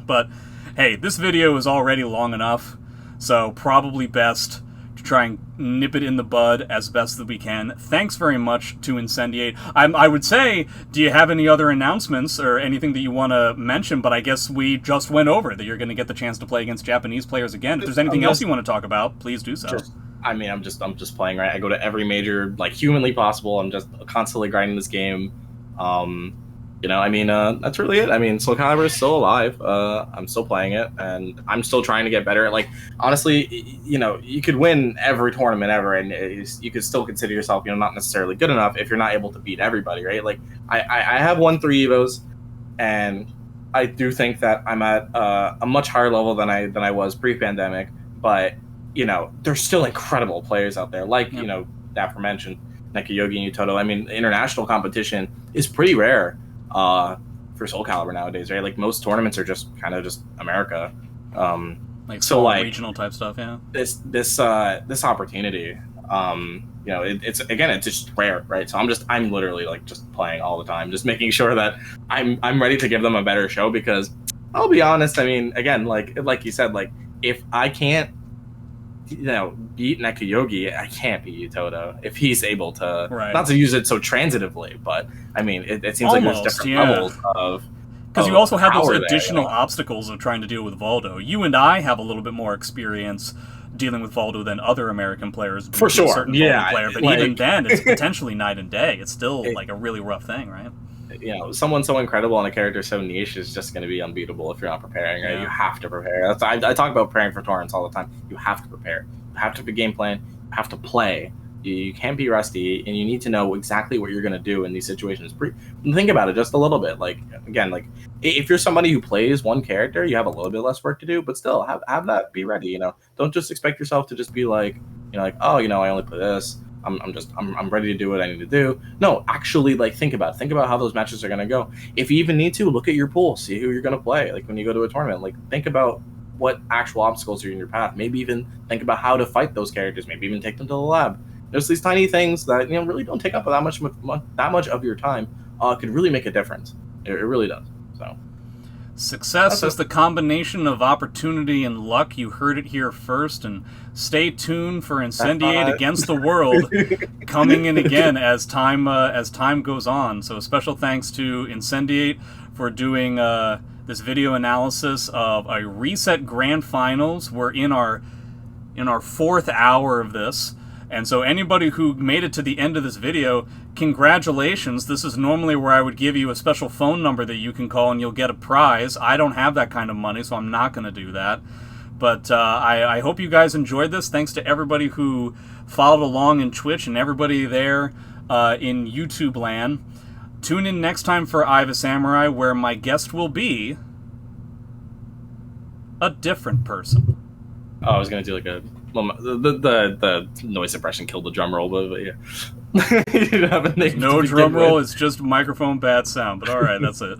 But hey, this video is already long enough. So probably best to try and nip it in the bud as best that we can. Thanks very much to Incendiate. I would say, do you have any other announcements or anything that you want to mention? But I guess we just went over that you're going to get the chance to play against Japanese players again. If there's anything else you want to talk about, please do so. I'm just playing, right? I go to every major like humanly possible. I'm just constantly grinding this game. That's really it. I mean, Soul Calibur is still alive. I'm still playing it, and I'm still trying to get better. Like, honestly, you could win every tournament ever, and you could still consider yourself, not necessarily good enough if you're not able to beat everybody, right? Like, I have won 3 EVOs, and I do think that I'm at a much higher level than I was pre-pandemic. But there's still incredible players out there, like the aforementioned Nekayogi and Utoto. I mean, international competition is pretty rare. For Soul Calibur nowadays, right? Like most tournaments are just kind of just America. Like regional type stuff, yeah. This opportunity, it's just rare, right? So I'm literally like just playing all the time, just making sure that I'm ready to give them a better show, because I'll be honest, I mean, again, like you said, like if I can't beat Nekayogi, I can't beat Utoto if he's able to. Right. Not to use it so transitively, but I mean, it seems like there's different levels of. Because you also have those additional obstacles of trying to deal with Voldo. You and I have a little bit more experience dealing with Voldo than other American players. For sure, certain Voldo player, but even then, it's potentially night and day. It's still like a really rough thing, right? Someone so incredible and a character so niche is just going to be unbeatable if you're not preparing, right? Yeah. You have to prepare. I talk about preparing for tournaments all the time. You have to prepare. You have to have a game plan. You have to play. You can't be rusty, and you need to know exactly what you're going to do in these situations. Think about it just a little bit. Like, again, like if you're somebody who plays one character, you have a little bit less work to do, but still have that be ready. Don't just expect yourself to just be like, I only play this. I'm ready to do what I need to do. No, actually, like think about how those matches are going to go. If you even need to, look at your pool, see who you're going to play. Like when you go to a tournament, like think about what actual obstacles are in your path. Maybe even think about how to fight those characters. Maybe even take them to the lab. There's these tiny things that really don't take up that much of your time. Could really make a difference. It really does. So. Success is the combination of opportunity and luck. You heard it here first, and stay tuned for Incendiate Against the World coming in again as time goes on. So special thanks to Incendiate for doing this video analysis of a reset grand finals. We're in our 4th hour of this. And so anybody who made it to the end of this video, congratulations. This is normally where I would give you a special phone number that you can call and you'll get a prize. I don't have that kind of money, so I'm not going to do that. But I hope you guys enjoyed this. Thanks to everybody who followed along in Twitch and everybody there in YouTube land. Tune in next time for Eye of a Samurai, where my guest will be a different person. Oh, I was going to do like a... Well, the noise suppression killed the drum roll, but yeah. You didn't have a name. No drum roll, it's just microphone bad sound, but alright, that's it.